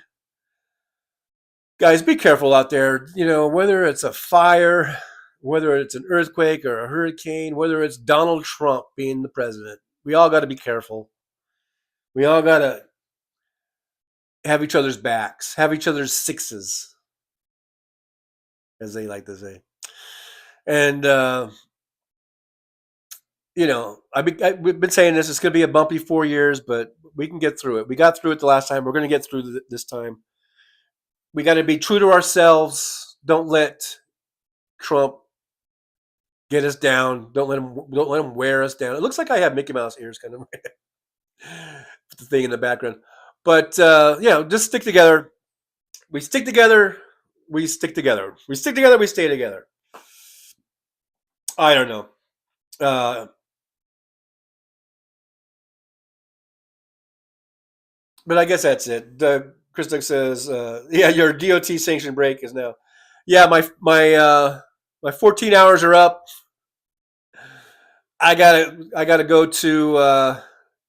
Guys, be careful out there. Whether it's a fire, whether it's an earthquake or a hurricane, whether it's Donald Trump being the president, we all got to be careful. We all got to have each other's backs, have each other's sixes, as they like to say. And we've been saying this. It's going to be a bumpy 4 years, but we can get through it. We got through it the last time. We're going to get through this time. We got to be true to ourselves. Don't let Trump get us down. Don't let him wear us down. It looks like I have Mickey Mouse ears, kind of the thing in the background. But just stick together. We stick together. We stick together. We stick together. We stay together. I don't know. But I guess that's it. Chris Duck says, your DOT sanction break is now. Yeah, my 14 hours are up. I gotta go to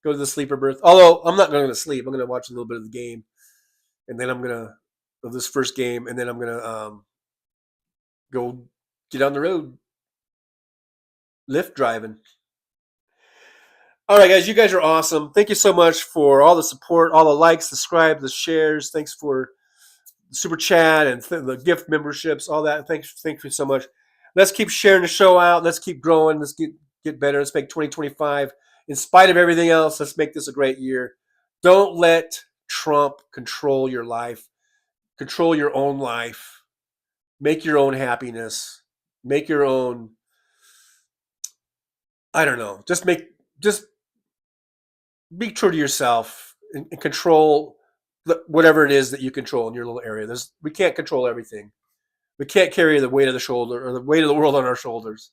the sleeper berth. Although I'm not going to sleep. I'm going to watch a little bit of the game, and then I'm gonna of this first game, and then I'm gonna go get on the road, Lyft driving. All right, guys, you guys are awesome. Thank you so much for all the support, all the likes, the subscribe, the shares. Thanks for the super chat and the gift memberships, all that. Thank you so much. Let's keep sharing the show out. Let's keep growing. Let's get better. Let's make 2025, in spite of everything else, let's make this a great year. Don't let Trump control your life. Control your own life. Make your own happiness. Make your own, I don't know. Just be true to yourself and control whatever it is that you control in your little area. We can't control everything. We can't carry the weight of the shoulder or the weight of the world on our shoulders.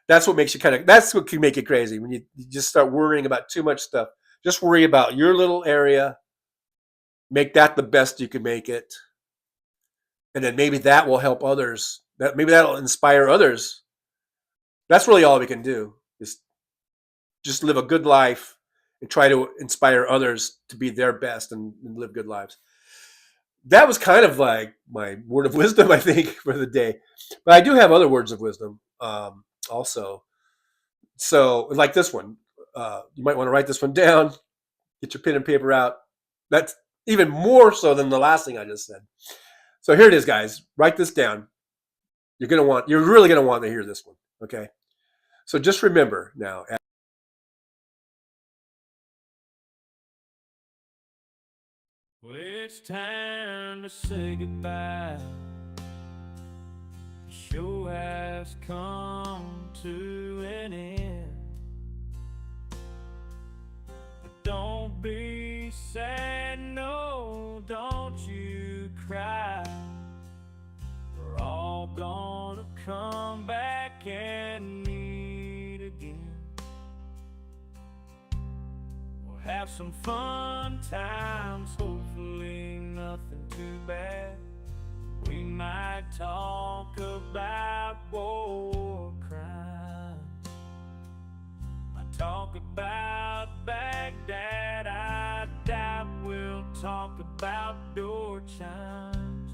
That's what makes you that's what can make it crazy, when you just start worrying about too much stuff. Just worry about your little area. Make that the best you can make it. And then maybe that will help others. Maybe that'll inspire others. That's really all we can do, is just live a good life and try to inspire others to be their best and live good lives. That was kind of like my word of wisdom, I think, for the day. But I do have other words of wisdom also. So, like this one, you might want to write this one down. Get your pen and paper out. That's even more so than the last thing I just said. So here it is, guys. Write this down. You're really gonna want to hear this one. Okay. So just remember now. Well, it's time to say goodbye. The show has come to an end. But don't be sad, no, don't you cry. We're all gonna come back and meet again. Have some fun times, hopefully nothing too bad. We might talk about war crimes. Might talk about Baghdad. I doubt we'll talk about door chimes.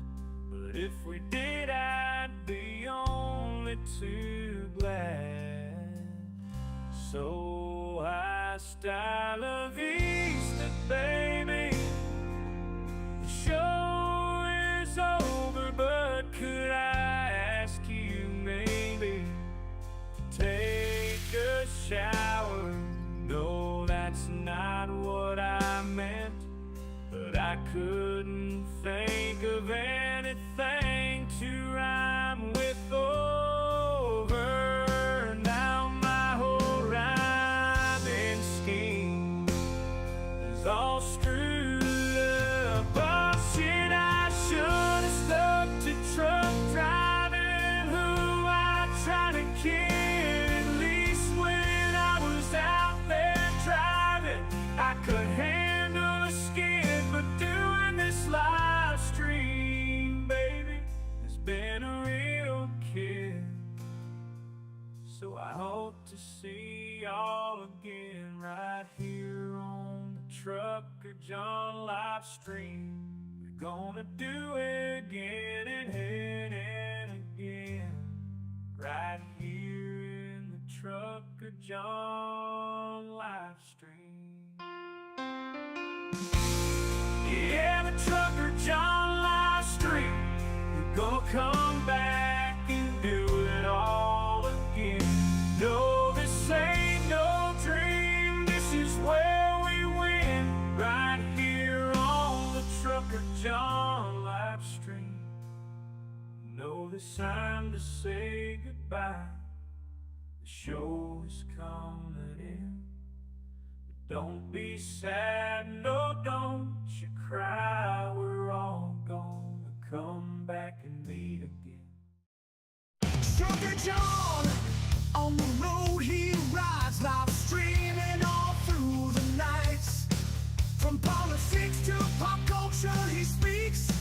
But if we did, I'd be only too glad. So hostile of Easter, baby. The show is over, but could I ask you maybe to take a shower? No, that's not what I meant, but I couldn't think of anything to rhyme with over. Now my whole rhyming scheme is all screwed up. Oh shit, I should have stuck to truck driving, who I tried to kid. At least when I was out there driving, I could handle a skid. But doing this live stream, baby, has been a real kid. So I hope to see y'all again right here on the Trucker John live stream. We're gonna do it again and again, right here in the Trucker John live stream. Yeah, the Trucker John live stream. We're gonna come back and do it all again. No, this ain't on Livestream. Know it's time to say goodbye. The show is coming in. Don't be sad, no, don't you cry. We're all gonna come back and meet again. Sugar John, on the road he rides, live streaming all through the nights. From politics to pop culture he speaks.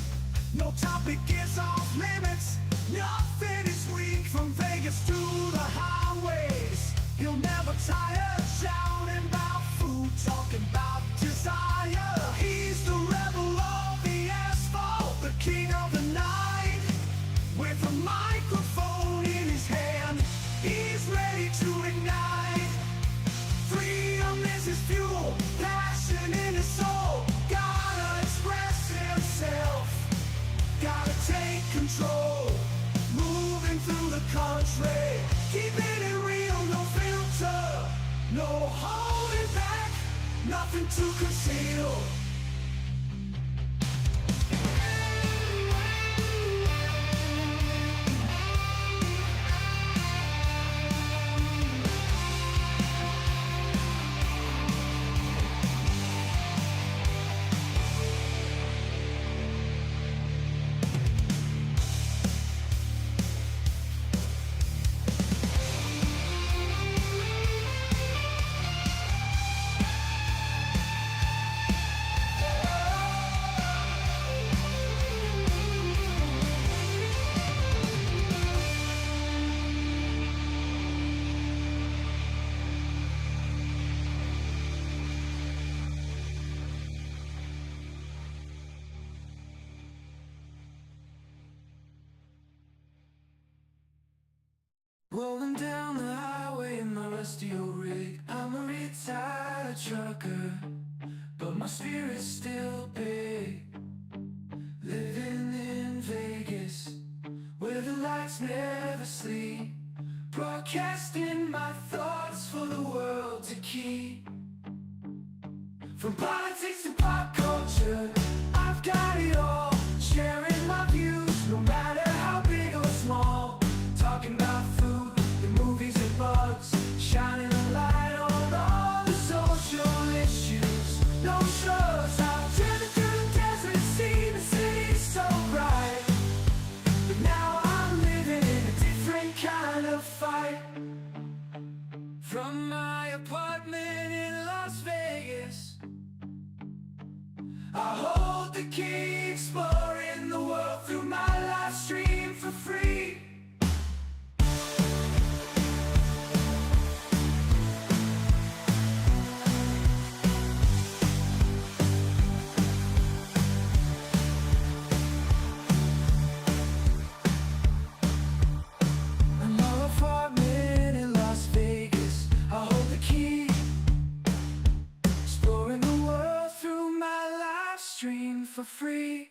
No topic is off limits, nothing is weak. From Vegas to the highways, he'll never tire, shouting about food, talking about desire. He's the rebel of the asphalt, the king of the night. With a microphone in his hand, he's ready to ignite. Freedom is his fuel, passion in his soul. Gotta express himself, gotta take control. Moving through the country, keeping it real, no filter, no holding back, nothing to conceal. Rolling down the highway in my rusty old rig. I'm a retired trucker, but my spirit's still big. Living in Vegas, where the lights never sleep. Broadcasting my thoughts for the world to keep. From politics to pop culture, I've got it all. Sharing my views, no matter how big or small. Talking about food, the movies and bugs, shining a light on all the social issues. No shows, I've driven through the desert, seen the city so bright. But now I'm living in a different kind of fight. From my apartment in Las Vegas, I hold the key, exploring the world through my live stream for free. Apartment in Las Vegas, I hold the key, exploring the world through my live stream for free.